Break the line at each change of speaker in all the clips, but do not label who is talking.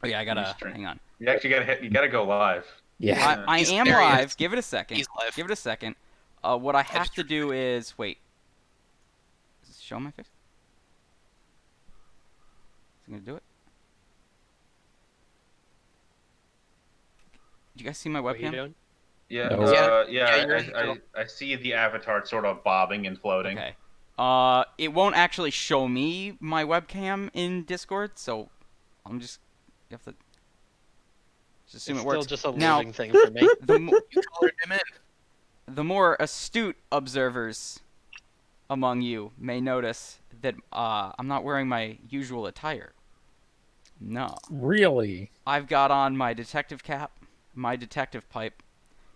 Oh yeah, I
New
gotta
stream.
hang on.
You actually gotta hit. You gotta go live.
Yeah.
I
He's
am
there. He
live.
is.
Give it a second.
He's live.
Give it a second. What I
I'll
have
just
to do is wait. Is this show my face? Is it gonna do it? Did you guys see my
What are you
webcam?
doing?
Yeah.
No.
Yeah, you're in the middle.
I see the avatar sort of bobbing and floating.
Okay. It won't actually show me my webcam in Discord, so I'm just you have to just assume
It's
it
still
works.
just a
Now,
living thing for me.
You colored him in.
the more astute observers among you may notice that I'm not wearing my usual attire. No.
Really?
I've got on my detective cap, my detective pipe,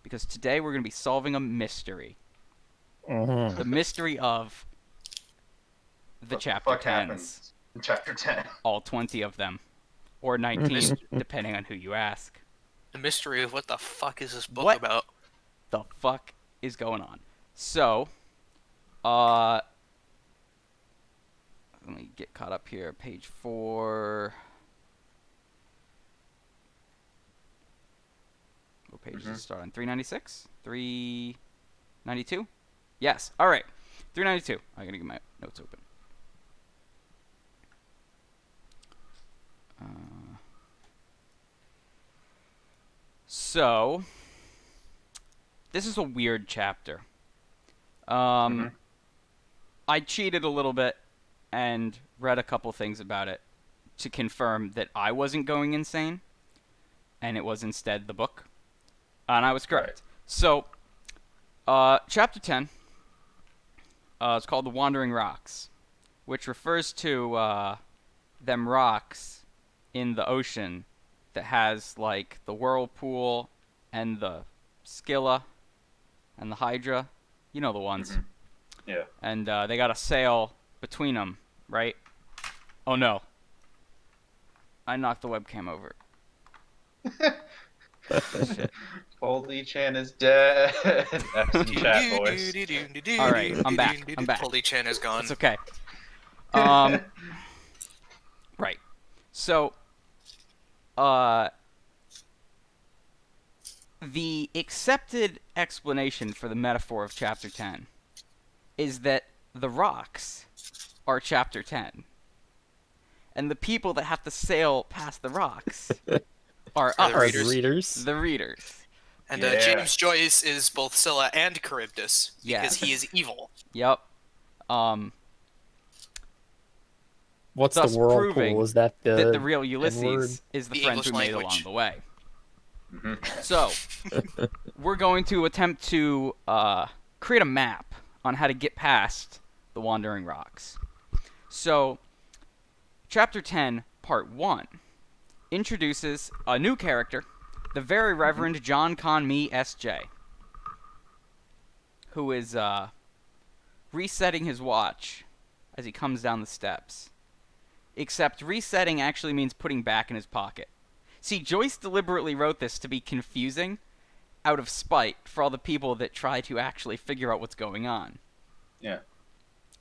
because today we're going to be solving a mystery.
Mhm.
The mystery of the
What
chapter
fuck
10s.
happens in chapter 10?
All 20 of them. Or 19, depending on who you ask.
The mystery of what the fuck is this book
What?
about?
The fuck is going on? So, let me get caught up here. Page 4. What page does it start on? 396? 392? Yes. All right. 392. I gotta get my notes open. So, this is a weird chapter. I cheated a little bit and read a couple things about it to confirm that I wasn't going insane, and it was instead the book. And I was correct.
Right.
So, chapter 10, it's called The Wandering Rocks, which refers to them rocks in the ocean that has, like, the whirlpool and the Scylla and the Hydra. You know the ones.
Yeah.
And they got a sail between them, right? Oh no. I knocked the webcam over. Shit.
Foldy Chan is dead. That's in chat, boys.
All right, I'm back. I'm back.
Polly Chan is gone.
It's okay. Right. So, the accepted explanation for the metaphor of chapter 10 is that the rocks are chapter 10. And the people that have to sail past the rocks are
Are
us,
the readers.
Readers.
the readers.
And
Yeah.
James Joyce is both Scylla and Charybdis because
Yes.
he is evil.
Yep.
What's
Thus
the whirlpool?
proving
Is that
that the real
N-word?
Ulysses is the
The
friend
English
who made
language.
along the way.
Mhm.
So, we're going to attempt to create a map on how to get past the Wandering Rocks. So, Chapter 10, Part 1, introduces a new character, the Very Reverend John Conmee S.J., who is resetting his watch as he comes down the steps. Except resetting actually means putting back in his pocket. See, Joyce deliberately wrote this to be confusing out of spite for all the people that try to actually figure out what's going on.
Yeah.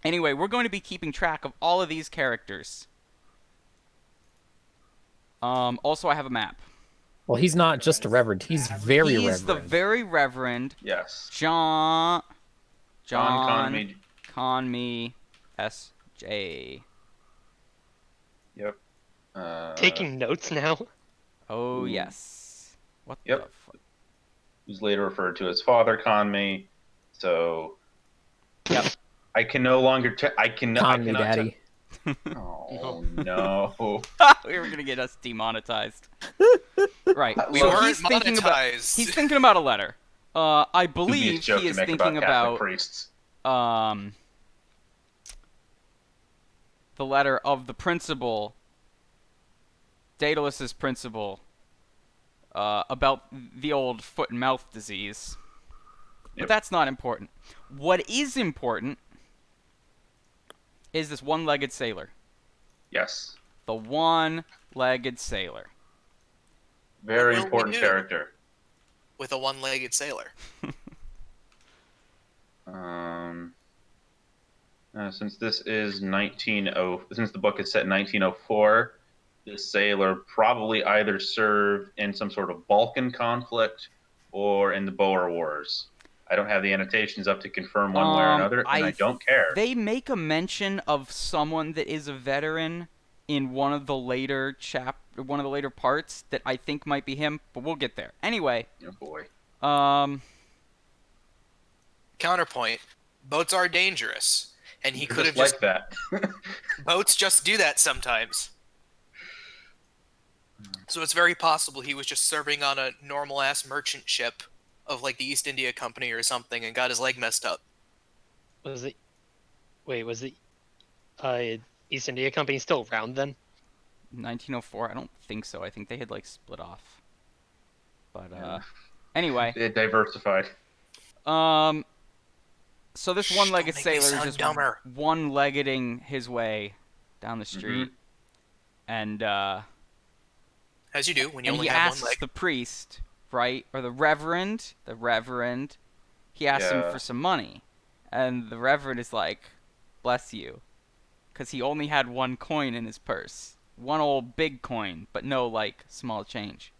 Anyway, we're going to be keeping track of all of these characters. Also, I have a map.
Well, he's not just a reverend. He's very
He's the
reverend.
Very Reverend
Yes.
John
Conmee.
Conmee S.J.
Yep.
Taking notes now.
Oh, yes. What
Yep.
the fuck?
Who's later referred to as Father Conmee. So.
Yep.
I can no longer. I can. I
Conmee
cannot
Daddy.
Oh no.
We were gonna get us demonetized. Right.
We
so
weren't
he's thinking about
monetized.
he's thinking about a letter. I
Dubious
believe
joke
he
to
is
make
thinking
Catholic
about
priests.
The letter of the principal, Daedalus's principal, about the old foot and mouth disease. But
Yep.
that's not important. What is important is this one-legged sailor.
Yes.
The one-legged sailor.
Very
What will we
important
do?
character.
With a one-legged sailor.
Since this is since the book is set in 1904, this sailor probably either served in some sort of Balkan conflict or in the Boer Wars. I don't have the annotations up to confirm one way or another, and I don't care.
They make a mention of someone that is a veteran in one of the later parts that I think might be him, but we'll get there. Anyway,
Oh boy.
Counterpoint: boats are dangerous, and he could have
Just like that.
boats just do that sometimes. So it's very possible he was just serving on a normal ass merchant ship of like the East India Company or something and got his leg messed up.
Was it? Wait, was the East India Company still around then?
1904. I don't think so. I think they had like split off. But
Yeah.
anyway,
It diversified.
so this
Shh,
one-legged
don't make me
sailor is
sound
just
dumber.
one-leggeding his way down the street, and
As you do when you
and
only
he
have
asks
one leg.
the priest, right, or the reverend, he asks him
Yeah.
for some money, and the reverend is like, "Bless you," because he only had one coin in his purse, one old big coin, but no like small change.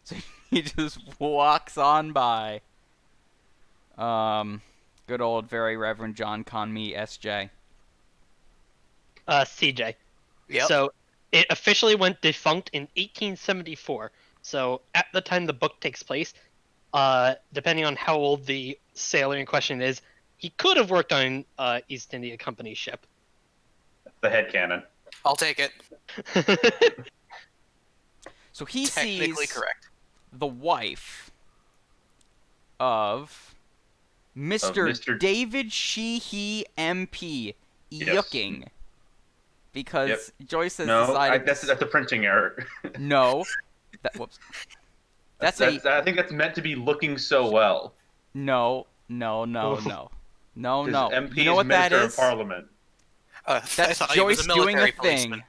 So he just walks on by. Good old very Reverend John Conmee, S.J.
CJ.
Yep.
So it officially went defunct in 1874. So at the time the book takes place, depending on how old the sailor in question is, he could have worked on East India Company ship.
The headcanon.
I'll take it.
So he
Technically
sees
correct.
the wife of Mr.
Mr.
David Sheehy MP
Yes.
yucking because Joyce has
No,
decided
that's a printing error.
no. Whoops.
I think that's meant to be looking so well.
No.
His
No.
MP
You know
is
what that
Minister of
is?
Parliament.
I
That's
thought he was
Joyce
a
doing
military
a
policeman.
thing.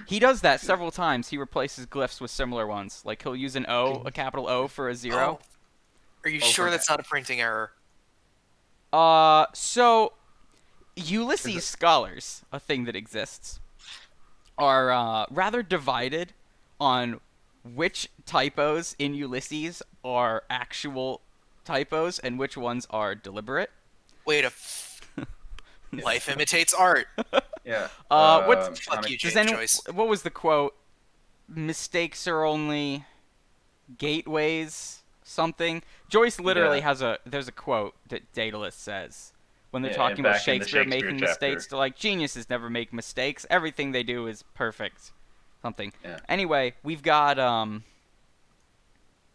He does that several times. He replaces glyphs with similar ones. Like he'll use an O, a capital O for a zero.
Oh. Are you
Oh,
sure
for
that's not a printing error?
So Ulysses scholars, a thing that exists, are rather divided on which typos in Ulysses are actual typos and which ones are deliberate.
Wait a. Life imitates art.
Yeah.
Does
Fuck you, James
anyone,
Joyce.
what was the quote? Mistakes are only gateways. Something. Joyce literally
Yeah.
there's a quote that Daedalus says when they're
Yeah,
talking about
back in the
Shakespeare
Shakespeare
making
chapter.
mistakes. They're like, geniuses never make mistakes. Everything they do is perfect. Something.
Yeah.
Anyway, we've got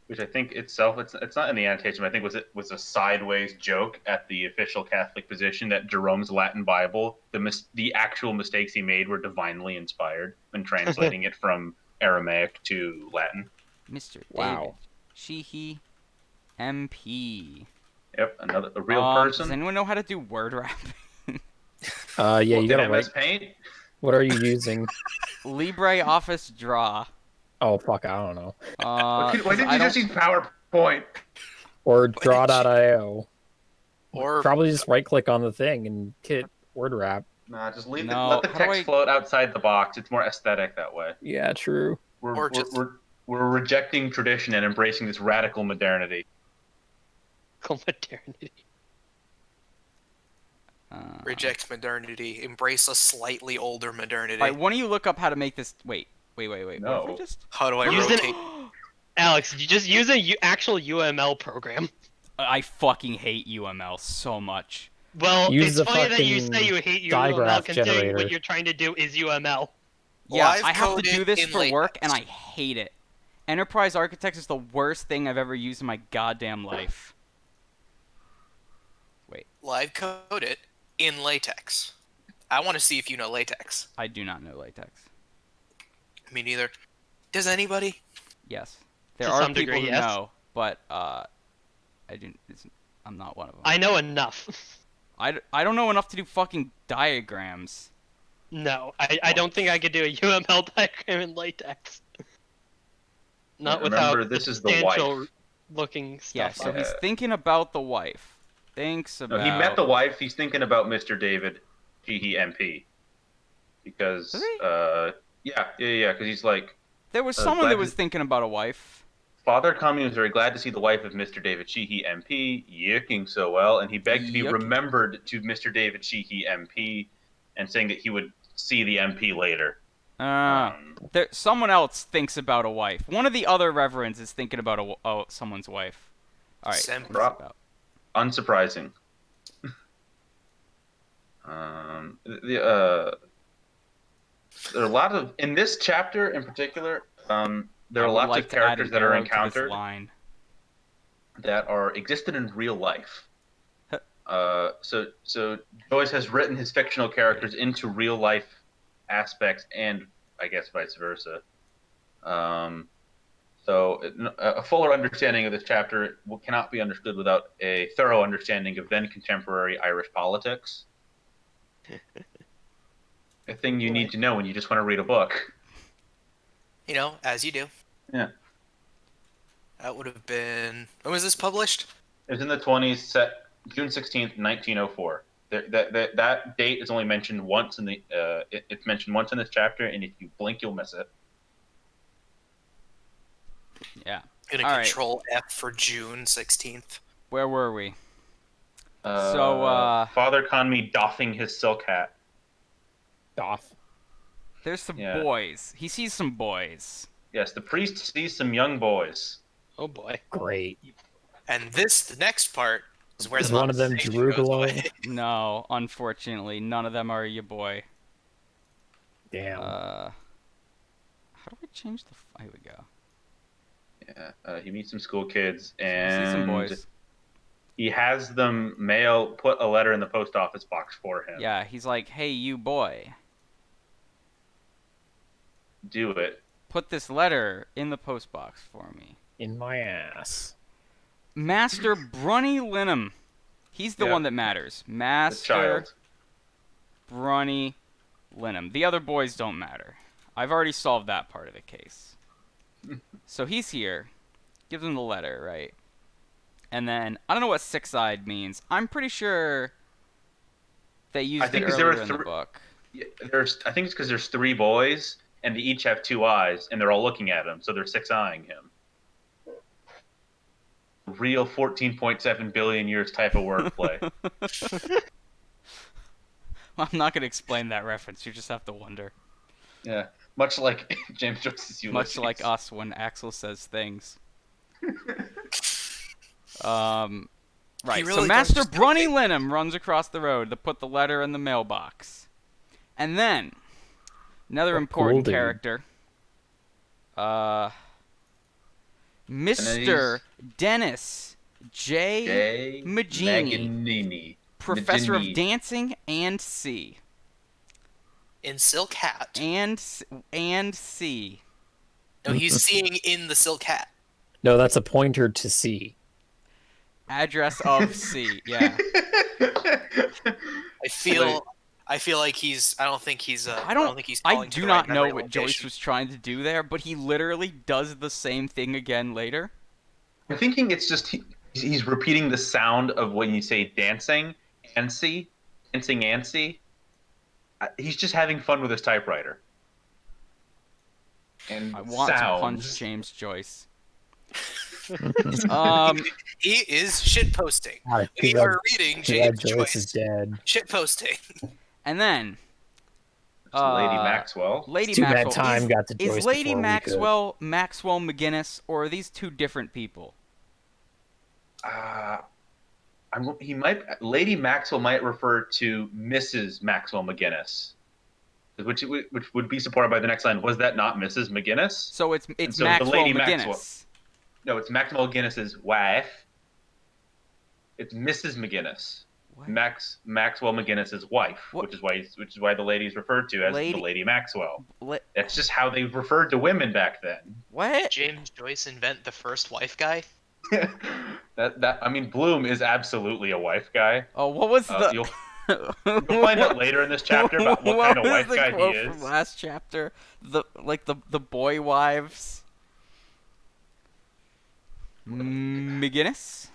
Which I think itself, it's not in the annotation, but I think was a sideways joke at the official Catholic position that Jerome's Latin Bible, the actual mistakes he made were divinely inspired when translating it from Aramaic to Latin.
Mr.
Wow.
David Sheehy MP.
Yep, a real
Does
person.
anyone know how to do word wrapping?
Yeah,
What,
you
in
gotta
MS
write.
Paint?
What are you using?
LibreOffice Draw.
Oh fuck, I don't know.
Why
'Cause
didn't
I
you
don't-
just use PowerPoint?
Or draw.io.
Or
Probably just right click on the thing and hit word wrap.
Nah, just
No,
let the
how do
text
I-
float outside the box. It's more aesthetic that way.
Yeah, true.
Or just-
We're rejecting tradition and embracing this radical modernity.
Modernity.
reject modernity. Embrace a slightly older modernity.
Alright, why don't you look up how to make this? Wait. What if
No.
we just?
How do I
Use it-
rotate?
Alex, you just use a actual UML program.
I fucking hate UML so much.
Well,
Use
it's
the
funny that you
fucking
say you hate UML
digraph
considering
generator.
what you're trying to do is UML.
Yeah,
Live
I have to
code
do
it
this
in
for
latex.
work, and I hate it. Enterprise Architects is the worst thing I've ever used in my goddamn life.
Live code it in latex. I want to see if you know latex.
I do not know latex.
Me neither. Does anybody?
Yes, there
To
are
some
people
degree,
who
yes.
know, but I do. I'm not one of them.
I know enough.
I don't know enough to do fucking diagrams.
No, I don't think I could do a UML diagram in latex. Not without
Remember, this is the
substantial
wife.
looking
Yeah,
stuff.
so
on it.
he's thinking about the wife. Thinks
No,
about.
he met the wife. He's thinking about Mr. David Sheehy MP. Because
Is he?
Yeah. Because he's like,
There was someone
glad
that was
to-
thinking about a wife.
Father Kami was very glad to see the wife of Mr. David Sheehy MP yiking so well, and he begged to be
Yuck.
remembered to Mr. David Sheehy MP, and saying that he would see the MP later.
Someone else thinks about a wife. One of the other reverends is thinking about someone's wife. All right.
Sem-
what's it about?
Unsurprising. There are a lot of in this chapter in particular. There
I
are
would
lots
like
of
to add
characters
an
that are
arrow to this
encountered
line.
that are existed in real life.
Huh.
So Joyce has written his fictional characters into real life aspects, and I guess vice versa. So a fuller understanding of this chapter cannot be understood without a thorough understanding of then contemporary Irish politics. A thing you need to know when you just want to read a book.
You know, as you do.
Yeah.
That would have been. When was this published?
It was in the 20s, set June 16th, 1904. That date is only mentioned once in the. It's mentioned once in this chapter, and if you blink, you'll miss it.
Yeah.
Gonna
All right.
control F for June 16th.
Where were we?
Father Conmee doffing his silk hat.
Doff.
There's some
Yeah.
boys. He sees some boys.
Yes, the priest sees some young boys.
Oh boy.
Great.
And the next part, is where
Is
the
one of them
monetization goes
Jerugalo?
away.
No, unfortunately, none of them are your boy.
Damn.
How do I change the? Here we go.
Yeah, he meets some school kids,
He sees some
and
boys.
he has them put a letter in the post office box for him.
Yeah, he's like, "Hey, you boy,
Do it.
put this letter in the post box for me."
In my ass.
Master Brunny Linham. He's the
Yeah.
one that matters.
The
Master
child.
Brunny Linham. The other boys don't matter. I've already solved that part of the case. So he's here. Gives him the letter, right? And then, I don't know what six-eyed means. I'm pretty sure they used
think
it
'cause there were
earlier in the
thr-
book.
Yeah, I think it's because there's 3 boys, and they each have 2 eyes, and they're all looking at him, so they're 6-eyeing him. Real 14.7 billion years type of wordplay.
I'm not going to explain that reference. You just have to wonder.
Yeah, much like James Joyce's Ulysses.
Much like us when Axel says things. Right, so
really
Master
does just
Brunny
okay.
Linham runs across the road to put the letter in the mailbox. And then, another
What
important
cool dude.
character. Mr. Dennis J.
J.
Magini,
Maginini.
Professor of
Magini.
Dancing and C.
In silk hat.
And C.
No, he's seeing in the silk hat.
No, that's a pointer to C.
Address of C, yeah.
I feel like he's. I don't think he's.
I don't
think he's.
I
calling to
do
the
not
right
know
memory
what Joyce
location.
was trying to do there, but he literally does the same thing again later.
I'm thinking it's just he's repeating the sound of when you say dancing, antsy, dancing antsy. He's just having fun with his typewriter. And
I want to
sounds.
punch James Joyce.
He is shit posting.
God,
We are reading James
Joyce is
Joyce.
dead.
Shit posting.
And then
Lady Maxwell.
Lady
Too bad
Maxwell.
time
is,
got to
is
Joyce
Lady
before we
Maxwell Maxwell McGinnis, or are these two different people?
Lady Maxwell might refer to Mrs. Maxwell McGinnis, which would be supported by the next line. Was that not Mrs. McGinnis?
So it's
so the
Maxwell
Lady
McGinnis.
Maxwell. No, it's Maxwell McGinnis's wife. It's Mrs. McGinnis.
What?
Maxwell McGinnis's wife,
What?
which is why the lady is referred to as
Lady-
the Lady Maxwell.
Li-
That's just how they referred to women back then.
What?
James Joyce invent the first wife guy.
I mean, Bloom is absolutely a wife guy.
Oh, what was the?
You'll find out later in this chapter about what kind of
was
wife
the
guy he
quote
is.
From last chapter, the boy wives. McGinnis.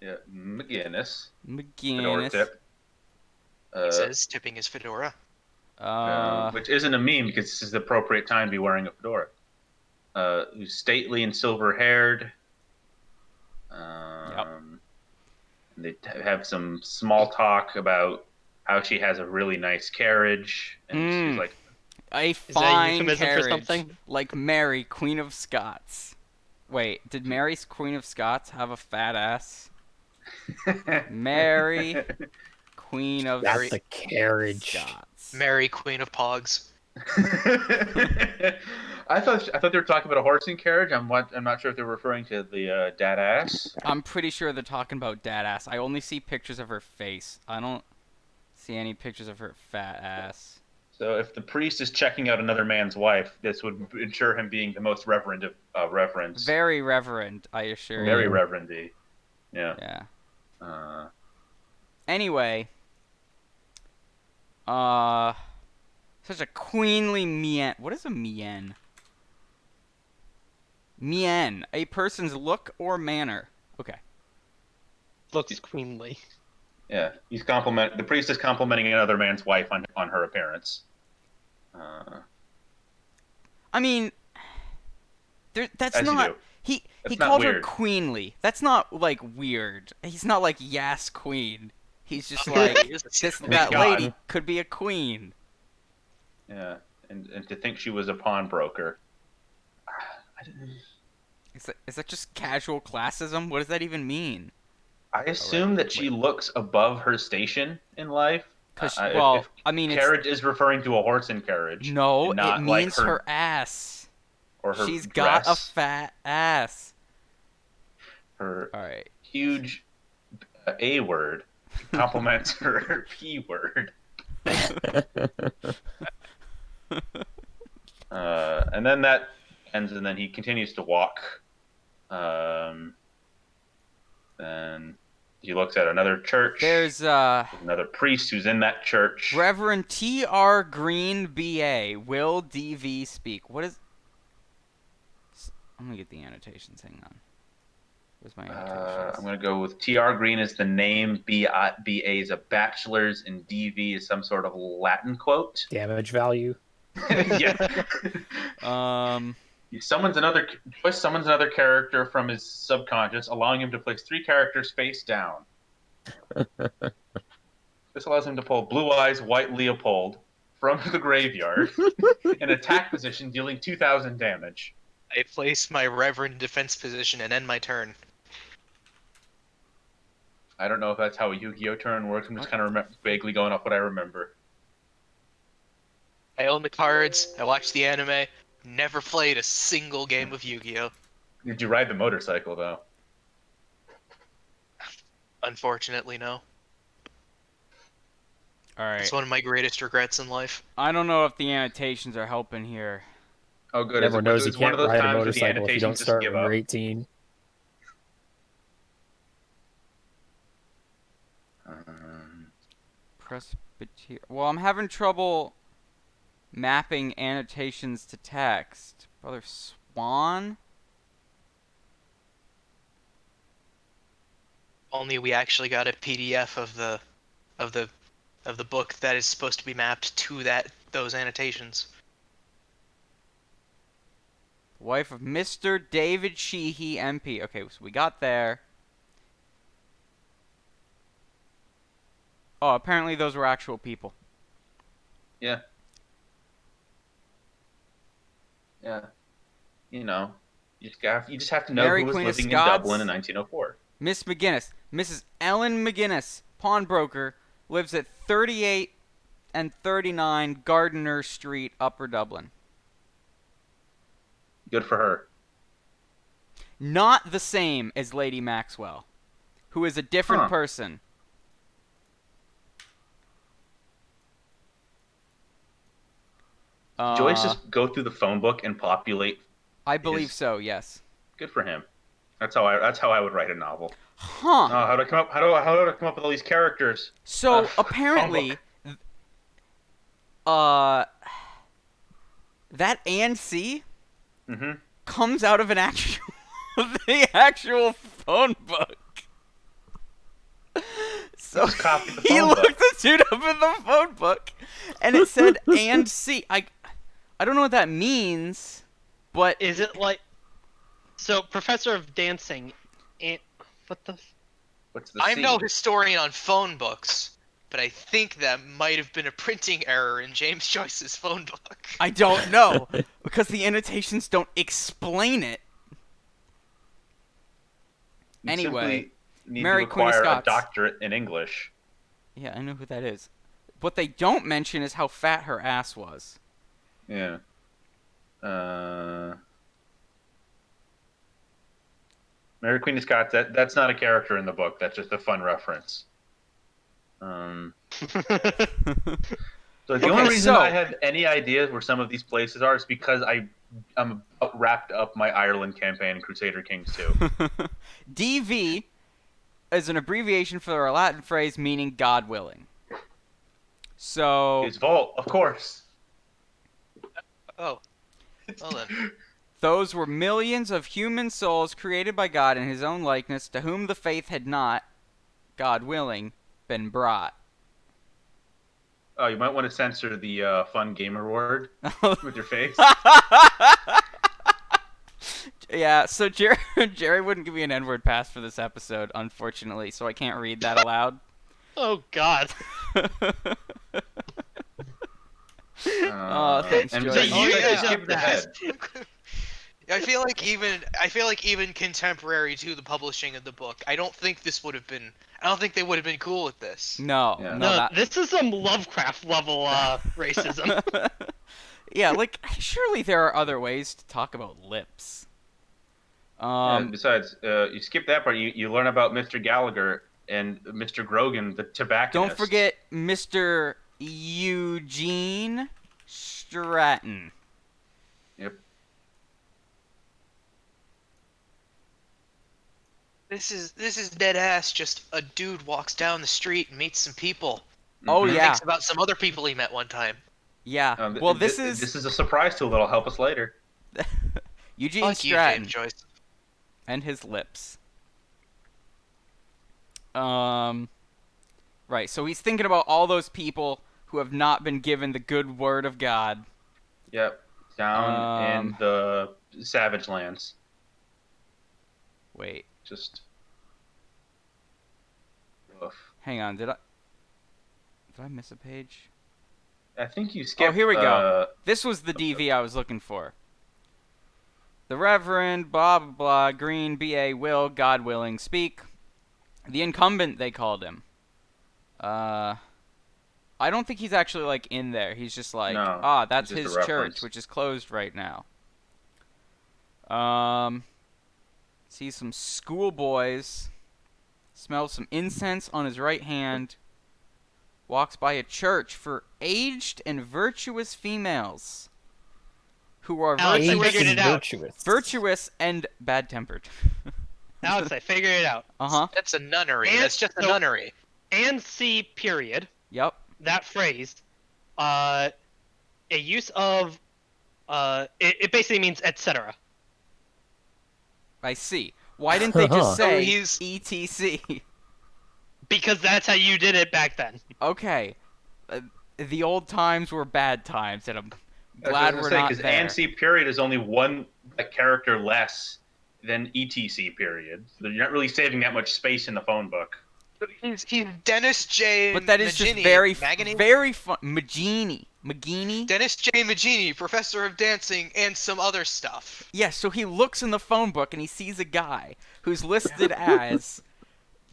Yeah, McGinnis. Fedora
McGinnis.
tip.
He says, tipping his fedora.
which isn't a meme because this is the appropriate time to be wearing a fedora. Who's stately and silver-haired. They have some small talk about how she has a really nice carriage, and she's like,
a
that a
fine
euphemism for
carriage,
something?
like Mary, Queen of Scots. Wait, did Mary's Queen of Scots have a fat ass? Mary, Queen of
That's a carriage.
Scots.
Mary, Queen of Pogs.
I thought they were talking about a horse and carriage. I'm not sure if they're referring to the dad ass.
I'm pretty sure they're talking about dad ass. I only see pictures of her face. I don't see any pictures of her fat ass.
So if the priest is checking out another man's wife, this would ensure him being the most reverend of reverence.
Very reverend, I assure
Very
you.
reverendy. Yeah.
Yeah. Anyway, such a queenly mien. What is a mien? Mien, a person's look or manner. Okay.
Looks queenly.
Yeah. The priest is complimenting another man's wife on her appearance.
I mean, that's
As you
not.
do.
He
That's not
called her
weird.
queenly. That's not like weird. He's not like yes queen. He's just like that
God.
lady could be a queen.
Yeah. And to think she was a pawnbroker.
Is that just casual classism? What does that even mean?
I assume that she looks above her station in life.
Because
If
I mean,
carriage is referring to a horse and carriage.
no,
and not
it
like
means her ass.
or her
She's got a
dress,
fat ass.
her
All right.
huge A word complements her P word. And then that ends, and then he continues to walk. Then he looks at another church.
There's
another priest who's in that church.
Reverend T.R. Green, B.A. Will D.V. speak. What is... I'm going to get the annotations. Hang on. Where's my annotations?
I'm going to go with T.R. Green is the name, B.A. is a bachelor's, and D.V. is some sort of Latin quote.
Damage value.
Yeah. He summons another character from his subconscious, allowing him to place 3 characters face down. This allows him to pull Blue Eyes White Leopold from the graveyard in attack position, dealing 2,000 damage.
I place my Reverend defense position and end my turn.
I don't know if that's how a Yu-Gi-Oh turn works. I'm just kind of vaguely going off what I remember.
I own the cards, I watched the anime, never played a single game of Yu-Gi-Oh!
Did you ride the motorcycle, though?
Unfortunately, no.
All right.
It's one of my greatest regrets in life.
I don't know if the annotations are helping here.
Oh, good.
Everyone knows you
It's one
can't
of those
ride a
times where the
motorcycle if you don't
annotations just
start
give
when
up.
you're 18.
Presbyterian. Well, I'm having trouble mapping annotations to text. Brother Swan?
Only we actually got a PDF of the book that is supposed to be mapped to those annotations.
Wife of Mr. David Sheehy, MP. Okay, so we got there. Oh, apparently those were actual people.
Yeah. Yeah. You know, you just have to know
Mary
who was
Queen of
living in
Scots.
Dublin in 1904.
Miss McGinnis. Mrs. Ellen McGinnis, pawnbroker, lives at 38 and 39 Gardiner Street, Upper Dublin.
Good for her.
Not the same as Lady Maxwell, who is a different
Huh.
person.
Joyce just go through the phone book and populate.
I believe
his-
so, yes.
Good for him. That's how I would write a novel.
Huh.
Oh, how do I come up with all these characters?
So
phone
apparently, that ANC
Mm-hmm.
comes out of an actual the actual phone book. So
Just copy the
he
phone
looked
book.
at dude up in the phone book, and it said and C. I don't know what that means, but
Is it like so? Professor of Dancing, and what the?
What's the
I'm
C?
no historian on phone books, but I think that might have been a printing error in James Joyce's phone book.
I don't know because the annotations don't explain it.
You
Anyway,
simply need
Mary
to
Queen of
acquire a
Scots.
doctorate in English.
Yeah, I know who that is. What they don't mention is how fat her ass was.
Yeah. Mary Queen of Scots. That's not a character in the book. That's just a fun reference. So the
Okay,
only reason
so-
I have any idea where some of these places are is because I'm about wrapped up my Ireland campaign in Crusader Kings 2.
DV is an abbreviation for a Latin phrase meaning God willing. So
His vault, of course.
Oh, well then.
those were millions of human souls created by God in his own likeness, to whom the faith had not, God willing, been brought.
Oh, you might want to censor the fun gamer word with your face.
Yeah, so Jerry wouldn't give me an N-word pass for this episode, unfortunately, so I can't read that aloud.
Oh God.
Thanks,
and
Joyce.
besides,
So you
guys
guys
skipped
have
ahead.
I feel like even contemporary to the publishing of the book, I don't think they would have been cool with this.
No,
Yeah.
no,
No,
that...
this is some Lovecraft level racism.
Yeah, like, surely there are other ways to talk about lips.
And besides, you skip that part. You learn about Mr. Gallagher and Mr. Grogan, the tobacconist.
Don't forget Mr. Eugene Stratton.
Yep.
This is dead ass. Just a dude walks down the street and meets some people.
Oh,
Mhm.
And
yeah.
thinks about some other people he met one time.
Yeah.
Th-
Well,
th-
this is
a surprise tool that'll help us later.
Eugene
Fuck you,
Stratton
James Joyce.
and his lips. Right. So he's thinking about all those people who have not been given the good word of God.
Yep. Down in the Savage Lands.
Wait.
Just. Oof.
Hang on. Did I miss a page?
I think you skipped.
Here we go. This was the DV I was looking for. The Reverend, blah, blah, blah, Green, B.A., will, God willing, speak. The incumbent, they called him. I don't think he's actually, like, in there. He's just like,
No,
that's
it's just
his
a
church,
reference.
which is closed right now. See some schoolboys. Smells some incense on his right hand. Walks by a church for aged and virtuous females who are
Alex, I
virtuous,
figured it out.
virtuous and bad-tempered.
Alex, I figured it out.
Uh-huh.
That's a nunnery.
And-
That's just a
no.
nunnery.
And C period.
Yep.
That phrase, a use of, it basically means etc.
I see. Why didn't they just
So
say
he's-
ETC?
Because that's how you did it back then.
Okay. The old times were bad times, and I'm
I was
glad
gonna
we're
say,
not
'cause
there.
ANC period is only one character less than ETC period. So you're not really saving that much space in the phone book.
He's Dennis J.
But that is just
Magini.
very
Magini?
fun. Magini?
Dennis J. Magini, professor of dancing and some other stuff.
Yeah, so he looks in the phone book and he sees a guy who's listed as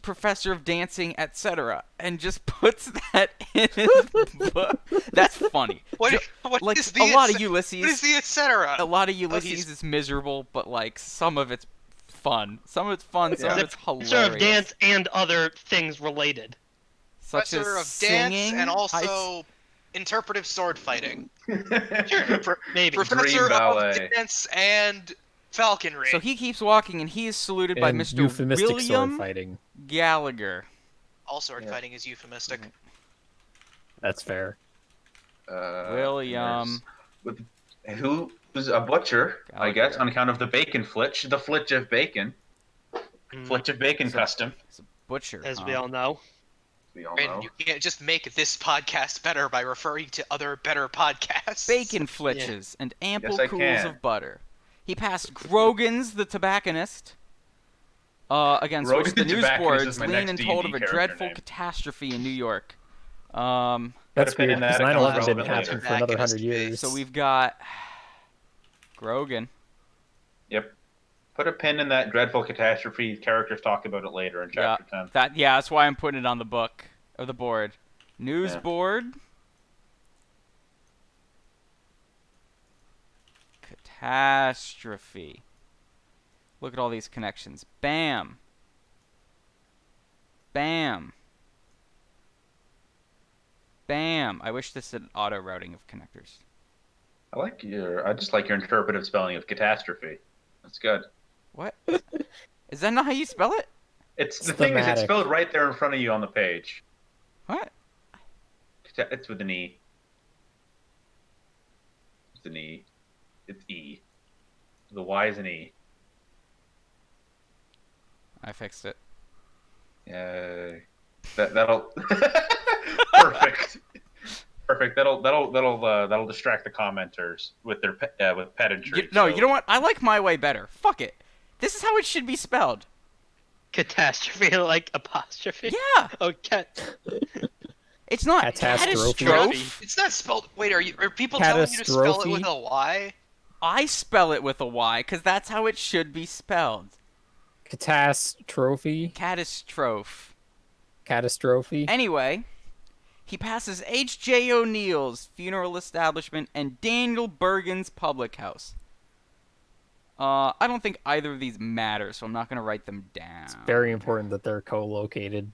professor of dancing, etc., and just puts that in his book. That's funny.
What
Like
is the
a lot of
what is
Ulysses,
the etc.?
a lot of
he's-
Ulysses is miserable, but like some of it's fun. Some of it's fun. Some of
Yeah.
it's hilarious.
Sort of dance and other things related.
Such
Professor
as
of
singing.
dance and also interpretive sword fighting.
Maybe.
Professor of
ballet.
dance and falconry.
So he keeps walking, and he is saluted by
And
Mr.
euphemistic sword
William
fighting.
Gallagher.
All sword
Yeah.
fighting is euphemistic.
That's fair.
William.
Who was a butcher, I guess,
Gallagher.
on account of the bacon flitch, the flitch of bacon.
Mm,
Flitch of bacon
So-
custom.
He's a butcher.
as
huh?
we all know.
We all
And
know.
you can't just make this podcast better by referring to other better podcasts.
Bacon flitches and ample
Yes, I
cools
can.
of butter. He passed Grogan's the tobacconist, against
Grogan
which the
the Tobacconist is
newsboards
my
lean
next
and told of
D&D
a
character
dreadful
name.
catastrophe in New York.
That's
Put a pin
weird
in that,
because
it
9/11
comes
didn't
relevant
happen
later.
for another
Tobacconist
100 years.
So we've got Grogan.
Yep. Put a pin in that dreadful catastrophe. Characters talk about it later in chapter 10.
That's why I'm putting it on the book or the board. News
Yeah.
board. Catastrophe. Look at all these connections. Bam. Bam. Bam. I wish this had auto routing of connectors.
I just like your interpretive spelling of catastrophe. That's good.
What? Is that not how you spell it?
It's the thing is, it's
Thematic.
spelled right there in front of you on the page.
What?
It's with an E. It's an E. It's E. The Y is an E.
I fixed it.
Yay. That'll perfect. Perfect. That'll distract the commenters with their with pedantry.
No,
so-
you know what? I like my way better. Fuck it. This is how it should be spelled.
Catastrophe, like apostrophe.
Yeah.
Oh,
It's not
Catastrophe.
catastrophe.
It's not spelled. Wait, are people telling you to spell it with a Y?
I spell it with a Y because that's how it should be spelled.
Catastrophe.
Catastrophe.
Catastrophe.
Anyway, he passes H.J. O'Neill's funeral establishment and Daniel Bergen's public house. I don't think either of these matter, so I'm not going to write them down.
It's very important that they're co-located.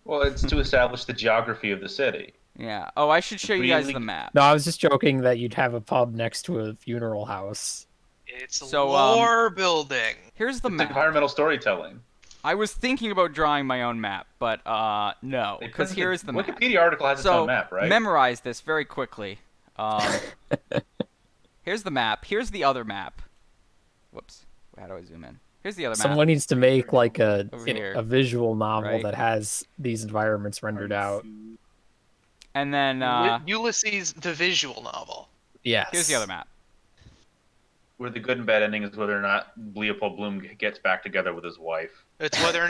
Well, it's to establish the geography of the city.
Yeah. Oh, I should show you guys
Really-
the map.
No, I was just joking that you'd have a pub next to a funeral house.
It's a
So,
lore building.
Here's the
It's
map.
environmental storytelling.
I was thinking about drawing my own map, but no,
They
because
printed-
here is the map.
Wikipedia article has its
So
own map, right?
memorize this very quickly. Here's the map. Here's the other map. Whoops. How do I zoom in? Here's the other map.
Someone needs to make like
Over here.
a visual novel
Right.
that has these environments rendered out.
And then
Ulysses, the visual novel.
Yes.
here's the other map.
Where the good and bad ending is whether or not Leopold Bloom gets back together with his wife.
It's whether or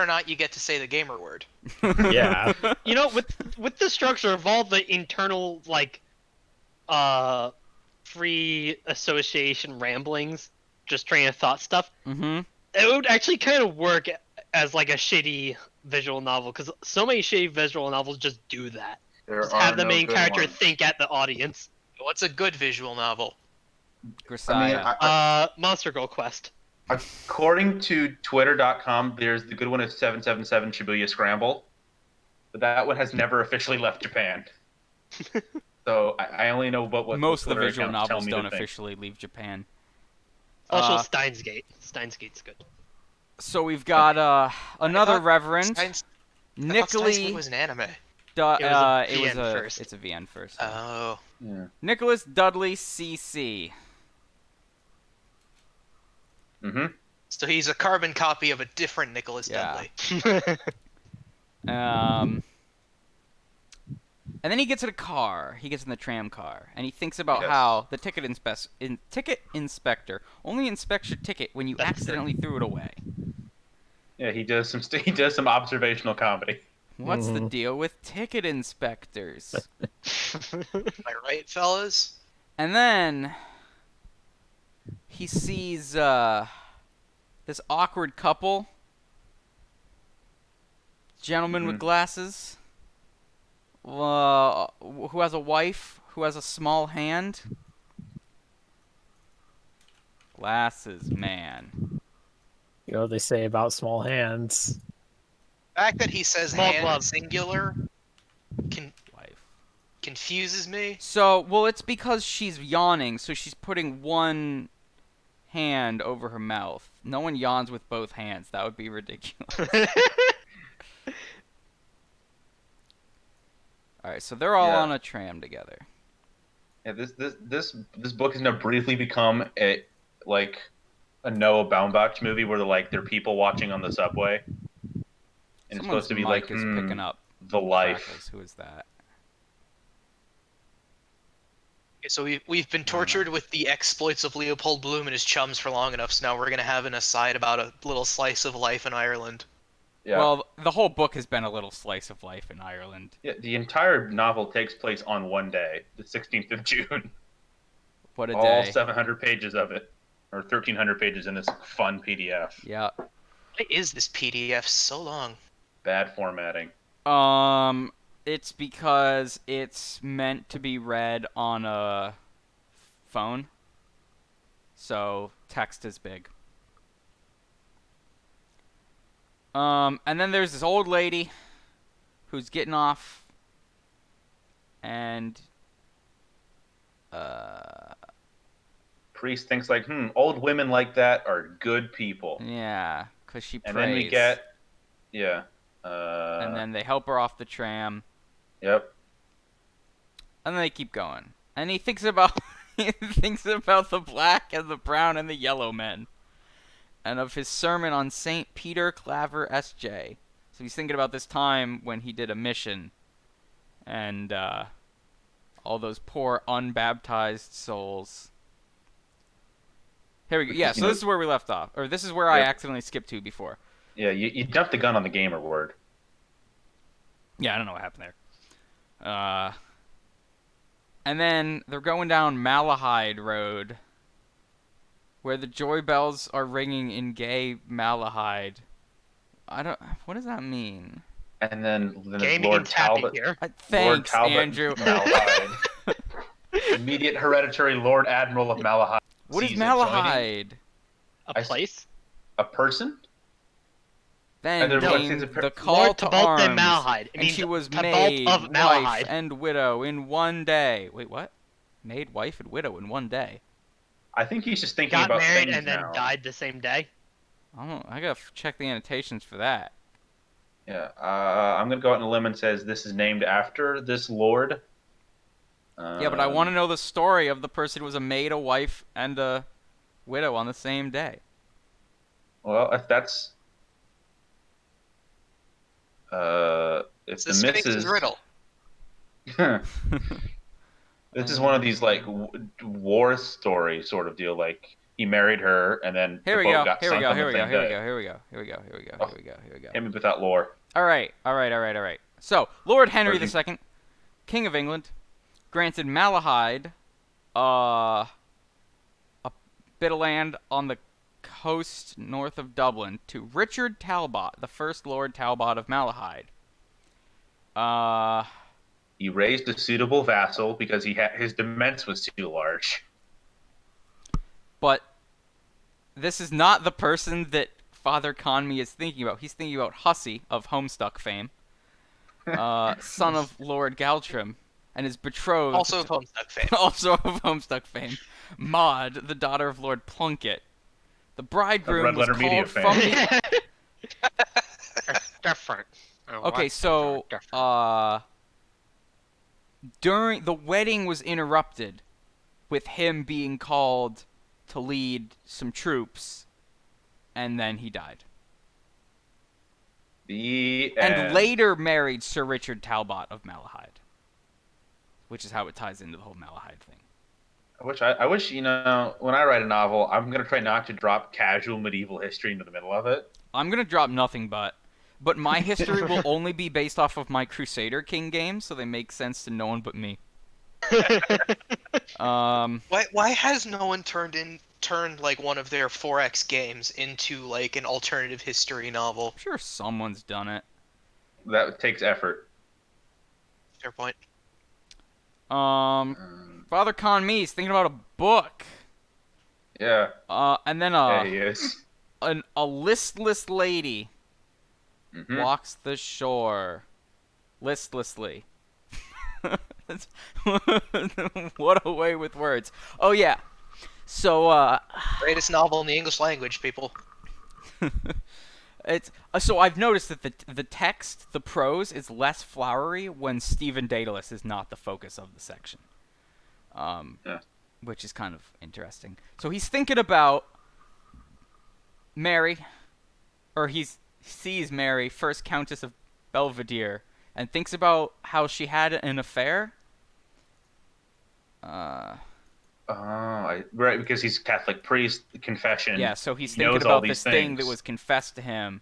not you get to say the gamer word.
Yeah.
You know, with the structure of all the internal like free association ramblings, just train of thought stuff,
Mm-hmm.
it would actually kind of work as like a shitty visual novel because so many shitty visual novels just do that.
There
Just
are
have the
no
main
good
character
ones.
think at the audience.
What's a good visual novel?
Grisaya.
Monster Girl Quest.
According to Twitter.com, there's the good one is 777 Shibuya Scramble, but that one has never officially left Japan. So I only know about what
Most of the
Twitter
visual
accounts tell
novels
me
don't
to think.
officially leave Japan.
Also,
Uh,
Steins Gate. Steins Gate's good.
So we've got another
thought
Reverend,
Steins Gate
Nicholas.
was an anime.
It's a VN first.
Oh.
Yeah.
Nicholas Dudley CC.
Mm-hmm.
So he's a carbon copy of a different Nicholas
Yeah.
Dudley.
And then he gets in a car. He gets in the tram car, and he thinks about
Yes.
how the ticket inspector only inspects your ticket when you
That's
accidentally threw it away.
Yeah, he does some observational comedy.
What's the
Mhm.
deal with ticket inspectors?
Am I right, fellas?
And then he sees this awkward couple, gentleman with
Mhm.
glasses, who has a wife who has a small hand. Glasses, man.
You know what they say about small hands.
The fact that he says
Small
hand
glove.
singular
Wife.
confuses me.
So, well, it's because she's yawning, so she's putting one hand over her mouth. No one yawns with both hands. That would be ridiculous. All right, so they're all
Yeah.
on a tram together.
Yeah, this book has now briefly become a Noah Baumbach movie where they're people watching on the subway. And it's
Someone's
supposed to be
mic
like
is picking up
the life.
crackles. Who is that?
So we've been tortured with the exploits of Leopold Bloom and his chums for long enough, so now we're gonna have an aside about a little slice of life in Ireland.
Yeah.
Well, the whole book has been a little slice of life in Ireland.
Yeah, the entire novel takes place on one day, the 16th of June.
What a
All
day.
700 pages of it, or 1,300 pages in this fun PDF.
Yeah.
Why is this PDF so long?
Bad formatting.
It's because it's meant to be read on a phone. So text is big. And then there's this old lady who's getting off, and
Priest thinks like, old women like that are good people.
yeah, 'cause she prays.
And then we get,
and then they help her off the tram,
yep.
and then they keep going. And he thinks about he thinks about the black and the brown and the yellow men, and of his sermon on Saint Peter Claver S.J. So he's thinking about this time when he did a mission, and all those poor unbaptized souls. Here we go. Yeah, so this is where we left off, or this is where I
Yep.
accidentally skipped to before.
Yeah, you jumped the gun on the gamer word.
Yeah, I don't know what happened there. And then they're going down Malahide Road, where the joy bells are ringing in gay Malahide. What does that mean?
And then
Game
Lord
means happy
Talbot.
here.
Lord
Thanks,
Talbot
Andrew.
Malahide. Immediate hereditary Lord Admiral of Malahide.
What is
sees it joining
Malahide?
A
I s-
place?
A person?
Then
they're
came
like,
the call
Lord
to
Tybalt de
arms,
Malahide. It
and
means
she was
Tybalt
made
of
wife
Malahide.
and widow in one day. Wait, what? Made wife and widow in one day?
I think he's just thinking
Got
about
married
things
and then
now.
died the same day.
I gotta check the annotations for that.
Yeah, I'm gonna go out on a limb and says this is named after this lord.
Yeah, but I want to know the story of the person who was a maid, a wife, and a widow on the same day.
Well, if that's if
It's
the
the Sphinx's
missus,
riddle.
this is one of these like war story sort of deal. Like he married her, and then
Here
the
we
boat
go.
got
Here we
sunk
go.
on
Here
the
we go.
same
Here we
day.
go. Here we go. Here we go. Here we go. Here we go. Here we go.
Hit me with that lore.
All right. All right. All right. All right. So, Lord Henry
Or you-
II, King of England, granted Malahide a bit of land on the coast north of Dublin to Richard Talbot, the first Lord Talbot of Malahide.
He raised a suitable vassal because his demesne was too large.
But this is not the person that Father Conmee is thinking about. He's thinking about Hussey of Homestuck fame, son of Lord Galtrim, and his betrothed,
Also of Homestuck fame.
also of Homestuck fame, Maud, the daughter of Lord Plunkett. The bridegroom
Red
was
Letter Media
called from the...
Different.
Okay, so during the wedding was interrupted with him being called to lead some troops, and then he died.
The
And
end.
later married Sir Richard Talbot of Malahide, which is how it ties into the whole Malahide thing.
I wish, when I write a novel, I'm going to try not to drop casual medieval history into the middle of it.
I'm gonna drop nothing but my history will only be based off of my Crusader King games, so they make sense to no one but me.
Why has no one turned like one of their 4X games into like an alternative history novel?
I'm sure someone's done it.
That takes effort.
Fair point.
Father Conmee's thinking about a book.
Yeah.
And then
Yeah, he is.
a listless lady
Mhm.
walks the shore listlessly. What a way with words. Oh yeah. So
Greatest novel in the English language, people.
it's so I've noticed that the text, the prose, is less flowery when Stephen Daedalus is not the focus of the section.
Yeah.
Which is kind of interesting. So he's thinking about Mary, or he's sees Mary, first Countess of Belvedere, and thinks about how she had an affair.
Right, because he's Catholic priest, confession.
Yeah, so he's
he knows
thinking
all
about
these
this thing that
things.
was confessed to him.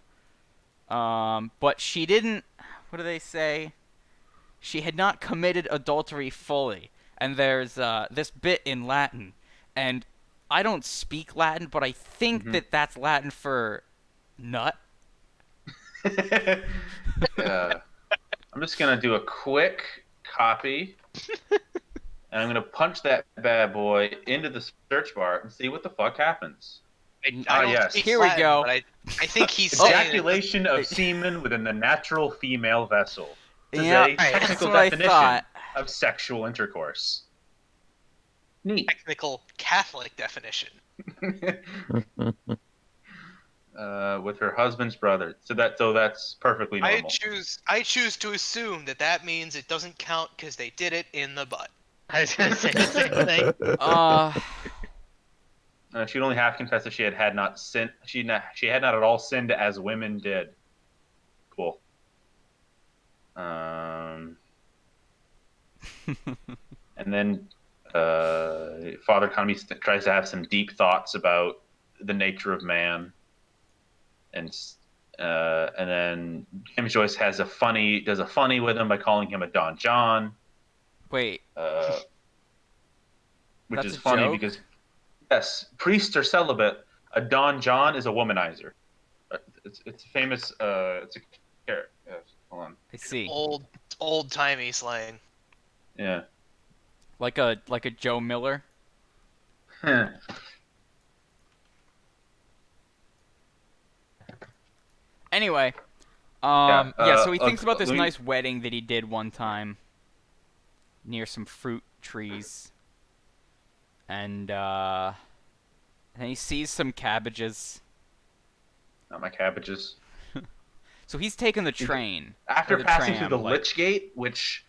But she didn't. What do they say? She had not committed adultery fully. And there's this bit in Latin, and I don't speak Latin, but I think
Mhm.
that that's Latin for nut.
I'm just gonna do a quick copy, and I'm gonna punch that bad boy into the search bar and see what the fuck happens.
I don't
yes.
speak
Here we
Latin,
go.
But I think he's saying
Ejaculation of semen within the natural female vessel. This
Yeah,
is a
that's
technical
what I
definition
thought.
of sexual intercourse. Neat.
technical Catholic definition.
With her husband's brother. So that's perfectly normal.
I choose to assume that means it doesn't count because they did it in the butt.
I was gonna say the same thing.
She'd only have confessed if she had not sinned. She had not at all sinned as women did. Cool. And then Father Economy tries to have some deep thoughts about the nature of man, and then James Joyce does a funny with him by calling him a Don John.
Wait,
Which
That's
is
a
funny
joke?
because yes, priests are celibate. A Don John is a womanizer. It's famous. It's a character. Hold on.
I see.
Old timey slang.
Yeah.
Like a Joe Miller. Anyway, so he thinks about this
let me-
nice wedding that he did one time near some fruit trees, and then he sees some cabbages.
Not my cabbages.
So he's taking the train.
After
or the
passing
tram,
through the
like-
Lich Gate, which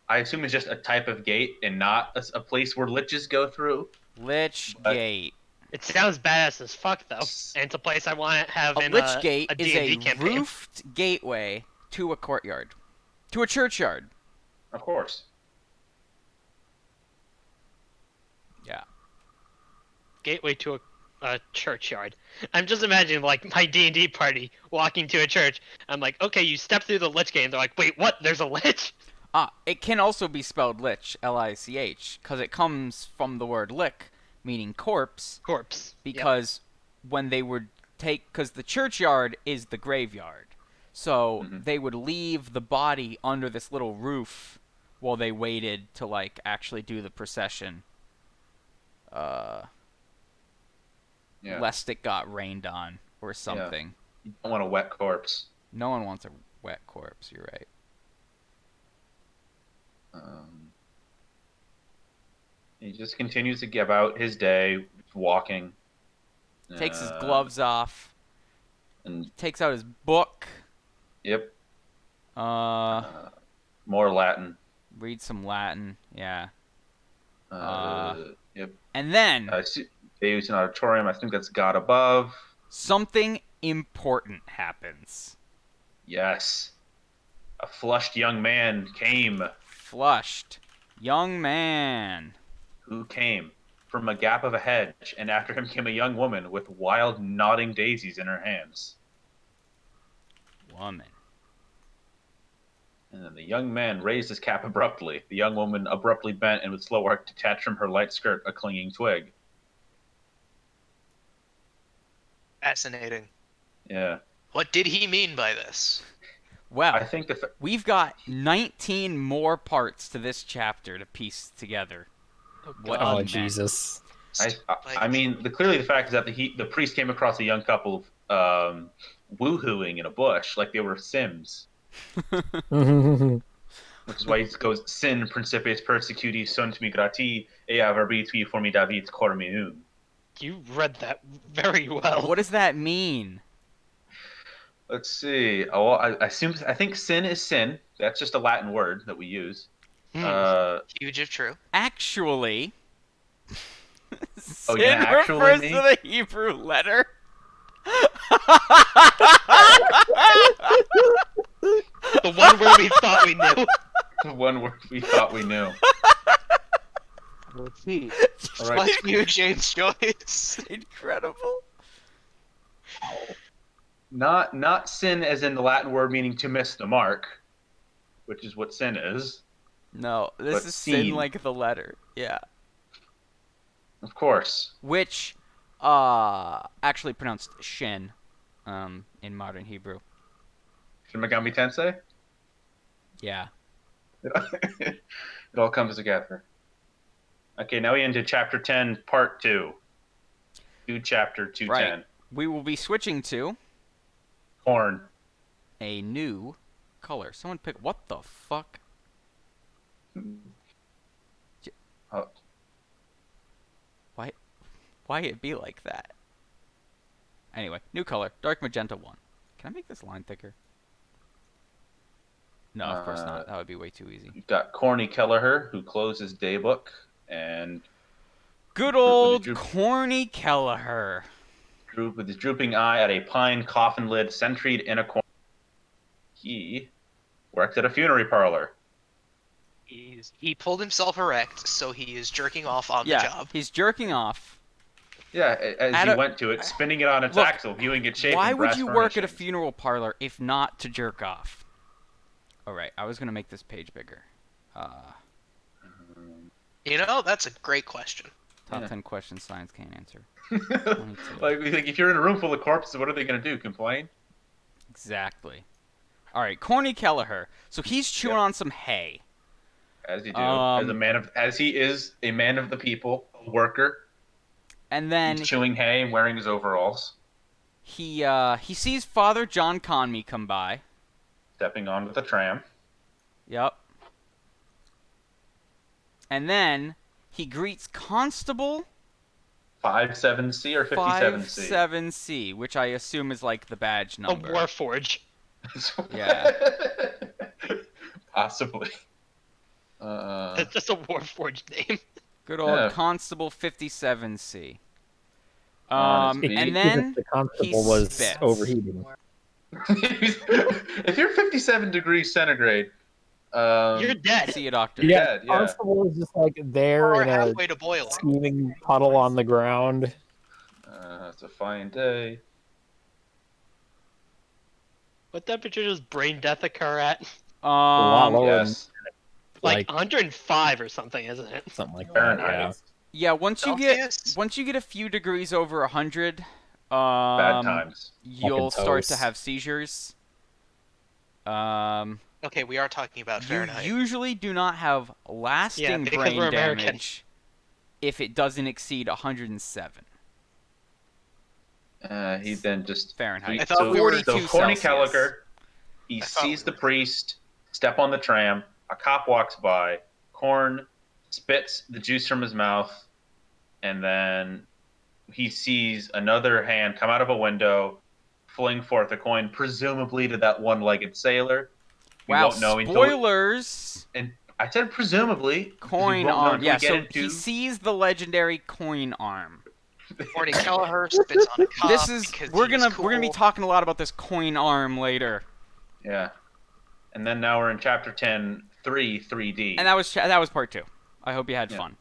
I assume is just a type of gate and not a place where liches go through.
Lich
But-
Gate.
It sounds badass as fuck though, and it's a place I want to have
A
in
Lich Gate
a
is
D&D
a
campaign.
roofed gateway to a courtyard, to a churchyard.
Of course.
Yeah.
Gateway to a churchyard. I'm just imagining like my D&D party walking to a church. I'm like, okay, you step through the Lich Gate, and they're like, wait, what? There's a Lich?
It can also be spelled lich, Lich, because it comes from the word lich, meaning corpse,
Corpse. Yep.
because when they would because the churchyard is the graveyard, so
Mhm.
they would leave the body under this little roof while they waited to like actually do the procession,
Yeah.
lest it got rained on or something.
You don't want a wet corpse.
No one wants a wet corpse. You're right.
He just continues to give out his day, walking.
Takes his gloves off.
And
Takes out his book.
yep,
Uh.
more Latin.
Read some Latin, yeah.
Yep.
And then
Deus in auditorium. I think that's God above.
something important happens.
Yes. A flushed young man came.
Flushed. Young man.
Who came from a gap of a hedge, and after him came a young woman with wild nodding daisies in her hands.
Woman.
And then the young man raised his cap abruptly. The young woman abruptly bent and with slow arc detached from her light skirt a clinging twig.
Fascinating.
Yeah.
What did he mean by this?
Well,
I think
we've got 19 more parts to this chapter to piece together. What he
Oh
meant.
Jesus!
I mean, clearly the fact is that the priest came across a young couple woohooing in a bush like they were Sims, which is why he goes sin principiis persecuti sunt migrati ea verbitui formidavit cor meum.
You read that very well.
What does that mean?
Let's see. Oh, I think sin is sin. That's just a Latin word that we use.
Huge if true.
Actually,
Oh,
sin
yeah, actually
refers
me?
to the Hebrew letter.
The one word we thought we knew.
The one word we thought we knew.
Repeat.
All right.
Fuck you, James Joyce.
Incredible.
Not sin as in the Latin word meaning to miss the mark, which is what sin is.
No, this
But
is sin
seen.
like the letter. Yeah.
Of course.
Which, actually pronounced shin, in modern Hebrew.
Shin Megami Tensei?
Yeah.
It all comes together. Okay, now we into chapter 10, part 2. Do chapter 210.
Right. We will be switching to
Corn.
a new color. Someone pick. What the fuck?
Oh,
Why it be like that? Anyway, new color. Dark magenta 1. Can I make this line thicker? No, of course not. That would be way too easy.
you've got Corny Kelleher, who closes Daybook, and
Good
with a
old
droop-
Corny Kelleher.
with his drooping eye at a pine coffin lid sentried in a corner. He works at a funerary parlor.
He pulled himself erect, so he is jerking off on
Yeah,
the job.
he's jerking off.
Yeah, as
At
he
a-
went to it, spinning it on its
Look,
axle, viewing its shape.
Why
and
would
brass
you work at a
furnishings.
funeral parlor if not to jerk off? Alright, I was going to make this page bigger.
You know, that's a great question.
Top
Yeah.
10 questions science can't answer.
Like if you're in a room full of corpses, what are they going to do? Complain?
Exactly. Alright, Corny Kelleher. So he's chewing
Yeah.
on some hay.
As you do, as he is a man of the people, a worker.
And then
He's chewing hay and wearing his overalls,
he sees Father John Conmee come by.
stepping onto the tram.
Yep. And then he greets Constable
57C or 57C?
57C, which I assume is like the badge
A
number.
Warforge.
Yeah.
Possibly.
That's just a Warforge name.
Good old
Yeah.
Constable 57C.
On his
And
feet.
then
the constable
he
was
spits.
overheating.
If you're 57 degrees centigrade,
You're dead.
See a doctor.
Yeah,
dead, yeah.
constable is just like there
Or
in a
halfway to boiling.
steaming puddle on the ground.
it's a fine day.
What temperature does brain death occur at?
lot lower.
Yes.
Like
Like-
105 or something, isn't it?
Something like that.
Fahrenheit.
Yeah.
Yeah, once you get a few degrees over 100,
Bad times.
you'll
Fucking
start to
toast.
have seizures.
Okay, we are talking about
You
Fahrenheit.
usually do not have lasting
because
brain
we're American.
damage if it doesn't exceed 107
He then just
Fahrenheit.
I thought we were-
so
42
Corny
Celsius.
Kelleher, he
I thought
sees
we
the
were-
priest step on the tram. A cop walks by. Corn spits the juice from his mouth, and then he sees another hand come out of a window, fling forth a coin, presumably to that one-legged sailor. We
Wow,
won't know until-
spoilers!
And I said presumably. 'cause we
Coin
won't know
arm.
until
Yeah,
we get
so
into-
he sees the legendary coin arm.
Corny Kelleher spits on a cop
This is
because
we're
he's
gonna be
cool.
talking a lot about this coin arm later.
Yeah. And then now we're in chapter 10, 3D.
And that was part 2. I hope you had
Yeah.
fun.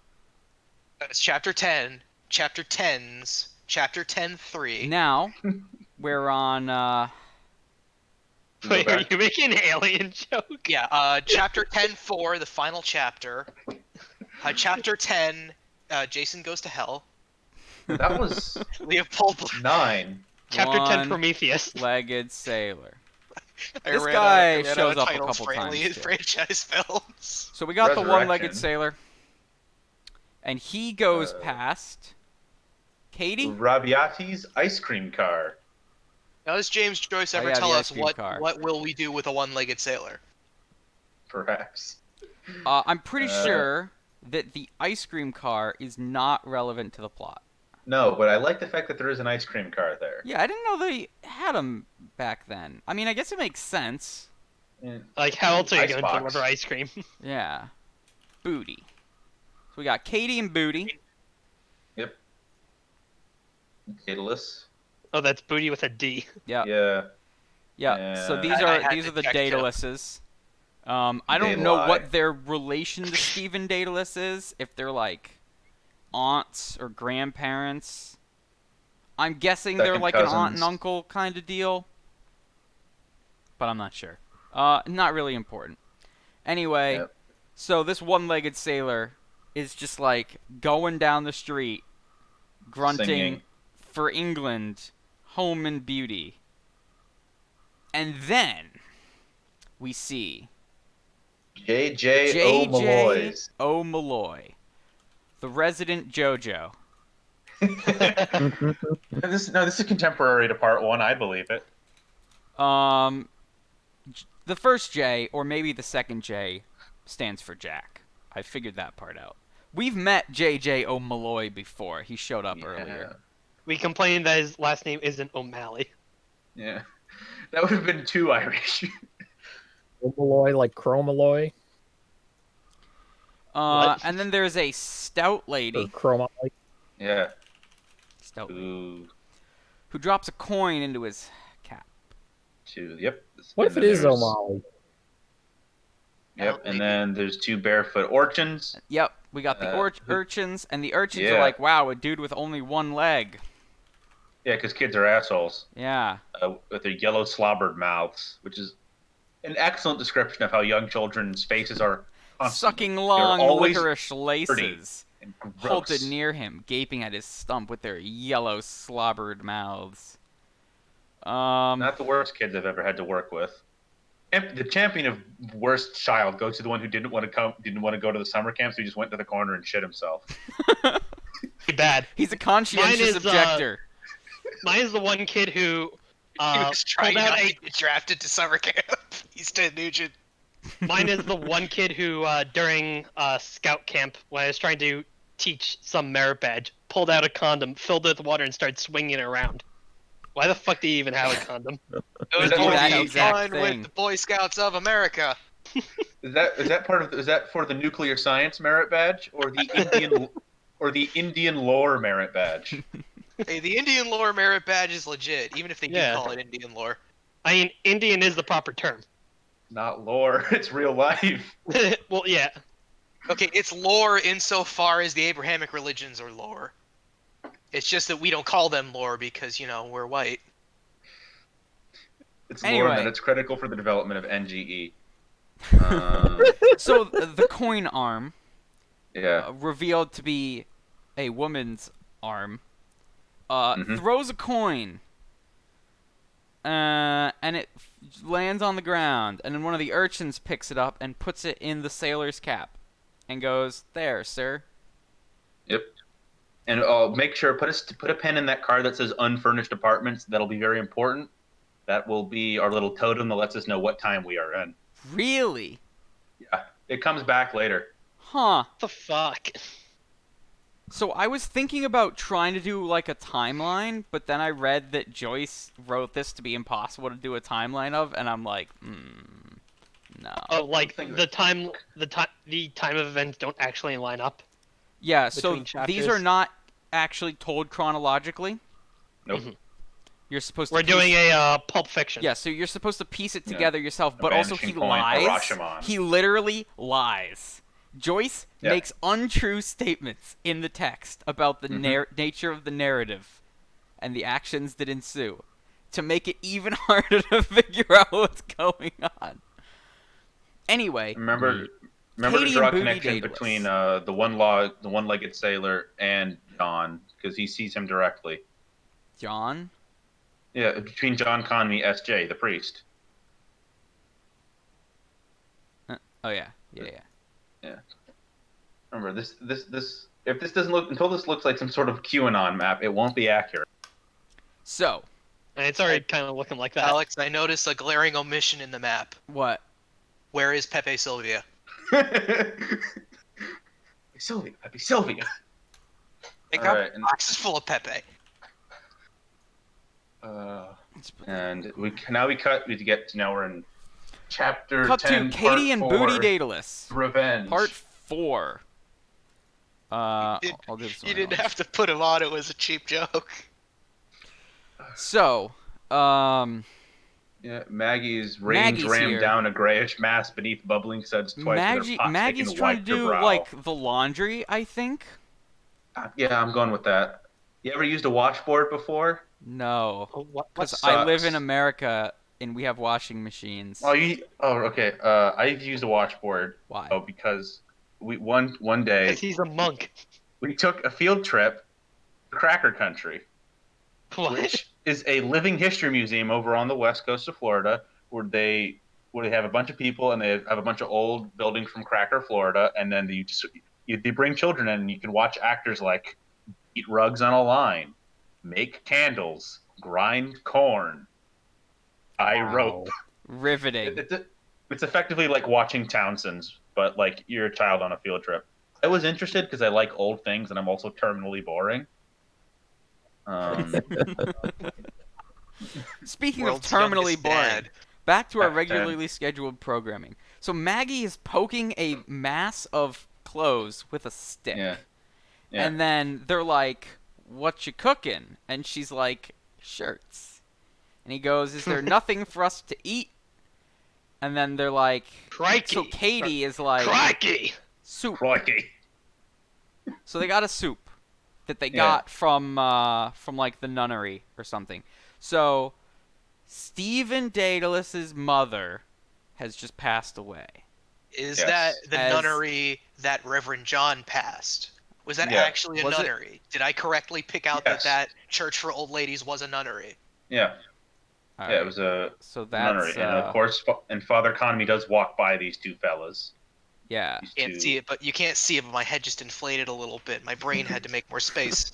That's chapter 10, chapter 10's, chapter 10-3.
Now we're on
We go
Wait, are
back.
you making an alien joke?
Yeah, chapter 10-4, the final chapter. Chapter 10, Jason Goes to Hell.
That was
Leopold Bloom.
9.
Chapter 10
One
Prometheus.
legged sailor.
I
This
ran
guy
out of
shows up a
titles
couple
for
times,
alien
too.
franchise films.
So we got the one-legged
Resurrection.
sailor. And he goes
Uh,
past Katie?
Rabiati's ice cream car.
Now, does James Joyce ever
yeah,
tell
the
us
ice cream
what
car.
will we do with a one-legged sailor?
Perhaps.
I'm pretty
Uh,
sure that the ice cream car is not relevant to the plot.
No, but I like the fact that there is an ice cream car there.
Yeah, I didn't know they had them back then. I mean, I guess it makes sense.
Yeah.
Like, how else are you
Icebox.
going to deliver ice cream?
Yeah. Booty. So we got Katie and Booty.
Daedalus.
Oh, that's booty with a D.
Yep.
Yeah.
Yeah. So
Yeah.
these
I
are
had
these
to
are the
check, too.
Daedaluses. I
They
don't know
lie.
what their relation to Stephen Daedalus is. If they're like aunts or grandparents. I'm guessing they're
Second
like an aunt and
cousins.
uncle kind of deal, but I'm not sure. Not really important. Anyway,
Yep.
so this one-legged sailor is just like going down the street, grunting
Singing.
for England, home and beauty. And then we see
J.J.
J.J.
O'Malloy's.
O'Malloy, the resident JoJo.
This is contemporary to part 1. I believe it.
The first J, or maybe the second J, stands for Jack. I figured that part out. We've met J.J. O'Malloy before. He showed up earlier.
We complained that his last name isn't O'Malley.
Yeah. That would have been too Irish.
Malloy, like Chromalloy
What?
And then there's a stout
or
lady,
Chroma.
Yeah.
who drops a coin into his cap.
Yep.
What
And
if it
then
is
there's-
O'Malley?
Yep.
Maybe.
And then there's 2 barefoot urchins.
Yep, we got the
who-
urchins, and the urchins are
Yeah.
like, wow, a dude with only one leg.
Yeah, because kids are assholes.
Yeah.
With their yellow slobbered mouths, which is an excellent description of how young children's faces are constantly.
Sucking
They're
long
always
licorice laces.
and
Halted
gross.
near him, gaping at his stump with their yellow slobbered mouths.
Not the worst kids I've ever had to work with. And the champion of worst child goes to the one who didn't want to go to the summer camp, so he just went to the corner and shit himself.
Pretty bad.
He's a conscientious
is,
objector.
Mine is the one kid who
He was trying
pulled out
not
a.
to get drafted to summer camp. He's Ted Nugent.
Mine is the one kid who, during scout camp, when I was trying to teach some merit badge, pulled out a condom, filled it with water, and started swinging it around. Why the fuck do you even have a condom?
It was
Do
for
that
the
exact
fun
thing.
with the Boy Scouts of America.
Is that for the nuclear science merit badge or the Indian lore merit badge?
Hey, the Indian lore merit badge is legit, even if they do
Yeah.
call it Indian lore.
I mean, Indian is the proper term.
Not lore, it's real life.
Well, yeah.
Okay, it's lore insofar as the Abrahamic religions are lore. It's just that we don't call them lore because, we're white.
It's lore
Anyway.
that it's critical for the development of NGE.
So the coin arm,
Yeah.
revealed to be a woman's arm,
Mhm.
throws a coin, and it lands on the ground, and then one of the urchins picks it up and puts it in the sailor's cap, and goes, "There, sir."
Yep. And make sure put a pen in that card that says unfurnished apartments. That'll be very important. That will be our little totem that lets us know what time we are in.
Really?
Yeah. It comes back later.
Huh.
What the fuck?
So I was thinking about trying to do like a timeline, but then I read that Joyce wrote this to be impossible to do a timeline of, and I'm like, no.
Oh, like
think
the time of events don't actually line up.
Yeah, so
between
these are
chapters.
not actually told chronologically.
Nope.
Mhm.
You're supposed to
We're doing a Pulp Fiction.
Yeah, so you're supposed to piece it
Yeah.
together yourself,
A
but also
vanishing
he
point,
lies.
Rashomon.
He literally lies. Joyce
Yeah.
makes untrue statements in the text about the nature of the narrative and the actions that ensue to make it even harder to figure out what's going on. Anyway,
Remember
Katie
to draw a
and Booty
connection
Daedalus.
between the one-legged sailor and John because he sees him directly.
John?
Yeah, between John Conmee, S.J., the priest.
Oh yeah.
Remember this. If this doesn't look until this looks like some sort of QAnon map, it won't be accurate.
So,
And it's already kind of looking like that.
Alex, I noticed a glaring omission in the map.
what?
Where is Pepe Sylvia?
Sylvia, Pepe Sylvia.
They got
Alright, and-
boxes full of Pepe.
And we cut. Now we're in chapter
Cut
10,
to Katie and
part
Booty
4,
Daedalus.
Revenge.
Part 4. I'll do this
You
one
didn't
else.
have to put him on. It was a cheap joke.
So,
Yeah, Maggie's rains
Maggie's
rammed
here.
down a grayish mass beneath bubbling suds twice with her pot
Maggie's
stick and
trying to
wiped her
do
brow.
like the laundry, I think.
Yeah, I'm going with that. You ever used a washboard before?
No,
Oh, what?
because
Sucks.
I live in America and we have washing machines.
Okay. I've used a washboard.
Why?
Oh, because one day
Because he's a monk.
we took a field trip to Cracker Country,
What?
which is a living history museum over on the west coast of Florida, where they have a bunch of people and they have a bunch of old buildings from Cracker, Florida, and then they bring children in and you can watch actors like eat rugs on a line, make candles, grind corn, tie rope.
Riveting.
It's effectively like watching Townsend's, but like you're a child on a field trip. I was interested because I like old things and I'm also terminally boring.
Speaking
World's
of terminally
youngest
boring,
dad.
back to our
Back
regularly scheduled programming. So Maggie is poking a mass of clothes with a stick.
Yeah.
And then they're like, "What you cooking?" And she's like, "Shirts." And he goes, "Is there nothing for us to eat?" And then they're like,
Crikey.
so Katie is like,
Crikey!
"Soup."
Crikey.
So they got a soup that they
Yeah.
got from like the nunnery or something. So Stephen Daedalus's mother has just passed away.
Is
Yes.
that the
As-
nunnery that Reverend John passed? Was that
Yeah.
actually a
Was it?
nunnery? Did I correctly pick out
Yes.
that church for old ladies was a nunnery?
Yeah.
All
Yeah,
right.
it was a
So that's
nunnery, and of course, and Father Economy does walk by these two fellas.
yeah.
These
Can't
two-
see it, but you can't see it. But my head just inflated a little bit. My brain had to make more space.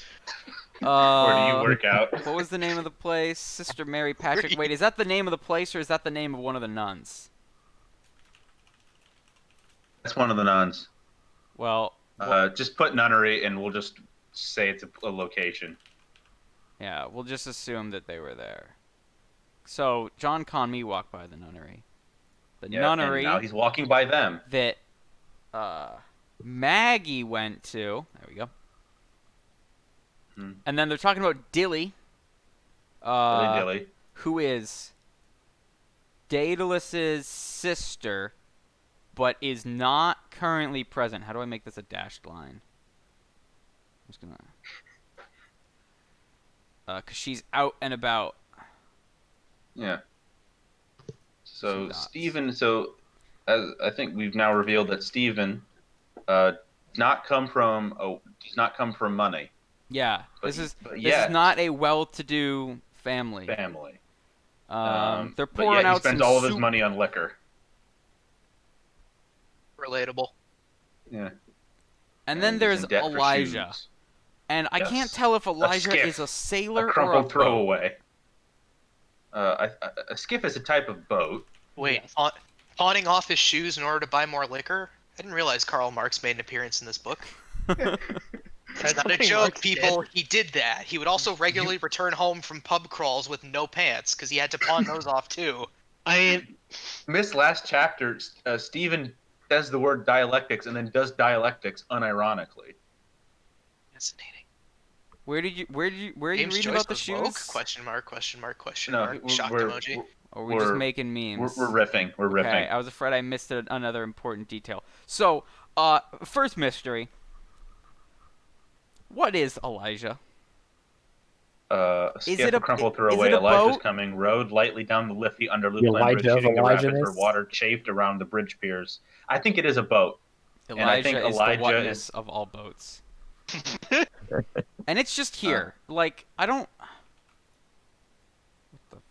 Where do you work out?
What was the name of the place? Sister Mary Patrick. Wait, is that the name of the place or is that the name of one of the nuns?
That's one of the nuns.
Well,
Just put nunnery, and we'll just say it's a location.
yeah, we'll just assume that they were there. So John Conmee walked by the nunnery. The
Yeah,
nunnery
and now he's walking by them.
that Maggie went to. There we go.
Hmm.
And then they're talking about Dilly,
Dilly.
who is Daedalus's sister, but is not currently present. How do I make this a dashed line? I'm just gonna, cause she's out and about.
Yeah.
Two
So
dots.
Stephen. So, as I think we've now revealed that Stephen, does not come from money.
Yeah,
But
this is
yet,
not a well-to-do family.
family.
They're
But
pouring
yet he
out
spends
some
all of his
soup.
money on liquor.
Relatable.
Yeah.
And then
he's
there's
in debt for
Elijah,
shoes.
and I
Yes.
can't tell if Elijah
skiff.
is a
A
sailor or a
crumpled
boat.
throwaway. A skiff is a type of boat.
Wait,
Yes.
pawning off his shoes in order to buy more liquor? I didn't realize Karl Marx made an appearance in this book.
That's
It's not a
something
joke,
Marx
people.
did.
He did that. He would also regularly return home from pub crawls with no pants because he had to pawn those off too.
I
Miss last chapter, Stephen says the word dialectics and then does dialectics unironically.
Fascinating.
Where are you
James
reading
Joyce
about the
was woke?
shoes?
Question mark? Question mark? Question
No,
mark? Shocked emoji.
Or are we just
we're-
making memes?
We're riffing. We're riffing.
Okay, I was afraid I missed another important detail. So, first mystery. What is Elijah?
A skiff,
it
a
a-
crumpled
is
throwaway.
it a
Elijah's
boat?
coming. Rode lightly down the lifty underloop
The
land bridge,
Elijah of
shooting a rapid
Elijah-ness?
where water chafed around the bridge piers. I think it is a boat.
Elijah
And I think
is
Elijah
the whatness
is-
of all boats. And it's just here. Like, I don't... What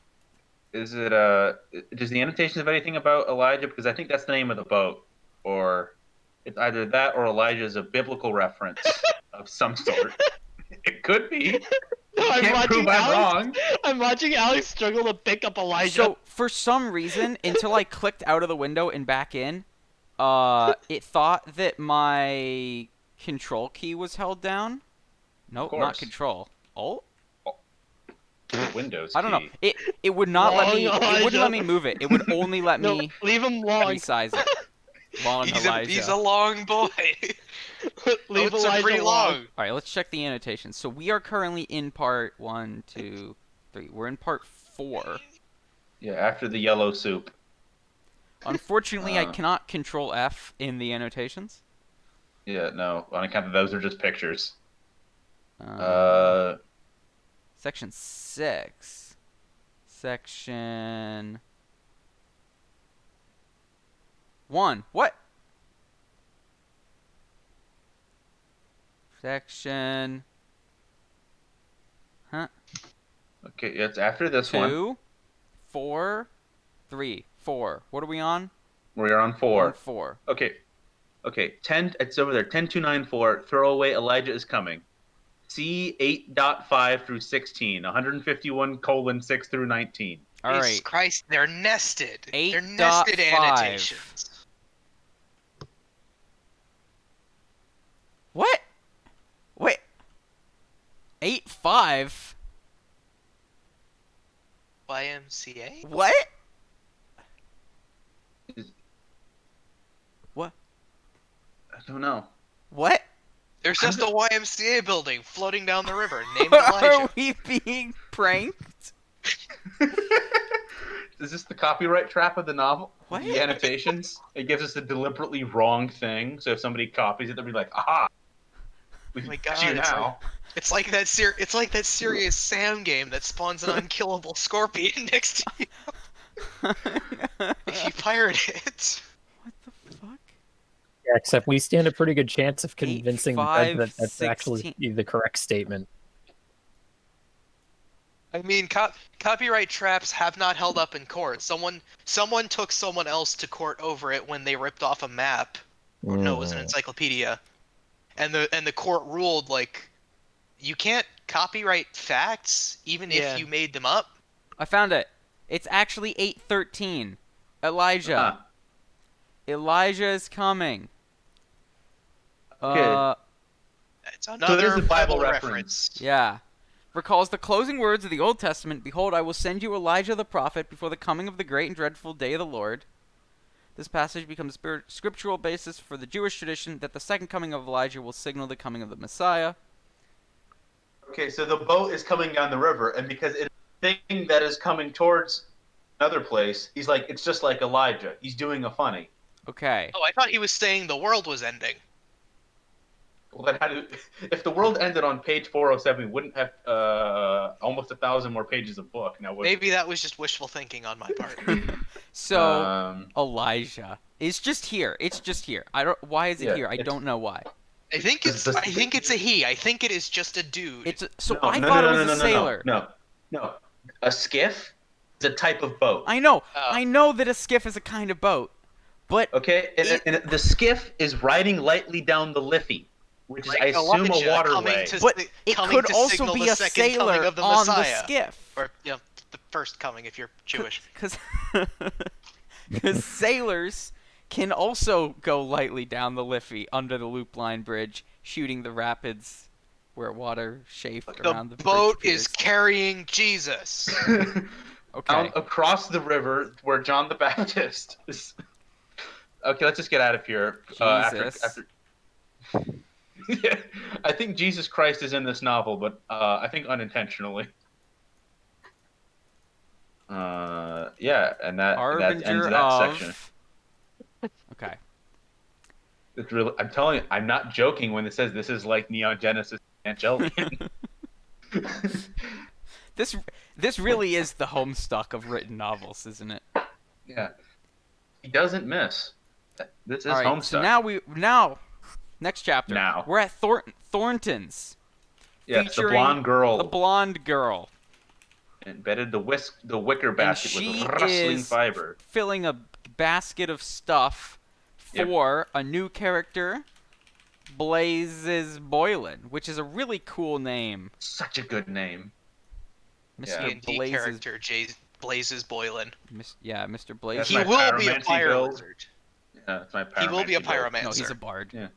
the...
Is it does the annotations have anything about Elijah? Because I think that's the name of the boat, or it's either that or Elijah is a biblical reference of some sort. It could be.
I'm
Can't
watching
prove I'm
Alex.
wrong.
I'm watching Alex struggle to pick up Elijah.
So, for some reason, until I clicked out of the window and back in, it thought that my control key was held down. Nope, not
course.
control. Alt?
Windows.
I don't know.
key.
It would not let me.
Long
It wouldn't
Elijah.
let me move it. It would only let
no,
me
leave him long.
resize it. Long Elijah.
He's a long boy.
Leave
Boats are
Elijah
pretty
long.
long.
All right, let's check the annotations. So we are currently in part 1, 2, 3. We're in part 4.
Yeah, after the yellow soup.
Unfortunately, I
Uh.
cannot control F in the annotations.
Yeah, no. On account of those are just pictures.
Uh,
Uh,
Section 6. Section 1. What? Section
okay, it's after this one.
2, 4, 3, 4. What are we on?
We're on
On
4.
4.
Okay. 10. It's over there. 10294. Throwaway. Elijah is coming. C 8.5 through 16. 151:6 through 19.
All
Jesus
right.
Christ, they're nested. They're
8.5.
nested annotations.
What? Wait. 8.5?
YMCA?
What?
Is-
What?
I don't know.
What?
There's just a YMCA building floating down the river named
Are
Elijah.
we being pranked?
Is this the copyright trap of the novel?
What?
The annotations? It gives us the deliberately wrong thing. So if somebody copies it, they'll be like, aha! We
Oh my
got
God,
you
it's
now.
It's like that Serious Sam game that spawns an unkillable scorpion next to you if you pirate it.
What the fuck?
Yeah, except we stand a pretty good chance of convincing the judge
5,
that that's
16.
actually the correct statement.
I mean, copyright traps have not held up in court. Someone took someone else to court over it when they ripped off a map. Or no, it was an encyclopedia. And the court ruled like you can't copyright facts even
Yeah.
if you made them up.
I found it. It's actually 8:13. Elijah.
Ah,
Elijah is coming.
Okay.
It's another
there's a Bible
reference.
Yeah. Recalls the closing words of the Old Testament, "Behold, I will send you Elijah the prophet before the coming of the great and dreadful day of the Lord." This passage becomes a scriptural basis for the Jewish tradition that the second coming of Elijah will signal the coming of the Messiah.
okay, so the boat is coming down the river, and because it's a thing that is coming towards another place, he's like, it's just like Elijah. He's doing a funny.
Okay.
Oh, I thought he was saying the world was ending.
Well, then how do, if the world ended on page 407, we wouldn't have almost 1,000 more pages of book. Now,
Maybe that was just wishful thinking on my part.
So Elijah is just here. It's just here. I don't. Why is it
Yeah,
here? I
it's-
don't know why.
I think it's a he. I think it is just a dude.
It's so
no,
I
no,
thought
no,
it
no,
was
no,
a
no,
sailor.
No. A skiff is a type of boat.
I know.
Oh.
I know that a skiff is a kind of boat, but
Okay, and the skiff is riding lightly down the Liffey, which is,
Like
I assume,
Elijah
a
coming
waterway.
to-
but it
coming
could
to
also
signal
be
the
a
second coming
sailor
of the
on the
Messiah.
skiff.
Or the first coming if you're Jewish.
Because sailors can also go lightly down the Liffey under the Loop Line Bridge, shooting the rapids where water chafed around the
boat
bridge
is
piers.
carrying Jesus.
Okay.
Down across the river where John the Baptist is. Okay, let's just get out of here.
Jesus.
After... Yeah, I think Jesus Christ is in this novel, but I think unintentionally. Yeah, and that ends
Harbinger
that
of.
section.
Okay.
It's really, I'm telling you, I'm not joking when it says this is like Neon Genesis Evangelion.
This really is the homestuck of written novels, isn't it?
Yeah, he doesn't miss. This is
All right.
Homestuck.
So now next chapter.
Now.
We're at Thornton's.
Yes, the
featuring
blonde girl
The blonde girl
embedded the wicker basket
she
with rustling
is-
fiber.
filling a basket of stuff
Yep.
for a new character, Blazes Boylan, which is a really cool name.
Such a good name.
Mr.
Yeah.
D&D
Blazes.
character Blazes Boylan.
Mr. Blaze.
That's
He
my
will be a
pyromancy
pyro
build.
wizard.
Yeah, that's my
He will be a
pyromancy build.
No, he's a
pyromancer.
bard.
Yeah.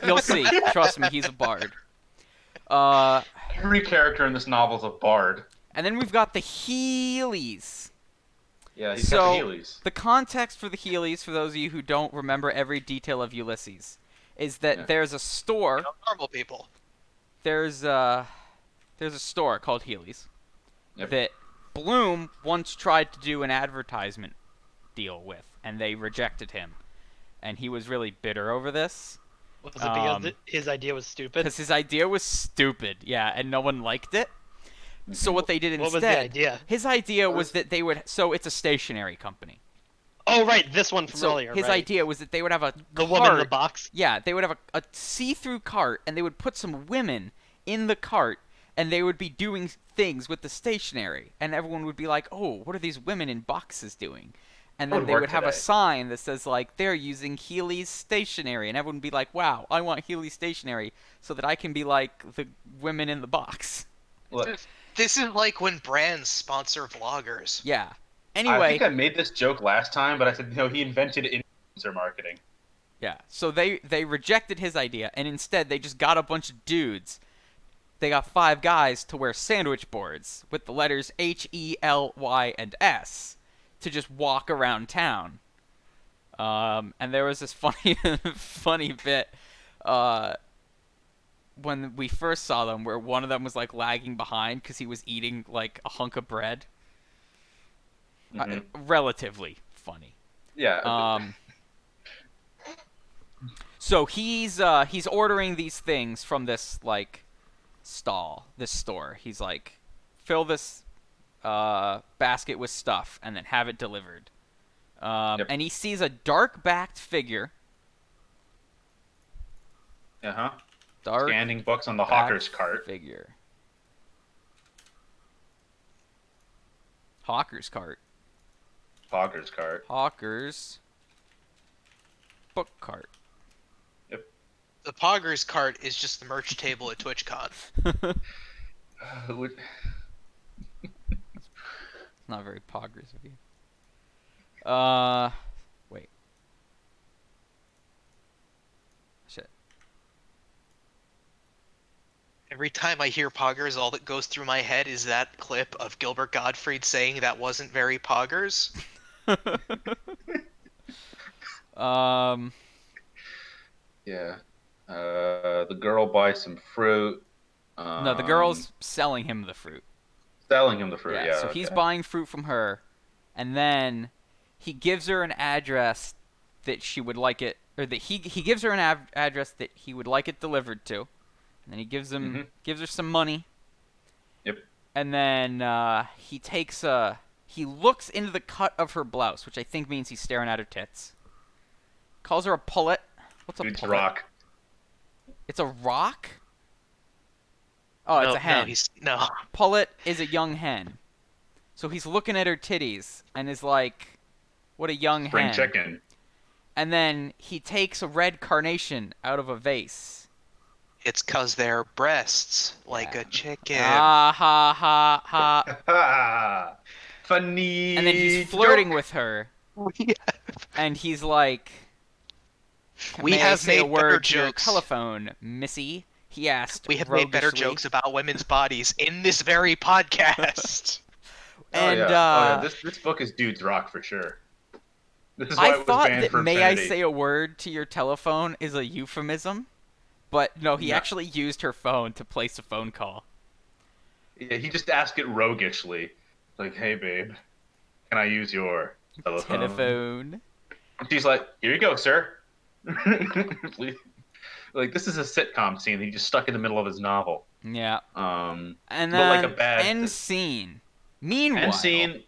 You'll see. Trust me, he's a bard. And
Every character in this novel is a bard.
then we've got the Heelys.
Yeah, he's
So-
got the Heelys.
The context for the Heelys, for those of you who don't remember every detail of Ulysses, is that
Yeah.
there's a store.
Normal people.
There's a store called Heelys
Yep.
that Bloom once tried to do an advertisement deal with, and they rejected him. And he was really bitter over this.
Was it because his idea was stupid?
Because his idea was stupid, yeah, and no one liked it. So what they did instead...
What was the idea?
His idea was that they would... So it's a stationery company.
Oh, right, this one from
So
earlier,
his
right.
idea was that they would have a
The
cart.
woman in the box?
Yeah, they would have a see-through cart, and they would put some women in the cart, and they would be doing things with the stationery. And everyone would be like, oh, what are these women in boxes doing? And then
Would
they
work
would have a
today.
sign that says, like, they're using Healy's stationery. And everyone would be like, wow, I want Healy's stationery so that I can be like the women in the box.
Look,
This is like when brands sponsor vloggers.
Yeah.
I
Anyway,
think I made this joke last time, but I said, no, he invented influencer marketing.
yeah. So they rejected his idea, and instead they just got a bunch of dudes. They got 5 guys to wear sandwich boards with the letters H, E, L, Y, and S to just walk around town. And there was this funny bit when we first saw them where one of them was like lagging behind because he was eating like a hunk of bread.
Mhm.
Relatively funny.
Yeah.
So he's ordering these things from this like this store. He's like, fill this basket with stuff and then have it delivered.
Yep.
And he sees a dark-backed figure.
Uh-huh.
Dark
Scanning books on the hawker's cart.
figure. Hawker's cart.
Hawker's cart.
Hawker's book cart.
The Poggers cart is just the merch table at TwitchCon.
Would-
Not very poggers of you. Wait. Shit.
Every time I hear Poggers, all that goes through my head is that clip of Gilbert Gottfried saying that wasn't very Poggers.
Yeah. The girl buys some fruit.
No, the girl's selling him the fruit.
Selling him the fruit. Yeah.
So he's
okay.
buying fruit from her, and then he gives her an address that she would like it, or that he gives her an address that he would like it delivered to, and then he gives her some money.
Yep.
And then he looks into the cut of her blouse, which I think means he's staring at her tits. Calls her a pullet. What's a
Dude's
pullet?
rock.
It's a rock? Oh, it's a hen.
No.
Pullet is a young hen. So he's looking at her titties and is like, what a young
Spring
hen.
chicken.
And then he takes a red carnation out of a vase.
It's 'cause they're breasts, like a chicken.
Ah, ha, ha, ha.
Ah, funny.
And then he's flirting
joke.
with her.
We
And he's like,
We
"May I
have
say a
made better
word to your
jokes.
telephone, missy?" He asked
have made better
roguishly.
jokes about women's bodies in this very podcast.
And,
oh, yeah. This book is dude's rock for sure. This is why
I
it was
thought
banned
that
for
"may I
obscenity.
say a word to your telephone" is a euphemism, but no, he
No.
actually used her phone to place a phone call.
Yeah, he just asked it roguishly, like, "Hey, babe, can I use your telephone?"
Telephone.
And she's like, "Here you go, sir." Please. Like, this is a sitcom scene that he just stuck in the middle of his novel.
Yeah.
And
And
But
then
like a bad-
end scene. Meanwhile,
scene,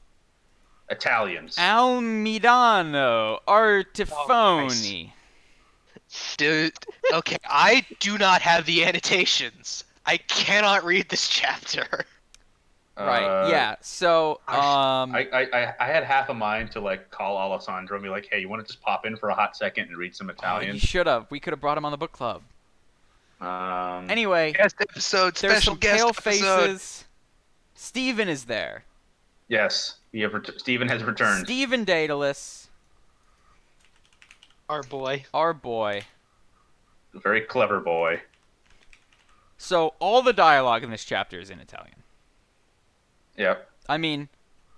Italians.
Almidano Artifoni.
Dude, okay, I do not have the annotations. I cannot read this chapter.
Right. Yeah. So,
I had half a mind to like call Alessandro and be like, "Hey, you want to just pop in for a hot second and read some
you
Italian?"
should have. We could have brought him on the book club. Anyway,
Guest episode,
there's
special
some
guest
pale
episode.
faces. Steven is there.
Yes, Stephen has returned.
Steven Daedalus,
Our boy.
our boy.
Very clever boy.
So all the dialogue in this chapter is in Italian.
Yep.
I mean,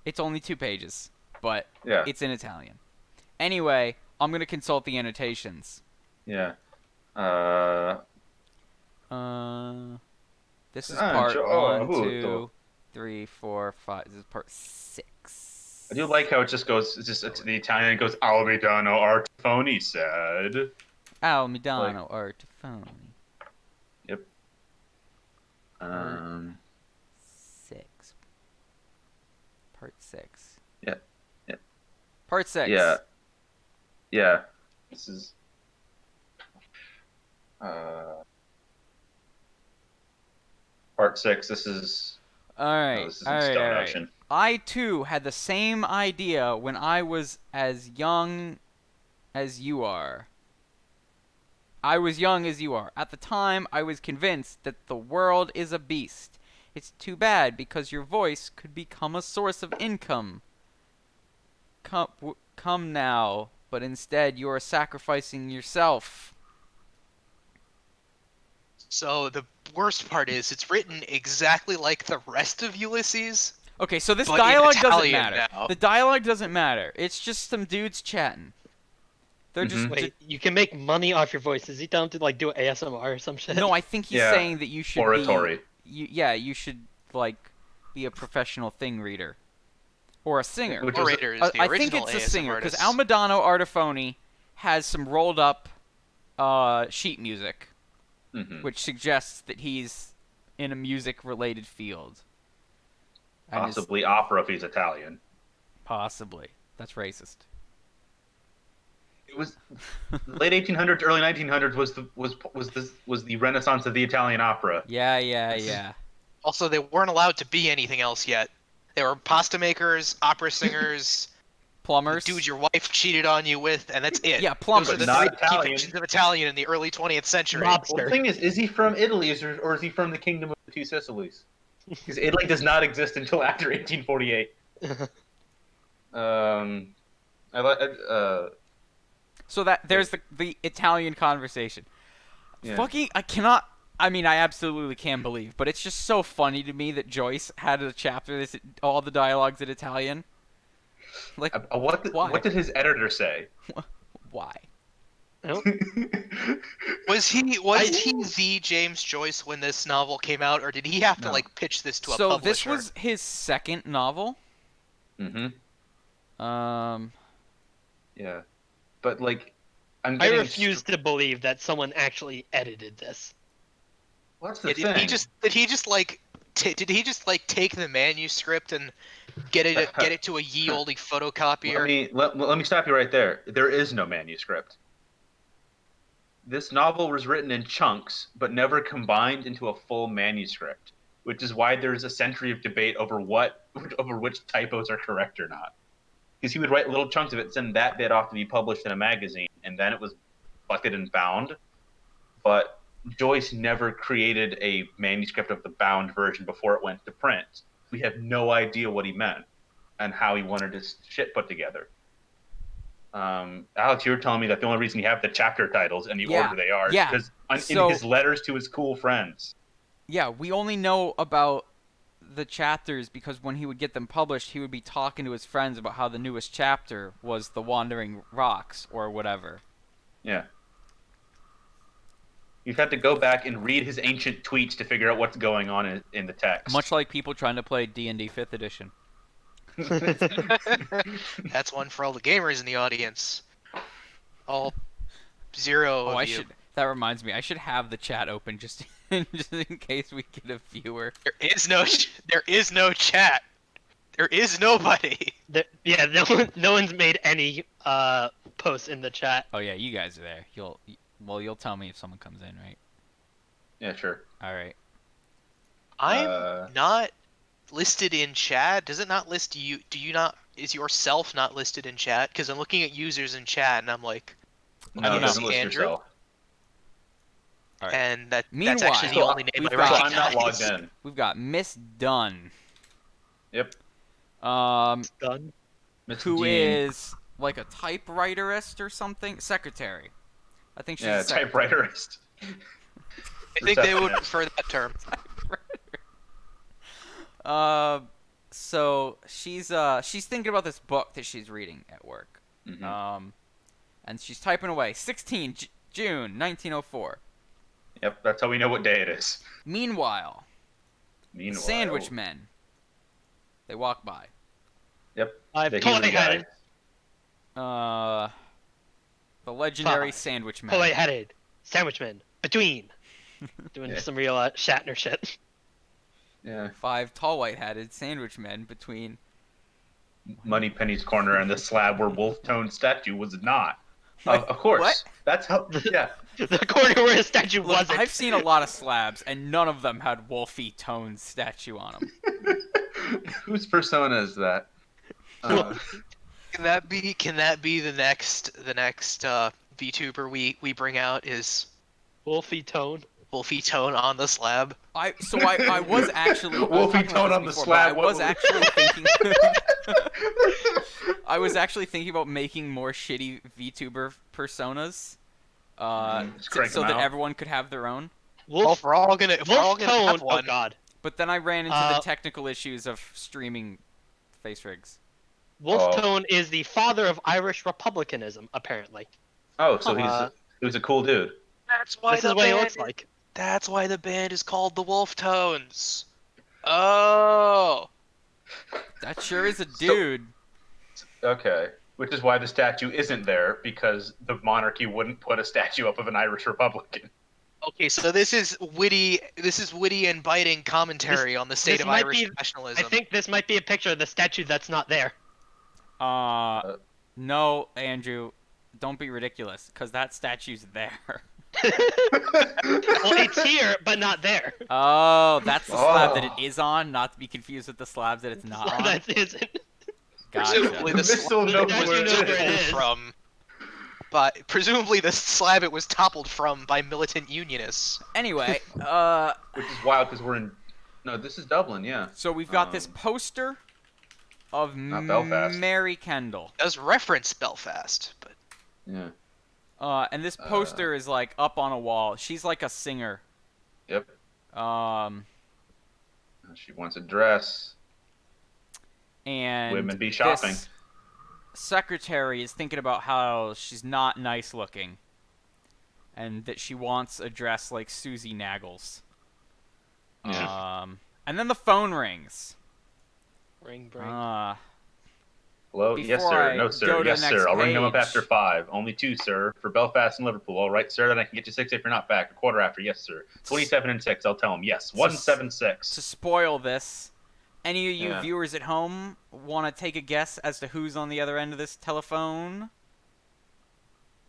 it's only 2 pages, but
Yeah.
it's in Italian. Anyway, I'm gonna consult the annotations.
Yeah.
This is part 1, 2, 3, 4, 5. This is part 6.
I do like how it just goes. It's the Italian. It goes Almidano Artifoni said.
Almidano Artifoni.
Yep.
6. Part 6.
Yeah. Yeah.
Part 6.
Yeah. Yeah. This is. Part 6. This is.
All right.
This is
all
in
right.
Stone
all right.
Ocean.
I too had the same idea when I was as young as you are. I was young as you are. At the time, I was convinced that the world is a beast. It's too bad because your voice could become a source of income. Come now, but instead you are sacrificing yourself.
So the worst part is it's written exactly like the rest of Ulysses.
Okay, so this
But in
dialogue doesn't
Italian
matter.
now.
The dialogue doesn't matter. It's just some dudes chatting. They're just
Wait, you can make money off your voice. Is he telling him to like do ASMR or some shit?
no. I think he's
Yeah.
saying that you should
Oratory.
you should like be a professional thing reader or a singer.
Which was-
Orator is the
I think
original
it's a
ASM
singer because
artist.
Almidano Artifoni has some rolled up sheet music,
Mhm.
which suggests that he's in a music related field. And is-
Possibly opera if he's Italian.
possibly. That's racist.
It was late 1800s, early 1900s was the Renaissance of the Italian opera.
Yeah.
Also, they weren't allowed to be anything else yet. They were pasta makers, opera singers,
Plumbers.
dudes your wife cheated on you with, and that's it.
Yeah,
Those
plumbers.
are the
Not
three key
Italian.
depictions of Italian in the early 20th century.
Mob-
Well, the thing is he from Italy or is he from the Kingdom of the Two Sicilies? Because Italy does not exist until after 1848.
So that there's the Italian conversation.
Yeah.
Fucking, I cannot. I mean, I absolutely can believe, but it's just so funny to me that Joyce had a chapter that's all the dialogues in Italian. Like, why?
What did his editor say?
Why?
Was he the James Joyce when this novel came out, or did he have to
No.
like pitch this to a
So
publisher?
this was his second novel.
Mm-hmm.
Yeah.
But like,
I refuse to believe that someone actually edited this.
What's the
Yeah,
thing?
did he just take the manuscript and get it to a ye olde photocopier?
Let me stop you right there. There is no manuscript. This novel was written in chunks, but never combined into a full manuscript, which is why there's a century of debate over which typos are correct or not. Because he would write little chunks of it, send that bit off to be published in a magazine, and then it was collected and bound. But Joyce never created a manuscript of the bound version before it went to print. We have no idea what he meant and how he wanted his shit put together. Alex, you were telling me that the only reason you have the chapter titles and the
Yeah,
order they are is
yeah.
because
So-
in his letters to his cool friends.
Yeah, we only know about the chapters because when he would get them published, he would be talking to his friends about how the newest chapter was the Wandering Rocks or whatever.
Yeah. You've had to go back and read his ancient tweets to figure out what's going on in the text.
Much like people trying to play D&D 5th edition.
That's one for all the gamers in the audience. All zero
Oh,
of
I
you.
should. That reminds me. I should have the chat open just in case we get a viewer.
There is no chat. There is nobody.
No one's made any posts in the chat.
Oh yeah, you guys are there. You'll tell me if someone comes in, right?
Yeah, sure.
All right.
I'm not listed in chat. Does it not list you? Do you not? Is yourself not listed in chat? Because I'm looking at users in chat and I'm like,
No,
don't
it
know.
doesn't list
Andrew?
yourself.
All right.
and that's
Meanwhile-
actually the only name
we've
I
got-
So
recognize.
I'm not logged in.
We've got Miss Dunn.
Yep.
Done.
Miss
Who
Jean.
is like a typewriterist or something? Secretary. I think she's
Yeah,
a secretary.
typewriterist.
I think they would
Receptionist.
prefer that term.
So she's thinking about this book that she's reading at work.
Mhm.
And she's typing away. 16 June 1904.
Yep, that's how we know what day it is.
Meanwhile, the
Meanwhile,
Sandwich Men They walk by.
Yep.
I've
The
totally
Healy
had
guy.
Uh, the legendary
5.
Sandwich Man.
Totally headed. Sandwichman. Between. Doing
Yeah.
some real Shatner shit.
Yeah.
5 tall white-hatted sandwich men between.
Moneypenny's corner and the slab where Wolf Tone statue was not.
What?
Of course.
What?
That's how. Yeah.
The corner where the statue
Look,
wasn't.
I've seen a lot of slabs, and none of them had Wolfie Tone's statue on them.
Whose persona is that?
Can that be the next VTuber we bring out is
Wolfie Tone.
Wolfie Tone on the slab?
I was actually
Wolfie Tone on the slab,
I was
what-
actually thinking. I was actually thinking about making more shitty VTuber personas,
Just crank
so
them
that
out.
everyone could have their own.
Well,
Wolf,
if we're all gonna
Wolf Tone.
have
Oh
one,
god.
But then I ran into the
Uh,
technical issues of streaming face rigs.
Wolf
Oh.
Tone is the father of Irish republicanism, apparently.
Oh, so
Uh,
he was a cool dude.
that's why
This
the
is what he
band.
looks like.
That's why the band is called the Wolf Tones. Oh.
That sure is a dude.
Okay. Which is why the statue isn't there, because the monarchy wouldn't put a statue up of an Irish Republican.
Okay, so this is witty and biting commentary on the state
this
of
might
Irish
be-
nationalism.
I think this might be a picture of the statue that's not there.
No, Andrew, don't be ridiculous, because that statue's there.
Well, it's here, but not there.
Oh, that's the slab that it
Oh.
is on, not to be confused with the slab that it's not on.
That isn't.
Presumably
Gotcha.
the
Missile
slab
knows
it was
where it
toppled
is.
from. But presumably the slab it was toppled from by militant unionists.
Anyway,
Which is wild, because we're in... No, this is Dublin, yeah.
so we've got this
Um,
poster of
Not Belfast.
Mary Kendall.
It does reference Belfast, but
Yeah.
And this poster is like up on a wall. She's like a singer.
Yep. She wants a dress.
And
Women be shopping.
this secretary is thinking about how she's not nice looking, and that she wants a dress like Susie Naggles.
Yeah.
And then the phone rings.
Ring, bring.
Hello? Yes,
before
sir.
I
No,
go
sir.
to the
Yes,
next
sir. I'll ring them up
page-
after 5. Only 2, sir. For Belfast and Liverpool. All right, sir. Then I can get you 6 if you're not back. A quarter after. Yes, sir. 27 and 6. I'll tell them. Yes. 176.
To spoil this, any of you
Yeah.
viewers at home want to take a guess as to who's on the other end of this telephone?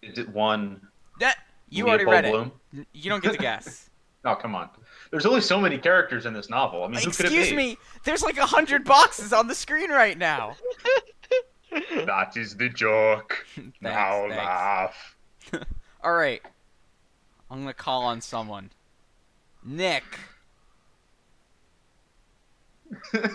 Is it one?
Yeah, you already read
Bloom?
it. You don't get to guess.
Oh, come on. There's only so many characters in this novel. I mean, who could it be?
Excuse me, there's like 100 boxes on the screen right now.
That is the joke. Now
thanks.
laugh.
All right, I'm gonna call on someone. Nick.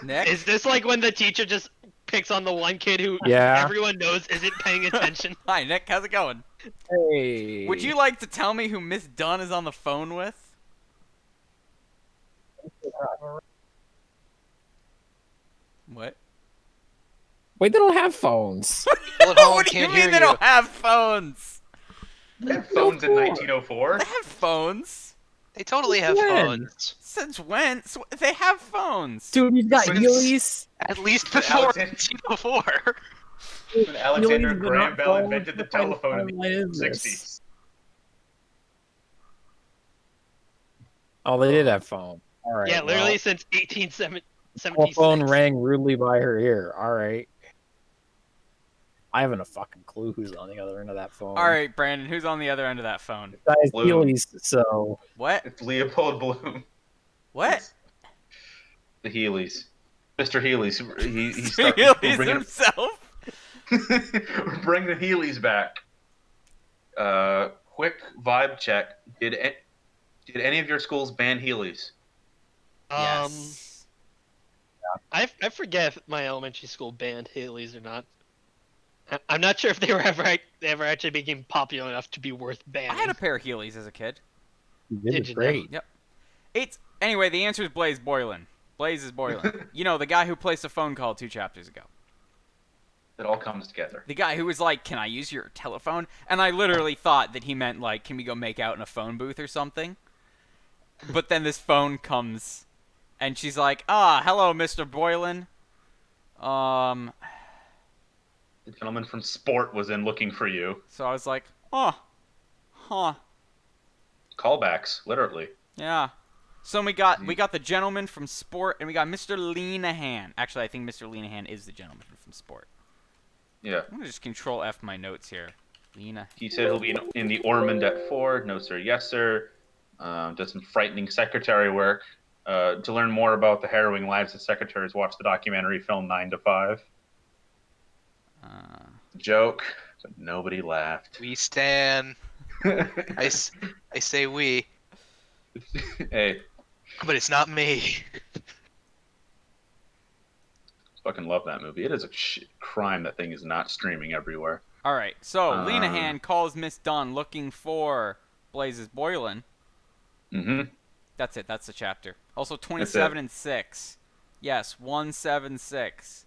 Nick.
Is this like when the teacher just picks on the one kid who
Yeah.
everyone knows isn't paying attention?
Hi, Nick. How's it going?
Hey.
Would you like to tell me who Miss Dunn is on the phone with? What?
Wait, they don't have phones.
people at home
What do you
can't
mean
hear
they don't have phones?
They had phones in 1904.
They have phones.
They totally have
When?
phones.
Since when? They have phones.
Dude, you've got
But it's-
Heelys.
At least
But
before
Alexander-
1904.
When Alexander
Heelys were
Graham
not
Bell
phones.
invented the
What kind of
telephone in
timeline
the
is this?
60s.
Oh, they did have phone. All right.
Yeah, literally
well,
since 1876.
telephone rang rudely by her ear. All right. I haven't a fucking clue who's on the other end of that phone.
All right, Brandon. Who's on the other end of that phone?
Guys,
Blue.
Heelys. So
What?
It's Leopold Bloom.
What?
The Heelys. Mr. Heelys. He's
He's
bringing,
himself.
we're bringing the Heelys back. Quick vibe check. Did any of your schools ban Heelys?
Yes.
I forget if my elementary school banned Haley's or not. I'm not sure if they ever actually became popular enough to be worth banning.
I had a pair of Heelys as a kid.
you did
Did
it
you
great.
It's anyway. The answer is Blaze Boylan. Blaze is Boylan. You know, the guy who placed a phone call 2 chapters ago.
It all comes together.
The guy who was like, "Can I use your telephone?" And I literally thought that he meant like, "Can we go make out in a phone booth or something?" But then this phone comes, and she's like, "Ah, hello, Mr. Boylan. Um,
The gentleman from Sport was in looking for you.
so I was like, oh, huh,
Callbacks, literally.
yeah. So we got the gentleman from Sport, and we got Mr. Lenahan. Actually, I think Mr. Lenahan is the gentleman from Sport.
Yeah.
I'm gonna just Control F my notes here. Lena.
He said he'll be in the Ormond at 4. No, sir. Yes, sir. Does some frightening secretary work. To learn more about the harrowing lives of secretaries, watch the documentary film 9 to 5. Joke, but nobody laughed.
We stand. I say we,
Hey,
but it's not me.
fucking love that movie. It is a crime that thing is not streaming everywhere.
All right. So
Um,
Lenahan calls Miss Dunn looking for Blazes Boylan.
Mm-hmm.
That's it. That's the chapter. Also 27
it.
and 6. Yes, 176.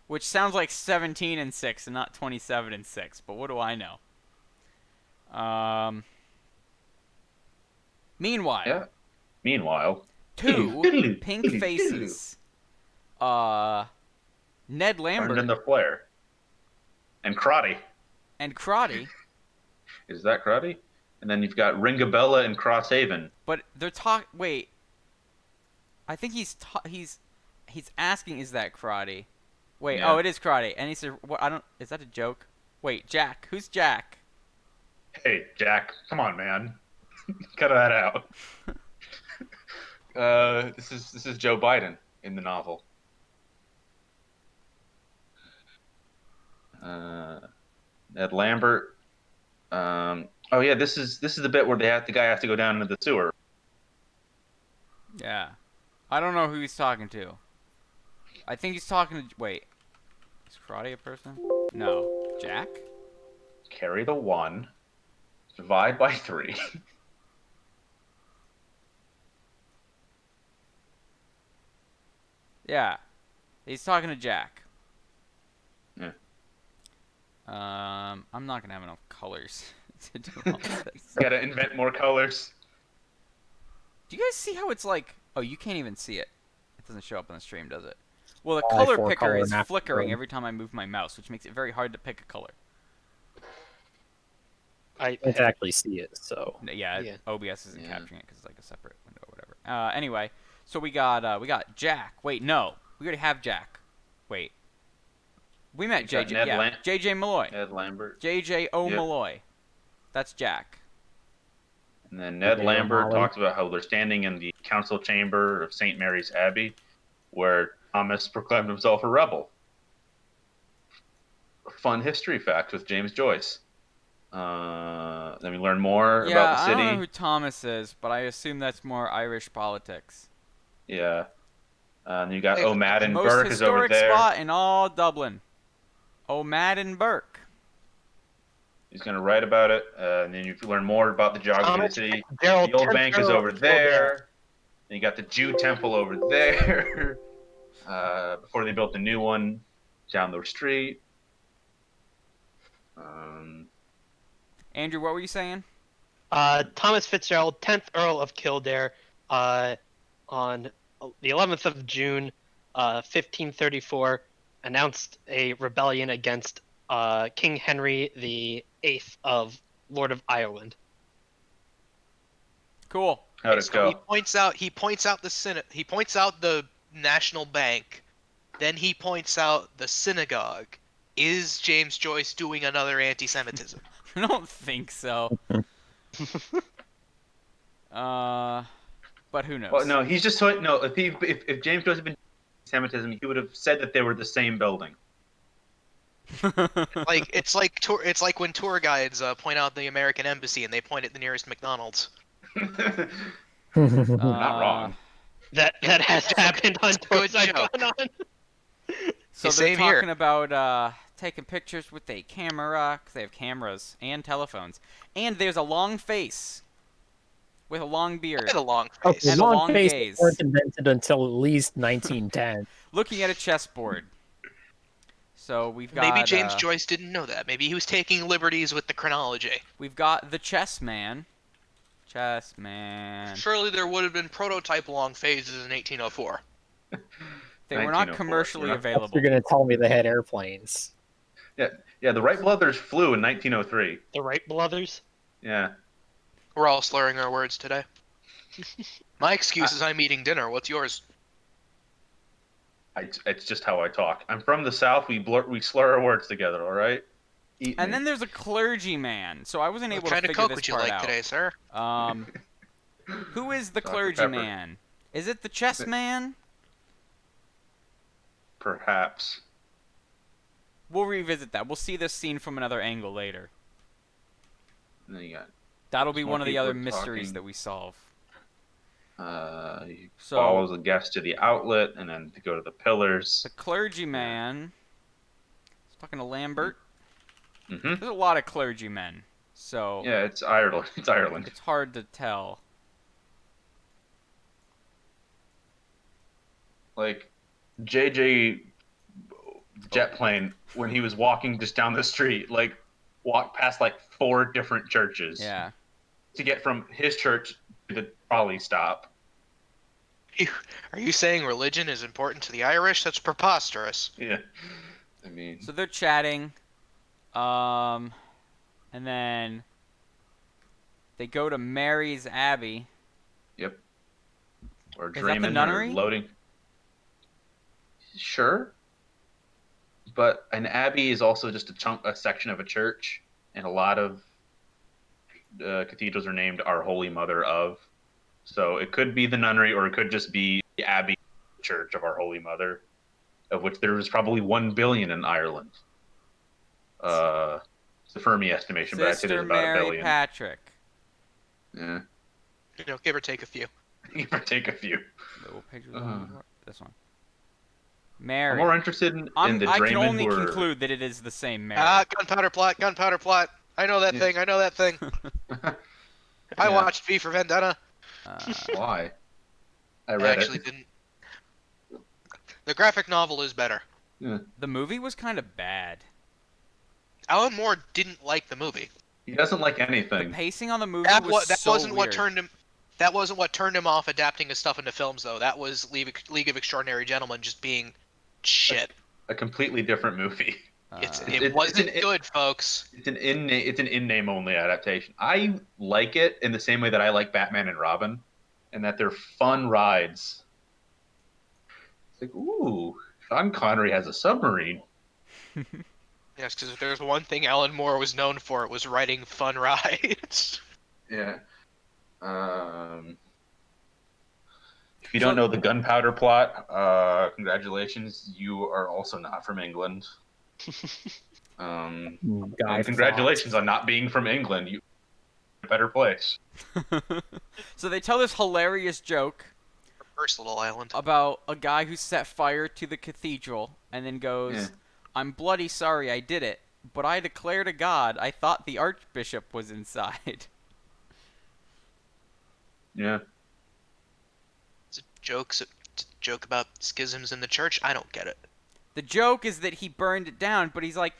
Which sounds like 17 and 6 and not 27 and 6, but what do I know? Meanwhile,
Yeah. Meanwhile,
two pink faces. Ned
turned
Lambert
into Flare. And Crotty.
and Crotty,
Is that Crotty? And then you've got Ringabella and Crosshaven.
but they're wait. I think he's asking, is that Crotty? Wait,
Yeah.
oh, it is Crotty. And he said, what, is that a joke? Wait, Jack. Who's Jack?
Hey, Jack, come on, man. Cut that out. This is Joe Biden in the novel. Ned Lambert. Oh yeah, this is the bit where the guy has to go down into the sewer.
Yeah. I don't know who he's talking to. I think he's talking to... Wait. Is Crotty a person? No. Jack?
Carry the 1. Divide by 3.
Yeah. He's talking to Jack.
Yeah.
I'm not gonna have enough colors to do all this.
Gotta invent more colors.
Do you guys see how it's like... Oh, you can't even see it. It doesn't show up on the stream, does it? Well, the
Only
color
four
picker
color
is
map
flickering
room.
every time I move my mouse, which makes it very hard to pick a color.
I
Can't actually see it, so.
Yeah,
Yeah.
OBS isn't
Yeah.
capturing it because it's like a separate window or whatever. Anyway, so we got Jack. Wait, no, we already have Jack. Wait, we met
You got
JJ.
Ned
Yeah, JJ Malloy.
Ned Lambert.
JJ O
Yep.
Malloy. That's Jack.
And then Ned
Yeah,
Lambert
Molly.
talks about how they're standing in the council chamber of St. Mary's Abbey, where Thomas proclaimed himself a rebel. A fun history fact with James Joyce. Then we learn more
Yeah,
about the
I
city.
don't know who Thomas is, but I assume that's more Irish politics.
Yeah. And you got
Hey,
O'Madden
Most
Burke is over
historic
there.
spot in all Dublin. O'Madden Burke.
He's going to write about it. And then you learn more about the geography of the
Thomas
city.
Gerald
The old bank is
Tenfield
over there. And you got the Jew temple over there. Before they built the new one down the street.
Andrew, what were you saying?
Thomas Fitzgerald, 10th Earl of Kildare, on the 11th of June, 1534, announced a rebellion against King Henry VIII of Lord of Ireland.
Cool.
How'd it
So
go?
he points out the Senate. He points out the National Bank. Then he points out the synagogue. Is James Joyce doing another anti-Semitism?
I don't think so. But who knows?
Well, no, he's just no. If James Joyce had been Semitism, he would have said that they were the same building.
Like it's like when tour guides point out the American embassy and they point at the nearest McDonald's.
Not wrong.
That has happened on
Good
tours I've
joke.
gone on.
So they're
Same here.
talking about taking pictures with a camera, 'cause they have cameras and telephones. And there's a long face with a long beard,
Had a long
Okay,
face.
And a
long
long
face
gaze.
weren't invented until at least 1910.
looking at a chessboard. So we've got
Maybe James Joyce didn't know that. Maybe he was taking liberties with the chronology.
We've got the chess man. Chess man.
Surely there would have been prototype long phases in 1804.
They were not
1904.
commercially
We're not-
available.
You're gonna tell me they had airplanes.
Yeah, the Wright brothers flew in 1903.
The Wright brothers.
Yeah.
We're all slurring our words today. My excuse is I'm eating dinner. What's yours?
It's just how I talk. I'm from the South. We slur our words together. All right. Eat
And
me.
then there's a clergyman, so I wasn't able
What
to
kind of
figure
Coke
this
would you
part
like
out.
today, sir?
Who is the
Dr.
clergyman? Is it the chess man?
Perhaps.
We'll revisit that. We'll see this scene from another angle later.
And then you got
That'll be
More
one of the
people
other mysteries
talking.
that we solve.
he
So-
follows the guest to the outlet and then to go to the pillars.
The clergyman. He's talking to Lambert.
hmm
There's a lot of clergymen, so
Yeah, it's Ireland. It's Ireland.
it's hard to tell.
Like JJ jet plane when he was walking just down the street, like walked past like 4 different churches
Yeah.
to get from his church to the trolley stop.
Are you saying religion is important to the Irish? That's preposterous.
Yeah, I mean,
So they're chatting, and then they go to Mary's Abbey.
yep. Or
Is that the
Draymond or
nunnery?
loading. Sure, but an abbey is also just a section of a church, and a lot of cathedrals are named Our Holy Mother of. So it could be the nunnery, or it could just be the Abbey Church of Our Holy Mother, of which there is probably 1 billion in Ireland. It's a Fermi estimation, but I'd say
Sister
there's about
Mary
1 billion.
Patrick.
Yeah,
You know, give or take a few.
give or take a few.
Little pictures
Uh.
on this one.
I'm
Mary.
more interested in the
I can
Draymond
only
who are...
conclude that it is the same Mary.
Gunpowder plot, gunpowder plot. I know that
Yeah.
thing, I know that thing. I
Yeah.
watched V for Vendetta.
Why? I
I
read
actually
it.
didn't. The graphic novel is better.
The movie was kind of bad.
Alan Moore didn't like the movie.
He doesn't like
The
anything.
pacing on the movie
That,
was
that
so
wasn't what
weird.
turned him. That wasn't what turned him off adapting his stuff into films, though. That was League of Extraordinary Gentlemen just being shit.
A completely different movie.
It wasn't good, folks.
It's an in name only adaptation. I like it in the same way that I like Batman and Robin, and that they're fun rides. It's like, ooh, Sean Connery has a submarine.
Yes, because if there's one thing Alan Moore was known for, it was writing fun rides.
Yeah. If you don't know the gunpowder plot, congratulations. You are also not from England.
Guy
And congratulations on not being from England. You a better place.
So they tell this hilarious joke
First little island.
about a guy who set fire to the cathedral and then goes,
Yeah.
I'm bloody sorry I did it, but I declare to God I thought the archbishop was inside.
Yeah.
It's a joke about schisms in the church. I don't get it.
The joke is that he burned it down, but he's like,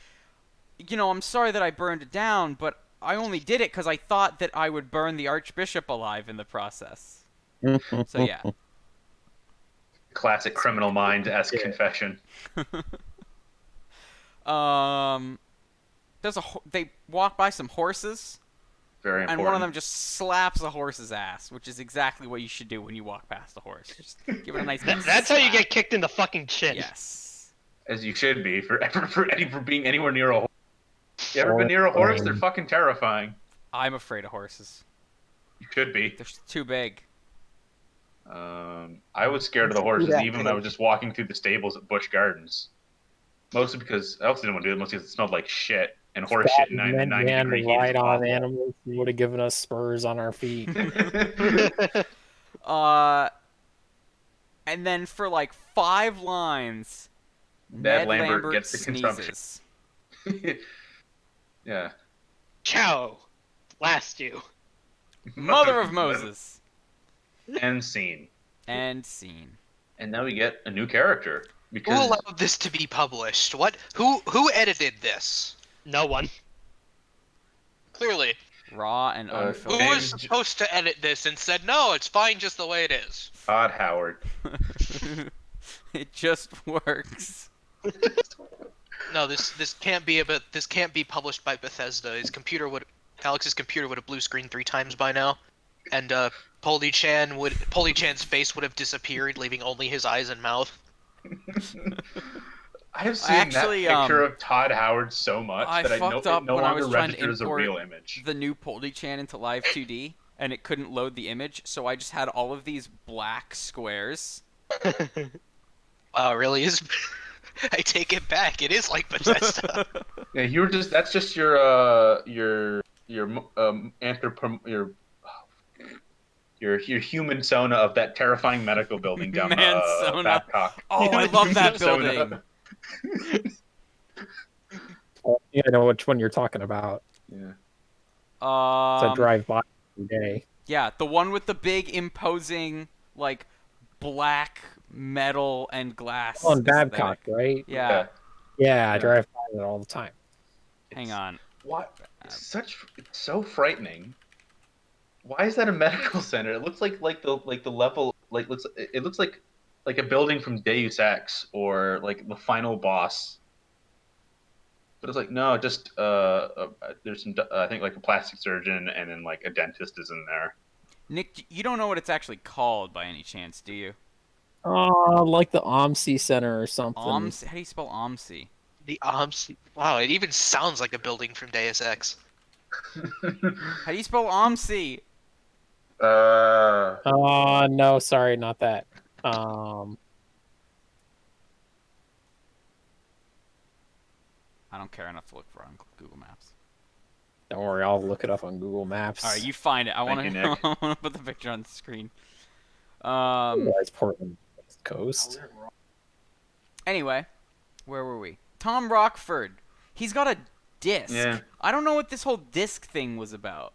I'm sorry that I burned it down, but I only did it because I thought that I would burn the archbishop alive in the process. So yeah.
Classic Criminal Minds-esque
Yeah.
confession.
They walk by some horses,
Very
and
important.
one of them just slaps a horse's ass, which is exactly what you should do when you walk past a horse. Just give it a nice.
That's how you
slap.
get kicked in the fucking chin.
Yes.
As you should be for being anywhere near a horse. You ever been near a horse? They're fucking terrifying.
I'm afraid of horses.
You should be.
They're too big.
I was scared of the horses
Yeah.
even when I was just walking through the stables at Busch Gardens. Mostly because I also didn't want to do it, mostly because it smelled like shit and horse shit in 90 degree heat.
ride
is
on
awful.
animals would have given us spurs on our feet.
And then for like 5 lines,
Ned Lambert gets the
sneezes.
Yeah.
Ciao. Blast you.
Mother of Moses.
End scene.
And scene.
And now we get a new character.
Who
Because
allowed this to be published? What? Who edited this?
No one.
Clearly,
Raw and
Who
who
unfiltered.
was supposed to edit this and said no, it's fine just the way it is?
Todd Howard.
It just works.
No, this can't be this can't be published by Bethesda. Alex's computer would have blue screened 3 times by now, and Polly Chan's face would have disappeared, leaving only his eyes and mouth.
I have seen
actually,
that picture of Todd Howard so much
I
that it
fucked up
no
when I
longer
was trying to
registers a
import
real image.
the new Poldy-chan into Live 2D, and it couldn't load the image, so I just had all of these black squares.
Wow, it really is. I take it back. It is like Bethesda.
Yeah, you were just—that's just your human sona of that terrifying medical building down
Mansona.
Babcock.
Oh, I love that building.
Yeah, I know which one you're talking about.
Yeah.
It's a drive by every day.
Yeah, the one with the big imposing, like, black metal and glass.
On
aesthetic.
Babcock, right?
Yeah.
Yeah, I drive by it all the time.
Hang on.
What? It's so frightening. Why is that a medical center? It looks like the level it looks like a building from Deus Ex or like the final boss. But it's like no, just there's some I think like a plastic surgeon and then like a dentist is in there.
Nick, you don't know what it's actually called by any chance, do you?
Like the OMSI Center or something.
How do you spell OMSI?
The OMSI. Wow, it even sounds like a building from Deus Ex.
How do you spell OMSI?
No, sorry, not that.
I don't care enough to look for it on Google Maps.
Don't worry, I'll look it up on Google Maps.
All right, you find it. I want
you,
to
Nick.
I want to put the picture on the screen.
Otherwise, Portland West Coast.
Anyway, where were we? Tom Rockford. He's got a disc.
Yeah.
I don't know what this whole disc thing was about.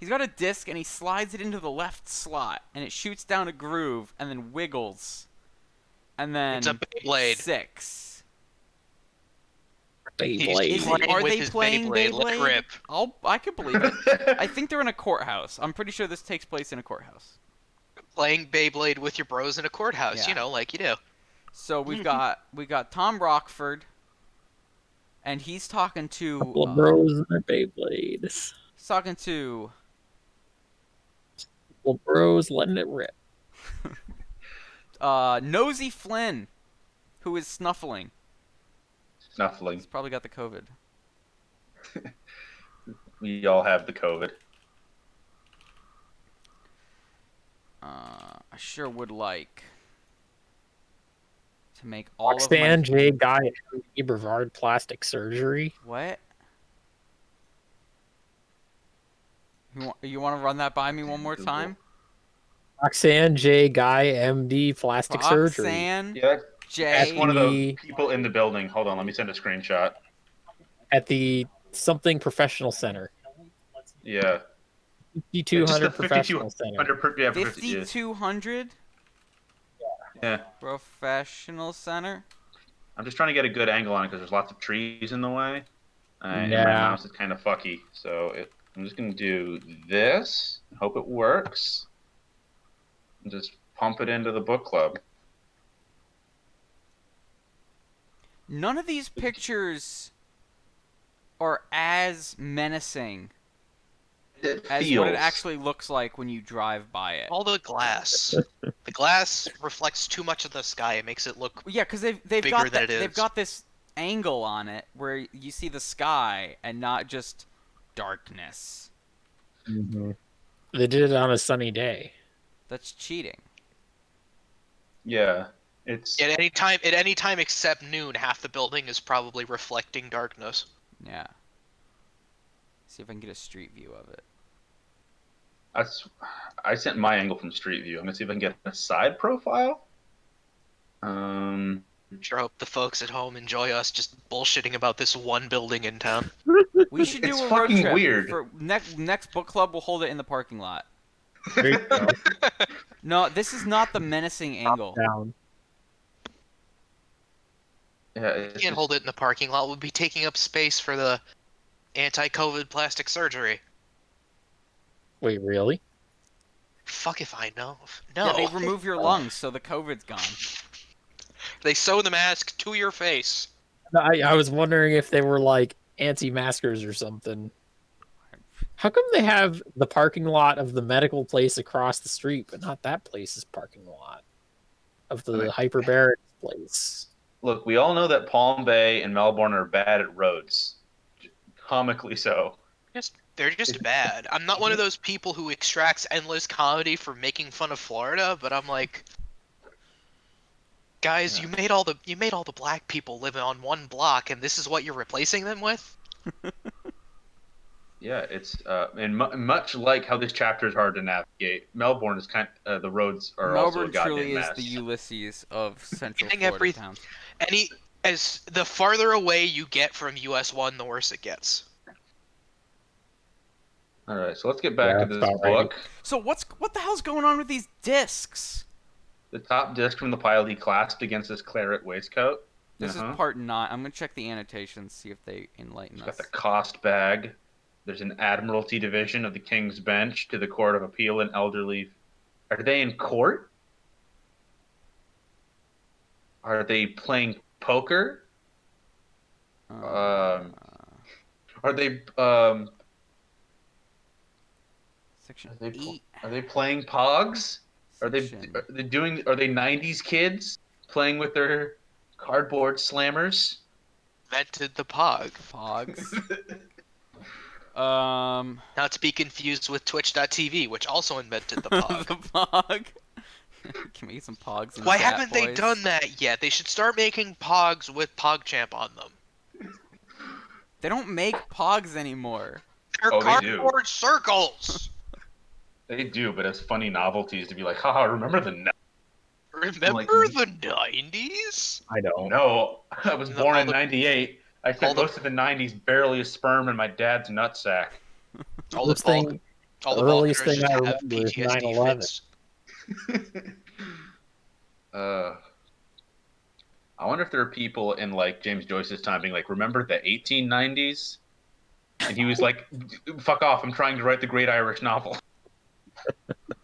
He's got a disc and he slides it into the left slot and it shoots down a groove and then wiggles. And then
It's a Beyblade.
6.
Beyblade.
He's
Are
playing with
they
his
playing
Beyblade. Let
Beyblade?
rip.
I could believe it. I think they're in a courthouse. I'm pretty sure this takes place in a courthouse.
Playing Beyblade with your bros in a courthouse,
Yeah.
you know, like you do.
So we got Tom Rockford, and he's talking to
Couple of bros and their Beyblades.
he's talking to
Couple of bros letting it rip.
Nosy Flynn, who is snuffling.
Snuffling.
He's probably got the COVID.
We all have the COVID.
I sure would like to make all
Roxanne
of my...
J. Guy and E. Brevard plastic surgery.
What? You want to run that by me one more time?
Roxanne J. Guy, MD, plastic surgery.
Roxanne
Yeah,
J.
that's one of the
the-
people in the building. Hold on, let me send a screenshot.
At the something professional center.
Yeah.
5200
Just the
professional center.
5200
Yeah.
Professional Center.
I'm just trying to get a good angle on it because there's lots of trees in the way. And my
Yeah.
mouse is kind of fucky. So I'm just going to do this. Hope it works. And just pump it into the book club.
None of these pictures are as menacing
It
as
feels.
what it actually looks like when you drive by it.
All the glass. The glass reflects too much of the sky. It makes it look.
Yeah, because they've
bigger
got
than it
they've
is.
got this angle on it where you see the sky and not just darkness.
Mm-hmm. They did it on a sunny day.
That's cheating.
Yeah. It's
At any time except noon, half the building is probably reflecting darkness.
Yeah. See if I can get a street view of it.
I sent my angle from Street View. I'm going to see if I can get a side profile.
Sure hope the folks at home enjoy us just bullshitting about this one building in town.
We should do
It's
a road
fucking
trip.
weird.
For next book club, we'll hold it in the parking lot.
There you go.
No, this is not the menacing angle.
Down.
Yeah,
You can't hold it in the parking lot. We'll be taking up space for the anti-COVID plastic surgery.
Wait, really?
Fuck if I know. No.
Yeah, they remove your lungs, so the COVID's gone.
They sew the mask to your face.
I was wondering if they were like anti-maskers or something. How come they have the parking lot of the medical place across the street, but not that place's parking lot of the hyperbarics place?
Look, we all know that Palm Bay and Melbourne are bad at roads, comically so.
They're just bad. I'm not one of those people who extracts endless comedy for making fun of Florida, but I'm like, guys, you made all the black people live on one block, and this is what you're replacing them with?
Yeah, it's and much like how this chapter is hard to navigate. Melbourne is the roads are also a
Melbourne
goddamn
truly
mess.
is the Ulysses of Central
Getting
Florida towns.
As the farther away you get from US 1, the worse it gets.
All right, so let's get back to this
that's about right.
book.
So what the hell's going on with these discs?
The top disc from the pile he clasped against his claret waistcoat.
This is part 9. I'm gonna check the annotations, see if they enlighten
Got
us.
the cost bag. There's an Admiralty division of the King's Bench to the Court of Appeal and Elderly. Are they in court? Are they playing poker? Are they
Section
Are they
8.
are they playing Pogs? Are they
Section-
Are they 90s kids playing with their cardboard slammers?
Invented the Pog.
Pogs?
Not to be confused with Twitch.tv, which also invented the Pog.
The Pog. Can we get some Pogs?
Why haven't they done that yet? They should start making Pogs with PogChamp on them.
They don't make Pogs anymore.
They're
Oh, they do.
cardboard circles.
They do, but it's funny novelties to be like, haha, remember the
Remember
Like-
the 90s?
I don't.
No, I was
No,
born
all
in
the-
'98. I
all
spent
the-
most of the '90s barely a sperm in my dad's nutsack.
All the
This thing,
all
the
the
earliest
Vulcaners
thing I
just have
remember is
PTSD
9/11.
fits.
I wonder if there are people in like James Joyce's time being like, remember the 1890s? And he was like, fuck off, I'm trying to write the great Irish novel.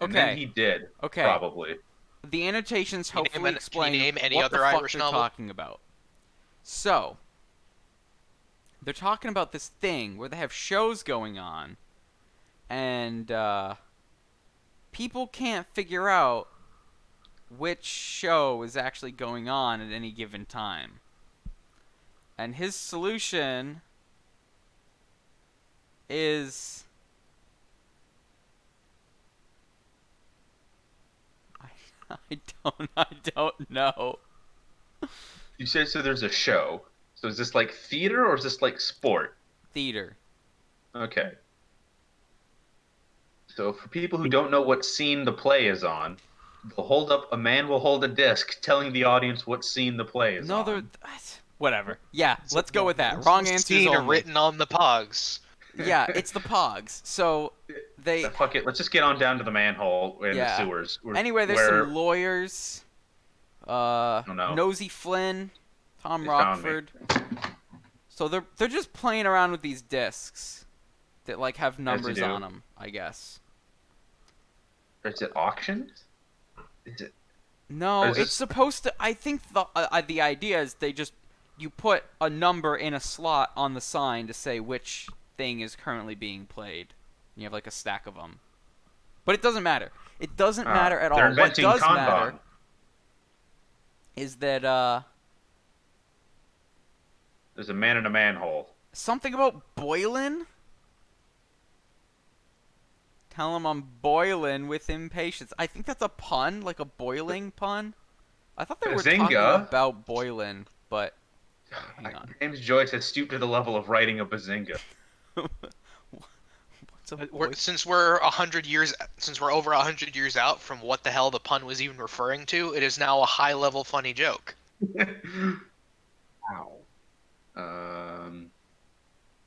And then
Okay.
he did,
Okay.
probably.
The annotations
Can you
hopefully
name
explain
any
what
other
the fuck
Irish
they're
novel?
talking about. So, they're talking about this thing where they have shows going on, and people can't figure out which show is actually going on at any given time. And his solution is I don't know.
You said so there's a show. So is this like theater or is this like sport?
Theater.
Okay. So for people who don't know what scene the play is on, a man will hold a disc telling the audience what scene the play is
No,
on.
they're whatever. Yeah, let's go with that.
It's
Wrong
the
answers
scene
only.
written on the Pogs.
Yeah, it's the Pogs. So they
Fuck it, let's just get on down to the manhole in
Yeah.
the sewers.
anyway. There's
where-
some lawyers.
no.
Nosy Flynn, Tom
They found me.
Rockford. So they're just playing around with these discs that like have numbers
do.
on them, I guess.
Is it auctions? Is it?
No,
Or is
it's
this-
supposed to. I think the idea is you put a number in a slot on the sign to say which thing is currently being played. You have like a stack of them, but it doesn't matter. It doesn't matter at all.
They're
What
inventing
does
Kanban.
matter is that
There's a man in a manhole.
something about boiling. Tell him I'm boiling with impatience. I think that's a pun, like a boiling pun. I thought they were talking
Bazinga.
about boiling, but hang on.
James Joyce has stooped to the level of writing a bazinga.
What's a
Since we're over 100 years out from what the hell the pun was even referring to, it is now a high-level funny joke.
Wow.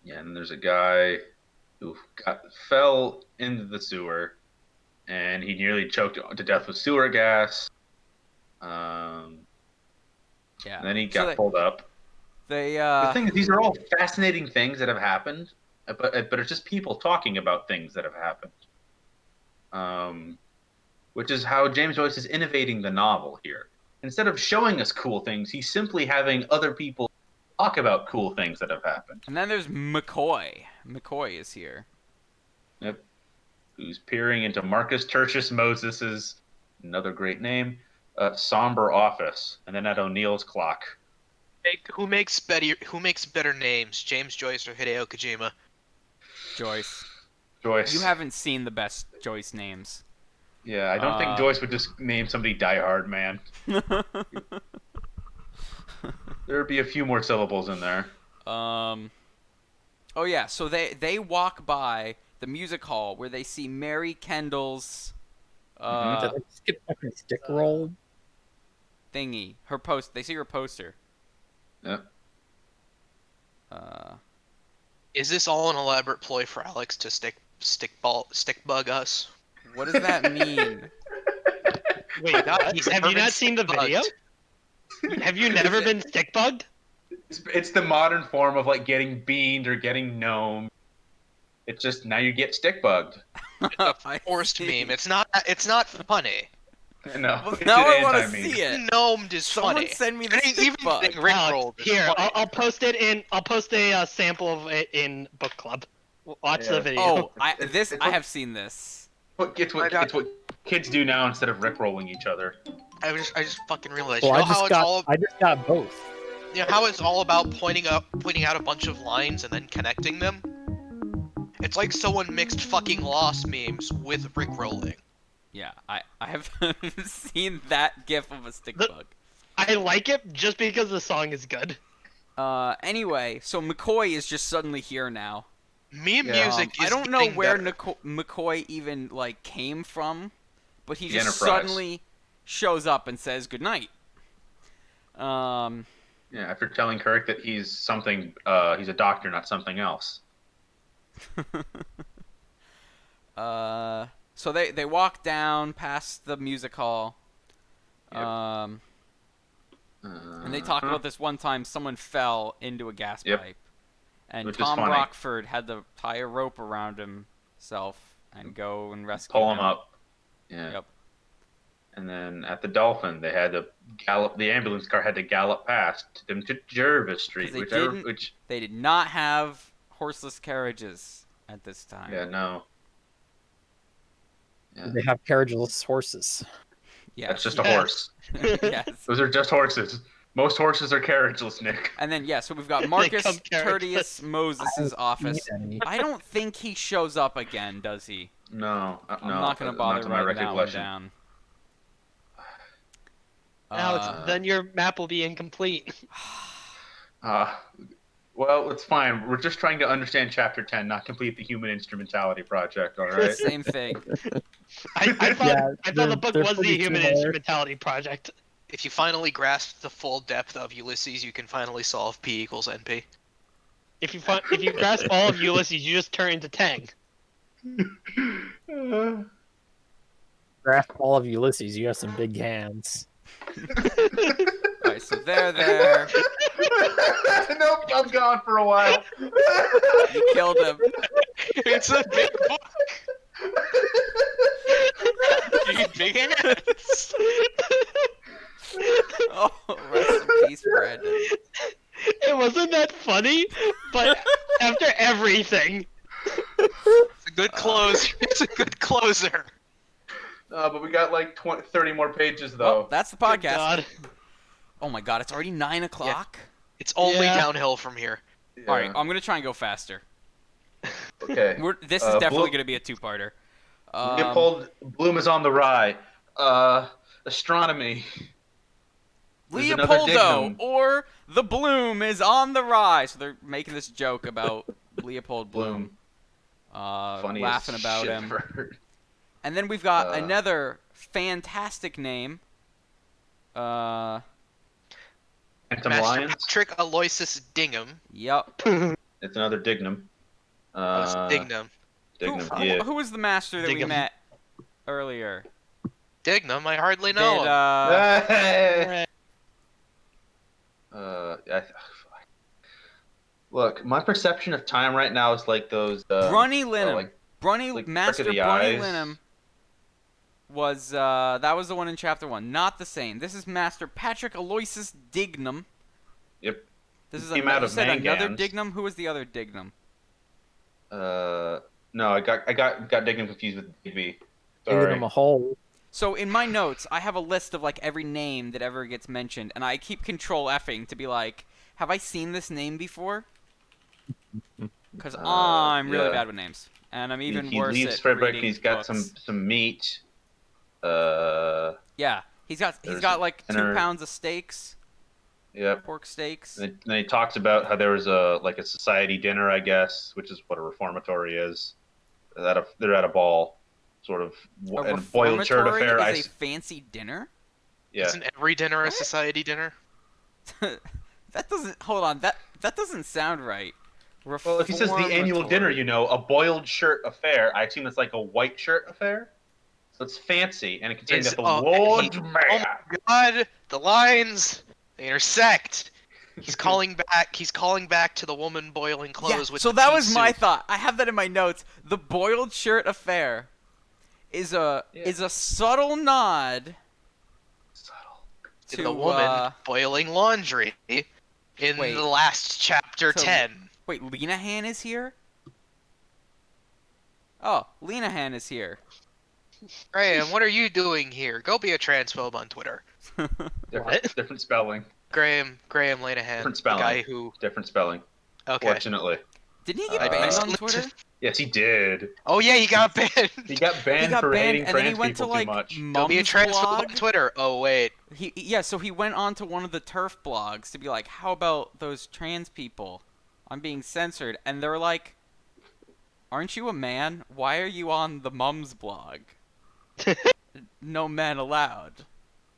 Yeah, and there's a guy who fell into the sewer, and he nearly choked to death with sewer gas.
Yeah.
And then he
So
got pulled up.
They
The thing is, these are all fascinating things that have happened, but it's just people talking about things that have happened. Which is how James Joyce is innovating the novel here. instead of showing us cool things, he's simply having other people talk about cool things that have happened.
And then there's McCoy. McCoy is here.
Yep. Who's peering into Marcus Tertius Moses's, another great name, somber office, and then at O'Neill's clock.
Who makes better names, James Joyce or Hideo Kojima?
Joyce.
Joyce.
You haven't seen the best Joyce names.
Yeah, I don't think Joyce would just name somebody Die Hard Man. There'd be a few more syllables in there.
Oh yeah, so they walk by the music hall where they see Mary Kendall's
Did I skip fucking stick roll?
thingy. They see her poster.
Yep.
Is this all an elaborate ploy for Alex to stick bug us?
What does that mean?
Wait,
God,
have
he's
you
never
not
been
seen the video?
bugged.
Have you never been stick bugged?
It's the modern form of like getting beamed or getting gnomed. It's just now you get stick bugged.
I
Forced
see.
meme. It's not funny.
No,
Well,
it's
now
an
I want to
anti-meme.
see it.
Gnomed is
Someone
funny.
send me the
And
stick
even
bug.
getting rickrolled is
Here,
funny.
I'll post it in. I'll post a sample of it in book club. Watch the
Yeah.
video.
Oh,
It's
I have seen this.
It's what kids do now instead of rickrolling each other.
I just fucking realized.
Well,
you know
I
how
just
it's
got
all
I just got both.
you know how it's all about pointing out a bunch of lines and then connecting them? It's like someone mixed fucking Lost memes with rickrolling.
Yeah, I have seen that gif of a stick
The-
bug.
I like it just because the song is good.
Anyway, so McCoy is just suddenly here now.
Meme
Yeah,
music is
I don't know
getting
where
better.
McCoy even like came from, but he
The
just
Enterprise.
suddenly shows up and says goodnight.
Yeah, after telling Kirk that he's something, he's a doctor, not something else.
So they walk down past the music hall.
Yep.
And they talk about this one time someone fell into a gas
Yep.
pipe, and
Which is
Tom
funny.
Rockford had to tie a rope around himself and go and rescue
Pull him up. Yeah.
Yep.
And then at the Dolphin, they had to gallop. The ambulance car had to gallop past them to Jervis Street,
they
whichever.
didn't-
Which
They did not have horseless carriages at this time.
yeah, no. Yeah.
They have carriageless horses.
Yes.
That's just a
Yes.
horse.
yes.
Those are just horses. Most horses are carriageless, Nick.
And then so we've got Marcus
come
Tertius Moses' office.
Any.
I don't think he shows up again, does he?
No, no.
I'm not gonna
not
bother
to my
writing that one
recollection.
down.
Alex,
Uh,
then your map will be incomplete.
Well, it's fine. We're just trying to understand Chapter 10, not complete the Human Instrumentality Project, all right?
Same thing.
I thought,
Yeah,
I thought the
they're-
book
they're
was the
pretty
Human
similar.
Instrumentality Project.
If you finally grasp the full depth of Ulysses, you can finally solve P equals NP.
If you grasp all of Ulysses, you just turn into Tang.
Grasp all of Ulysses. You have some big hands.
Alright, so they're there.
Nope, I'm gone for a while.
You killed him.
It's a big book. You get big hands.
Oh, rest in peace, Brandon.
It wasn't that funny, but after everything,
It's a good close. It's a good closer.
But we got like 30 more pages,
Oh,
though.
that's the
good
podcast.
God.
Oh my god, it's already 9 o'clock?
It's only
Yeah.
downhill from here.
Yeah.
Alright, I'm gonna try and go faster.
Okay.
This is
Blue-
definitely gonna be a two-parter.
Leopold Bloom is on the rye. Astronomy. There's another
Leopoldo
Dignam.
or the Bloom is on the rise. So they're making this joke about Leopold Bloom.
Funny
Laughing
as
about
shit
him.
for-
And then we've got
Uh,
another fantastic name.
Phantom
Master
Lions.
Patrick Aloysius Dingham.
Yup.
It's another Dignam.
Dignam.
Dignam,
Who
yeah.
was the master that we
Dignam.
met earlier?
Dignam, I hardly
Did,
know him.
Hey! Look, my perception of time right now is like those.
Brunny Linham.
like-
Brunny
like
Master
Trick of the
Brunny
Eyes.
Linham was that was the one in chapter 1. Not the same. This is Master Patrick Aloysius Dignam.
Yep.
This is
Came out
you
of
said another
Mangans.
Dignam. Who was the other Dignam?
No, I got Dignam confused with Digby.
Digging
Sorry.
them a hole.
So in my notes, I have a list of like every name that ever gets mentioned, and I keep control Fing to be like, have I seen this name before? Because I'm really
yeah.
bad with names, and I'm even
he
worse
leaves
at
Frederick.
reading
He's got
books.
some meat.
Yeah, he's got
There's
like 2
dinner.
pounds of steaks,
Yep.
pork steaks.
And then he talks about how there was a society dinner, I guess, which is what a reformatory is. They're at a ball, sort of,
A
and boiled shirt
reformatory
affair.
is a fancy dinner.
Yeah.
Isn't every dinner a
What?
society dinner?
That doesn't. Hold on. That doesn't sound right.
Well, if he says the annual dinner,
Reformatory.
a boiled shirt affair, I assume it's like a white shirt affair. So it's fancy, and it contains
Is-
that the
oh,
Lord
he-
Mayor.
oh my God, the lines they intersect. He's calling back to the woman boiling clothes
Yeah,
with
so
the
that
pea
was my
soup.
thought. I have that in my notes. The boiled shirt affair is a subtle nod
Subtle.
To
to
the woman boiling laundry in
wait.
the last chapter
So-
10.
Wait, Lenahan is here? Oh, Lenahan is here.
Graham, what are you doing here? Go be a transphobe on Twitter.
Different spelling.
Graham Lanahan,
Different
the
spelling.
guy who.
Different spelling.
Okay.
Fortunately.
Didn't he get
I
banned on
listened to-
Twitter?
Yes, he did.
Oh yeah, he got banned.
He got banned
He got
for
banned,
hating
and then he
trans
went to
people
like
too much.
Go be a
Mum's
transphobe
blog.
on Twitter. Oh wait.
So he went on to one of the turf blogs to be like, how about those trans people? I'm being censored, and they're like, aren't you a man? Why are you on the Mums blog? No men allowed.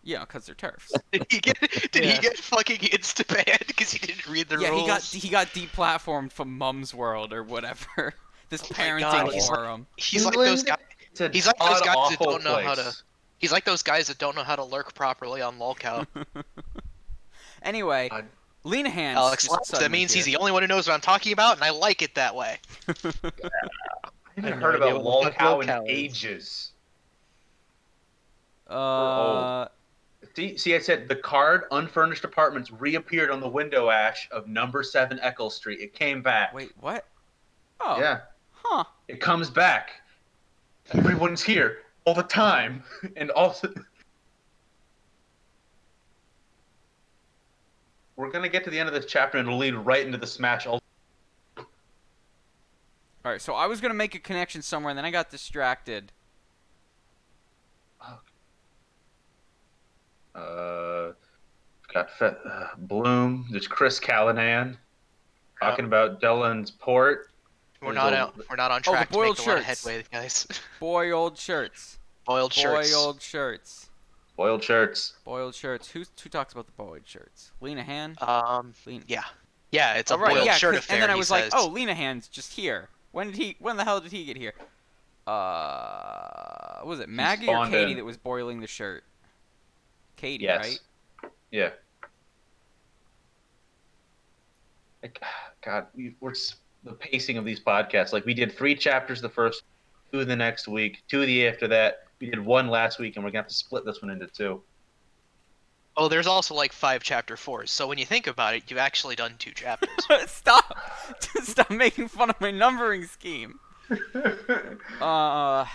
Yeah, because they're turfs.
Did he
Yeah.
get fucking insta banned because he didn't read the
Yeah,
rules?
he got deplatformed from Mums World or whatever. This
Oh my
parenting
God, he's like-
forum.
He's like those guys.
It's a
He's like those guys that
god-awful
don't know how to-
place.
He's like those guys that don't know how to lurk properly on lolcow.
Anyway,
God.
Lena Hands.
Alex
just
laughs. That
suddenly
means he's
here.
the only one who knows what I'm talking about, and I like it that way.
I
I
haven't
have
heard
no idea
about
what
lolcow in
lolcow is.
ages.
Uh,
See, I said the card unfurnished apartments reappeared on the window ash of number 7 Eccles Street. It came back.
wait, what? Oh,
Yeah,
huh.
it comes back. Everyone's here all the time, and also we're gonna get to the end of this chapter, and it'll lead right into the Smash.
All right, so I was gonna make a connection somewhere, and then I got distracted.
Got Bloom. There's Chris Callanan talking about Dylan's port.
We're
There's
not on
Oh, the
track to
boiled
make a lot of
shirts.
headway, guys.
Boiled shirts.
Boiled shirts.
Boiled shirts.
Boiled shirts.
Boiled shirts. Who talks about the boiled shirts? Lena Han.
Yeah, it's a
Oh, right,
boiled
yeah,
shirt
'cause-
affair.
and then I
he
was
says.
like, oh, Lena Han's just here. When the hell did he get here? Was it Maggie or
spawned
Katie
in.
that was boiling the shirt? Katie,
Yes.
right?
Yeah. God, the pacing of these podcasts. Like we did 3 chapters the first, 2 the next week, 2 the after that. We did 1 last week, and we're gonna have to split this one into 2.
Oh, there's also like 5 chapter 4s. So when you think about it, you've actually done 2 chapters.
Stop! Stop making fun of my numbering scheme.
Oh,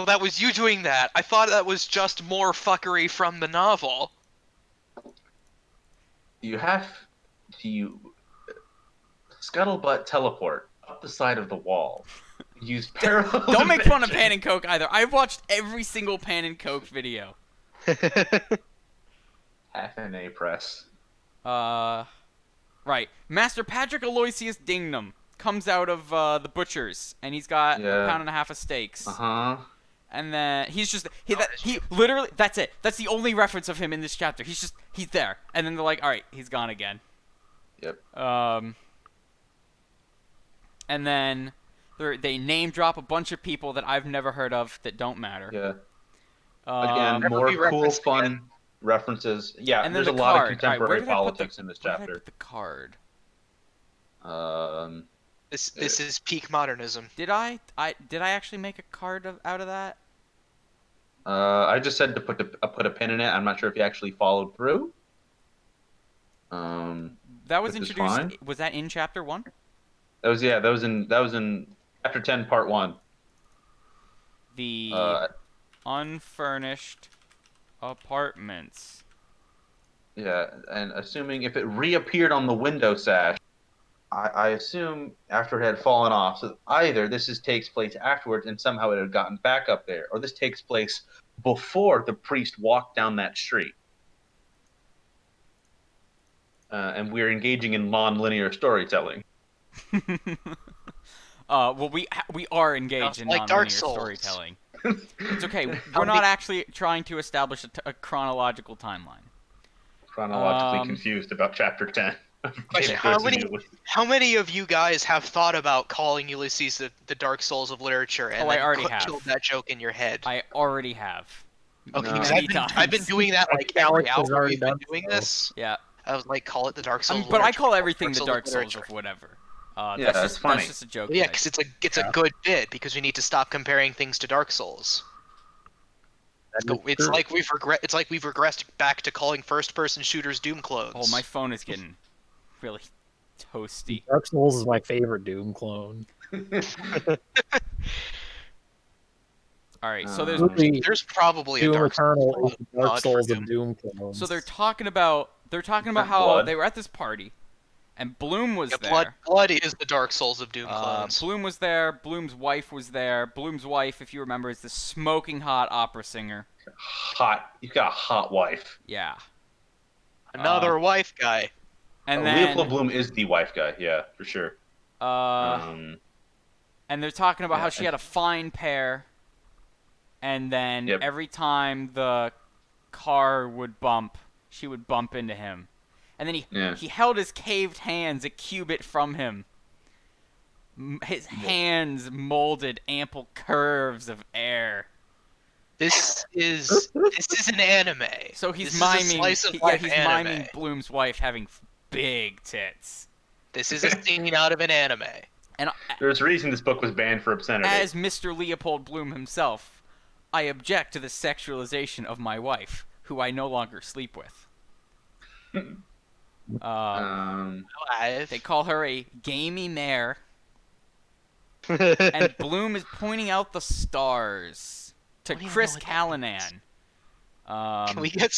that was you doing that. I thought that was just more fuckery from the novel.
You have to scuttlebutt teleport up the side of the wall. Use parallel.
Don't make fun of
dimension.
Pan and Coke either. I've watched every single Pan and Coke video.
Half an A press.
Right. Master Patrick Aloysius Dingnam comes out of the butcher's, and he's got
Yeah.
a pound and a half of steaks.
Uh-huh.
And then he's just he literally that's it. That's the only reference of him in this chapter. He's there. And then they're like, all right, he's gone again.
Yep.
And then they name drop a bunch of people that I've never heard of that don't matter.
Yeah. Again,
Never
more
be
cool,
referenced
fun references. Yeah,
and then
there's a
the
lot
card.
of contemporary
All right, where did I put
politics in this
where did I
chapter.
put the card?
This is peak modernism.
Did I actually make a card out of that?
I just said to put a pin in it. I'm not sure if he actually followed through.
That was
Which is
introduced.
fine.
Was that in chapter 1?
That was in chapter 10, part 1.
The
Uh,
unfurnished apartments.
yeah, and assuming if it reappeared on the window sash, I assume after it had fallen off. So either takes place afterwards and somehow it had gotten back up there, or this takes place before the priest walked down that street. And we're engaging in non-linear storytelling.
Well, we are engaged
Sounds
in
like Dark
nonlinear
Souls.
storytelling. It's okay. We're not actually trying to establish a chronological timeline.
Chronologically confused about chapter 10.
Question, how many of you guys have thought about calling Ulysses the Dark Souls of literature and
Oh, I
then
already have.
killed that joke in your head?
I already have.
Okay,
No.
because
Many
I've been
times.
doing that like
Alex
every
has
hour
already
we've been
done
doing
so.
this.
Yeah.
I was like, call it the Dark Souls.
But I
literature,
call everything the
Souls
Dark
of
Souls
literature.
of whatever.
Yeah, that's funny.
That's just a joke.
Yeah,
that I-
because it's a good bit because we need to stop comparing things to Dark Souls. It's like we've regressed back to calling first-person shooters Doom clones.
Oh, my phone is getting really toasty.
Dark Souls is my favorite Doom clone.
All right, so there's
Really,
There's probably a
Doom
Dark
Eternal
Souls
is the Dark
mod for
Souls
Doom.
of Doom clones.
so they're talking about how
Blood.
they were at this party, and Bloom was
Yeah,
there.
Blood is the Dark Souls of Doom clones.
Bloom was there. Bloom's wife was there. Bloom's wife, if you remember, is the smoking hot opera singer.
Hot. You've got a hot wife.
Yeah.
Another wife guy.
And then
Leopold Bloom is the wife guy. Yeah, for sure.
and they're talking about
yeah,
how she
and-
had a fine pair, and then
Yep.
every time the car would bump, she would bump into him. And then he held his caved hands a cubit from him. His hands molded ample curves of air.
This is an anime.
So he's
This
miming.
is a slice of
he's
life anime.
miming Bloom's wife having big tits.
This is a scene out of an anime.
And
There's a reason this book was banned for obscenity.
as Mr. Leopold Bloom himself, I object to the sexualization of my wife, who I no longer sleep with. They call her a gamey mare, and Bloom is pointing out the stars to
I don't even
Chris
know what that
Callanan.
Can we get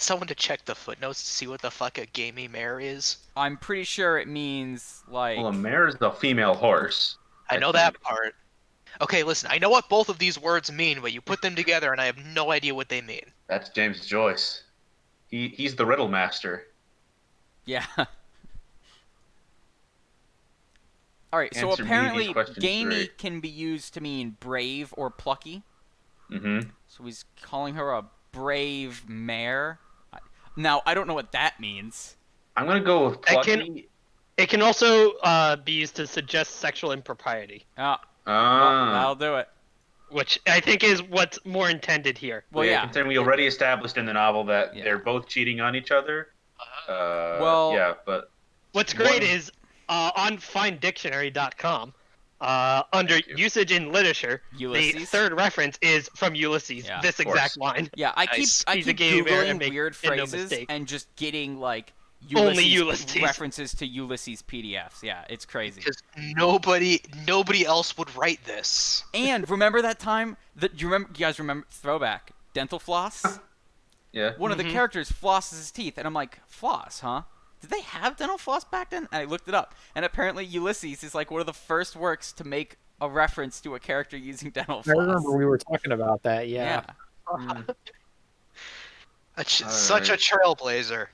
someone to check the footnotes to see what the fuck a gamey mare is?
I'm pretty sure it means like.
Well, a mare is a female horse.
I know that part. Okay, listen, I know what both of these words mean, but you put them together and I have no idea what they mean.
That's James Joyce. He's the riddle master.
Yeah. All right. So
Answer me
apparently,
these questions
gamey
straight.
can be used to mean brave or plucky.
Mm-hmm.
So he's calling her a brave mare. Now I don't know what that means.
I'm gonna go with plucky.
It can also be used to suggest sexual impropriety,
Well,
Ah.
that'll do it.
which I think is what's more intended here.
Well, yeah.
Considering we already established in the novel that
Yeah.
they're both cheating on each other.
Well-
yeah, but
What's great
One-
is on finddictionary.com, under
Thank you.
usage in literature, the
Ulysses.
third reference is from Ulysses.
Yeah,
this
of
exact
course.
line.
Yeah, I
Nice.
keep
He's a
keep
gay mare and
googling
make-
weird
and no
phrases
mistake.
and just getting like
Only
Ulysses
Ulysses.
references to Ulysses PDFs. Yeah, it's crazy.
Because nobody else would write this.
And remember that time that you guys remember throwback dental floss?
yeah.
One of the characters flosses his teeth, and I'm like, floss, huh? Did they have dental floss back then? And I looked it up, and apparently Ulysses is like one of the first works to make a reference to a character using dental
I
floss.
remember we were talking about that. Yeah.
Such a trailblazer.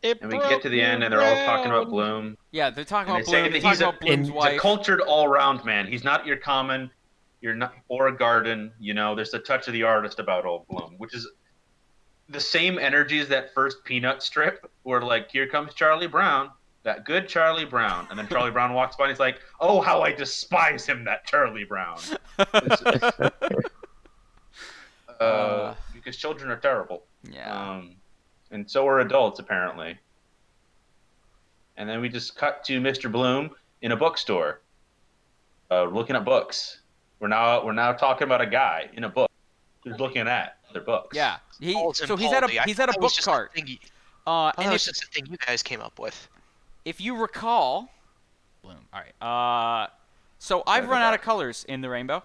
And we get to the end, and they're all talking about Bloom.
Yeah, they're talking
And
about
they say
Bloom. They're
that he's
talking about Bloom's
He's a
wife.
cultured all-round man. He's not your common, you're not or a garden. You know, there's a touch of the artist about old Bloom, which is the same energy as that first Peanut strip, where like, here comes Charlie Brown, that good Charlie Brown, and then Charlie Brown walks by and he's like, oh, how I despise him, that Charlie Brown. Because children are terrible.
Yeah.
And so are adults, apparently. And then we just cut to Mr. Bloom in a bookstore, looking at books. We're now talking about a guy in a book. They're looking at their books.
Yeah.
Alton
So he's at
Pauldy.
a
I
he's
thought
at a
that was
book
just
cart.
thing you-
And
that was
if,
just a thing you guys came up with.
if you recall, Bloom. All right. So I've
Gotta go
run out of
back.
colors in the rainbow.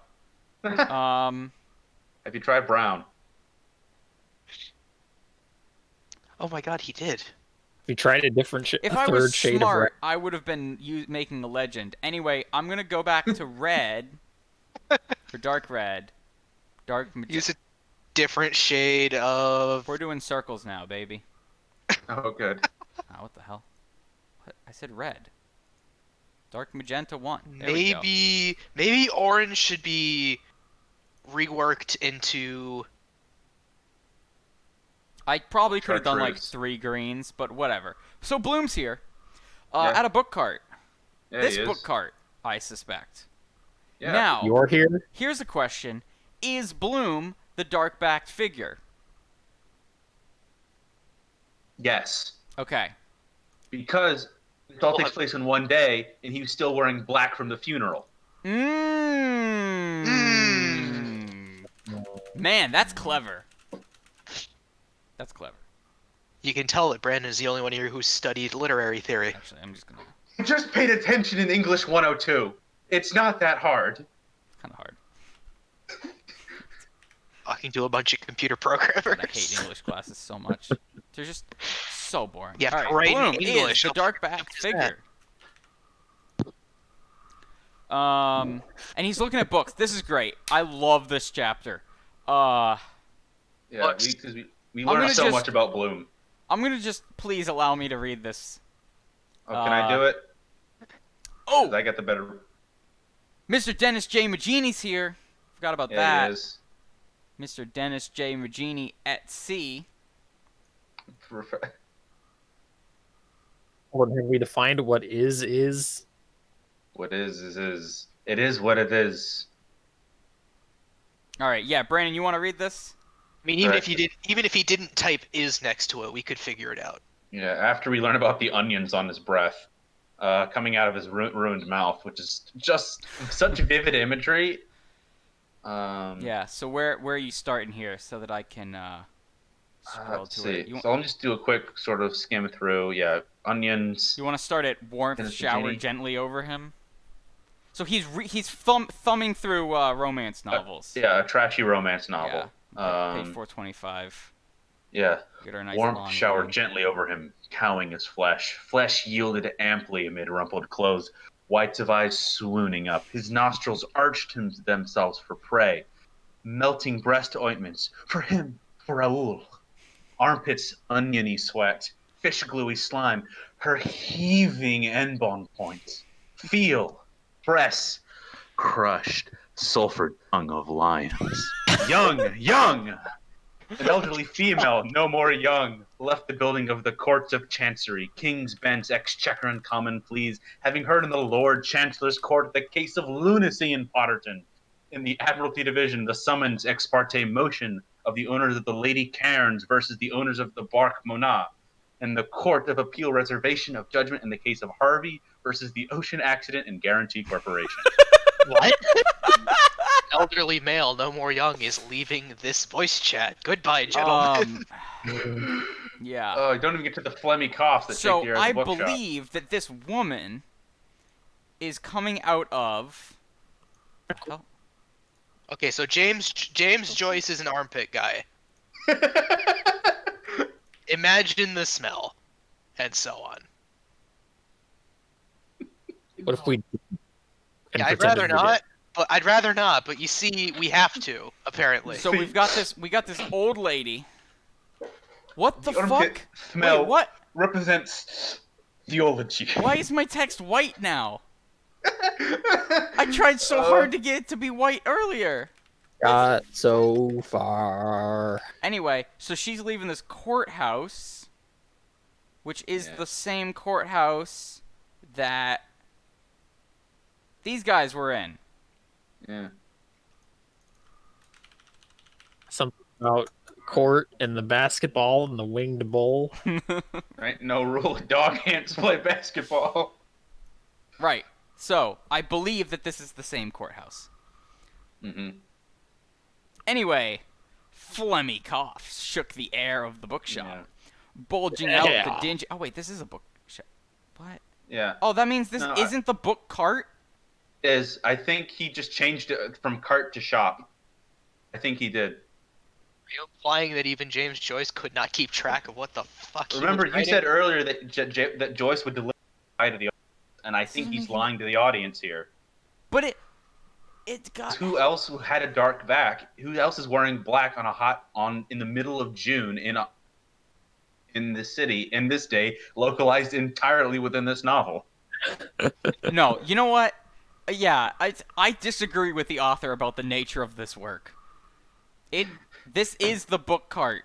Have you tried brown?
Oh my god, he did.
If you tried a different
If
a
I
third
was
shade of
smart,
red.
I would have been making a legend. Anyway, I'm gonna go back to red for dark red, dark magenta.
Use a different shade of.
We're doing circles now, baby.
Oh, good.
Oh, what the hell? What? I said red. Dark magenta 1. There we go.
Maybe orange should be reworked into.
I probably could have done like
Chartreuse.
3 greens, but whatever. So Bloom's here.
Yeah.
At a book cart.
Yeah,
This
he is.
book cart, I suspect.
Yeah.
Now,
You're here.
here's a question. Is Bloom the dark-backed figure?
Yes,
Okay.
because it all takes place in one day, and he was still wearing black from the funeral.
Man, that's clever. That's clever.
You can tell that Brandon is the only one here who studied literary theory.
Actually, I'm just gonna.
I just paid attention in English 102. It's not that hard.
It's kind of hard.
Talking to a bunch of computer programmers.
And I hate English classes so much. They're just so boring.
You have to
All right,
write in
Bloom
English.
is the
How
dark-backed
fucking is that?
figure. And he's looking at books. This is great. I love this chapter.
Yeah,
Books.
because we
I'm
learn
gonna
so
just-
much about Bloom.
I'm gonna just please allow me to read this.
Oh, can I do it? 'Cause
Oh,
I got the better.
Mr. Dennis J. Magini's here. Forgot about
Yeah,
that.
he is.
Mr. Dennis J. Magini at sea.
Or have we defined what is?
What is it is what it is.
All right, yeah, Brandon, you want to read this?
I mean, even
Correct.
if he didn't type "is" next to it, we could figure it out.
Yeah, after we learn about the onions on his breath, coming out of his ruined mouth, which is just such vivid imagery.
Yeah. So where are you starting here, so that I can scroll
Let's
to
see.
it? You,
So I'll just do a quick sort of skim through. Yeah, onions.
you want to start at warmth,
Dennis
shower
Magini.
gently over him. So he's thumbing through romance novels.
Yeah, a trashy romance novel.
Page 425.
Yeah.
Get our nice
Warmth
long
showered
read.
gently over him, cowing his flesh. Flesh yielded amply amid rumpled clothes, whites of eyes swooning up. His nostrils arched themselves for prey. Melting breast ointments. For him, for Raoul. Armpits oniony sweat. Fish gluey slime. Her heaving en-bon points. Feel. Press. Crushed. Sulphur tongue of lions. Young! An elderly female, no more young, left the building of the courts of chancery, king's bench, exchequer, and common pleas, having heard in the Lord Chancellor's court the case of lunacy in Potterton. In the Admiralty Division, the summons ex parte motion of the owners of the Lady Cairns versus the owners of the Bark Mona. And the Court of Appeal reservation of judgment in the case of Harvey versus the Ocean Accident and Guarantee Corporation.
What?
Elderly male, no more young, is leaving this voice chat. Goodbye, gentlemen.
Yeah.
Oh, don't even get to the phlegmy coughs that
So
shake the air
I
of the bookshop.
believe that this woman is coming out of. Oh,
Okay, so James Joyce is an armpit guy. Imagine the smell, and so on.
What if we?
Yeah, I'd rather not. But I'd rather not. But you see, we have to apparently.
so we got this old lady. What the
armpit
fuck?
smell
Wait, what?
represents theology.
Why is my text white now? I tried so hard to get it to be white earlier.
Got so far.
Anyway, so she's leaving this courthouse, which is
Yeah.
the same courthouse that these guys were in.
Yeah.
Something about court and the basketball and the winged bull.
Right? No rule. Dog hands play basketball.
Right. So, I believe that this is the same courthouse.
Mm-hmm.
Anyway, phlegmy coughs shook the air of the bookshop,
Yeah.
bulging out the
Yeah.
dingy. Oh wait, this is a bookshop. What?
Yeah.
Oh, that means this
No,
isn't the book cart.
I think he just changed it from cart to shop. I think he did.
Are you implying that even James Joyce could not keep track of what the fuck
Remember,
he was
you
writing?
said earlier that that Joyce would deliver to the audience, and I think he's lying to the audience here.
But it's got.
Who else who had a dark back? Who else is wearing black in the middle of June in the city in this day, localized entirely within this novel?
No, you know what? Yeah, I disagree with the author about the nature of this work. This is the book cart.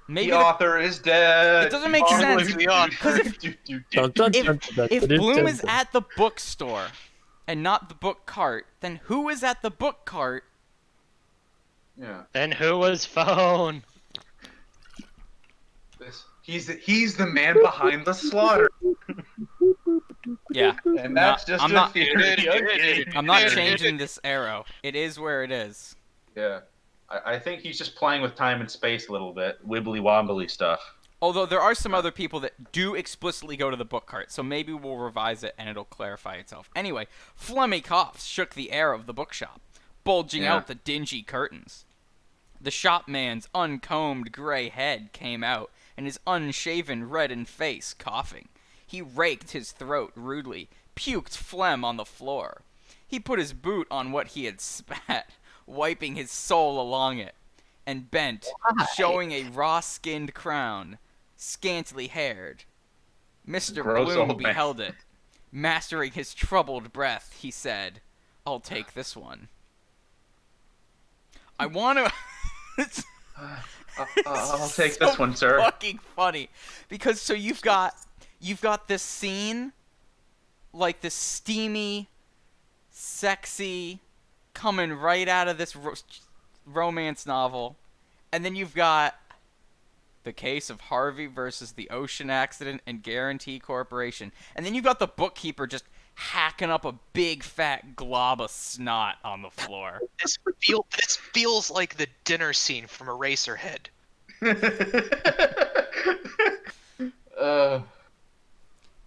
Maybe
The author is dead.
It doesn't make
Long
sense.
live the author.
Because
Dun, dun, dun, dun,
if
dun, dun,
Bloom is
dun.
at the bookstore and not the book cart, then who is at the book cart?
Yeah.
Then who was phone?
He's the man behind the slaughter,
Yeah,
and that's just
I'm
a
not-
theory again.
I'm not changing this arrow. It is where it is.
Yeah, I think he's just playing with time and space a little bit, wibbly wobbly stuff.
Although there are some other people that do explicitly go to the book cart, so maybe we'll revise it and it'll clarify itself. Anyway, phlegmy coughs shook the air of the bookshop, bulging
Yeah.
out the dingy curtains. The shopman's uncombed gray head came out, and his unshaven, reddened face coughing. He raked his throat rudely, puked phlegm on the floor. He put his boot on what he had spat, wiping his soul along it, and bent, showing a raw-skinned crown, scantily haired. Mr.
Gross
Bloom
old man.
beheld it. Mastering his troubled breath, he said, "I'll take this one." I want to...
I'll take
so
this one, sir.
Fucking funny, because so you've got this scene, like this steamy, sexy, coming right out of this romance novel, and then you've got the case of Harvey versus the ocean accident and Guarantee Corporation, and then you've got the bookkeeper just hacking up a big fat glob of snot on the floor.
This feels like the dinner scene from Eraserhead.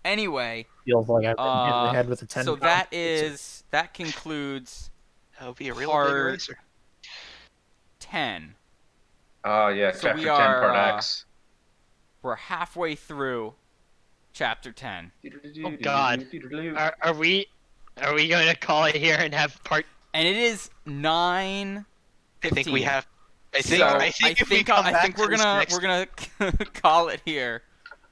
Anyway,
Feels like I've been hit in the head with a 10.
so that concludes
That would be a real
Part-
big eraser.
10.
Oh yeah,
So
chapter
we
10,
are,
part X.
We're halfway through chapter 10.
Oh, God. Are we going to call it here and have part?
And it is 9:15.
I think we have. I think.
So
I think if we come
I
back
think
to
we're
this
gonna
next,
we're gonna call it here.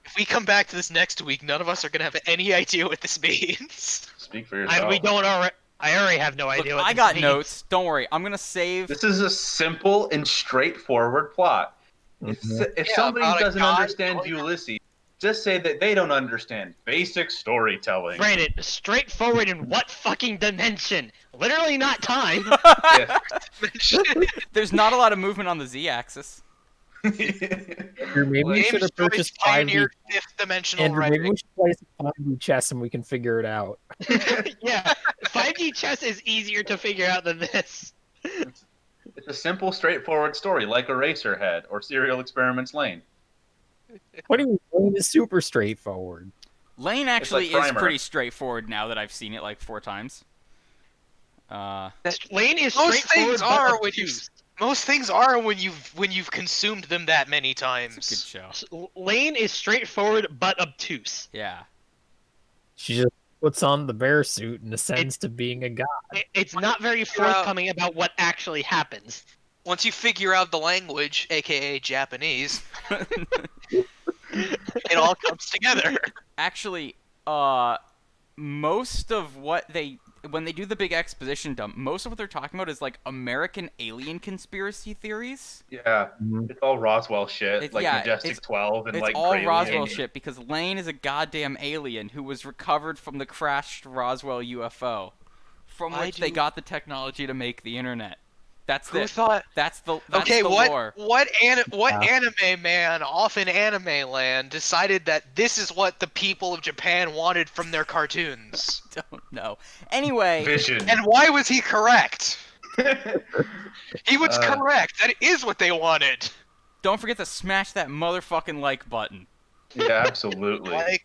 if we come back to this next week, none of us are gonna have any idea what this means.
Speak for yourself.
We don't already. I already have no
Look,
idea. What
I
this
got
means.
notes. Don't worry. I'm gonna save.
This is a simple and straightforward plot. If
Yeah,
somebody
about a
doesn't
god
understand
going-
Ulysses, just say that they don't understand basic storytelling.
Brandon, straightforward in what fucking dimension? Literally not time.
Yeah.
There's not a lot of movement on the z-axis.
Andrew, maybe we
James
should have
Joyce
purchased 5D.
pioneered fifth dimensional
Andrew, maybe
writing.
we should play some 5D chess and we can figure it out.
Yeah, 5D chess is easier to figure out than this.
It's a simple, straightforward story, like Eraserhead or Serial Experiments Lane.
What do you mean? It's super straightforward.
Lane actually
like
is
Primer.
pretty straightforward now that I've seen it like 4 times.
Lane is
Most
straightforward.
things are
but
when you.
obtuse.
Most things are when you've consumed them that many
It's a
times.
good show.
Lane is straightforward but obtuse.
Yeah.
She just puts on the bear suit and ascends to being a god.
It's not very forthcoming about what actually happens.
Once you figure out the language, aka Japanese, it all comes together.
Actually, most of what when they do the big exposition dump, most of what they're talking about is like American alien conspiracy theories.
Yeah,
Mhm.
it's all Roswell shit,
It's-
like
yeah,
Majestic
it's-
12 and
It's
like
all
Prelude.
Roswell shit because Lane is a goddamn alien who was recovered from the crashed Roswell UFO, from
Why
which they
do-
got the technology to make the internet. That's
Who
the
thought?
that's the
Okay,
lore.
what
Yeah.
anime man off in anime land decided that this is what the people of Japan wanted from their cartoons?
Don't know. Anyway,
Vision.
And why was he correct? He was
Uh,
correct. That is what they wanted.
Don't forget to smash that motherfucking like button.
Yeah, absolutely.
Like,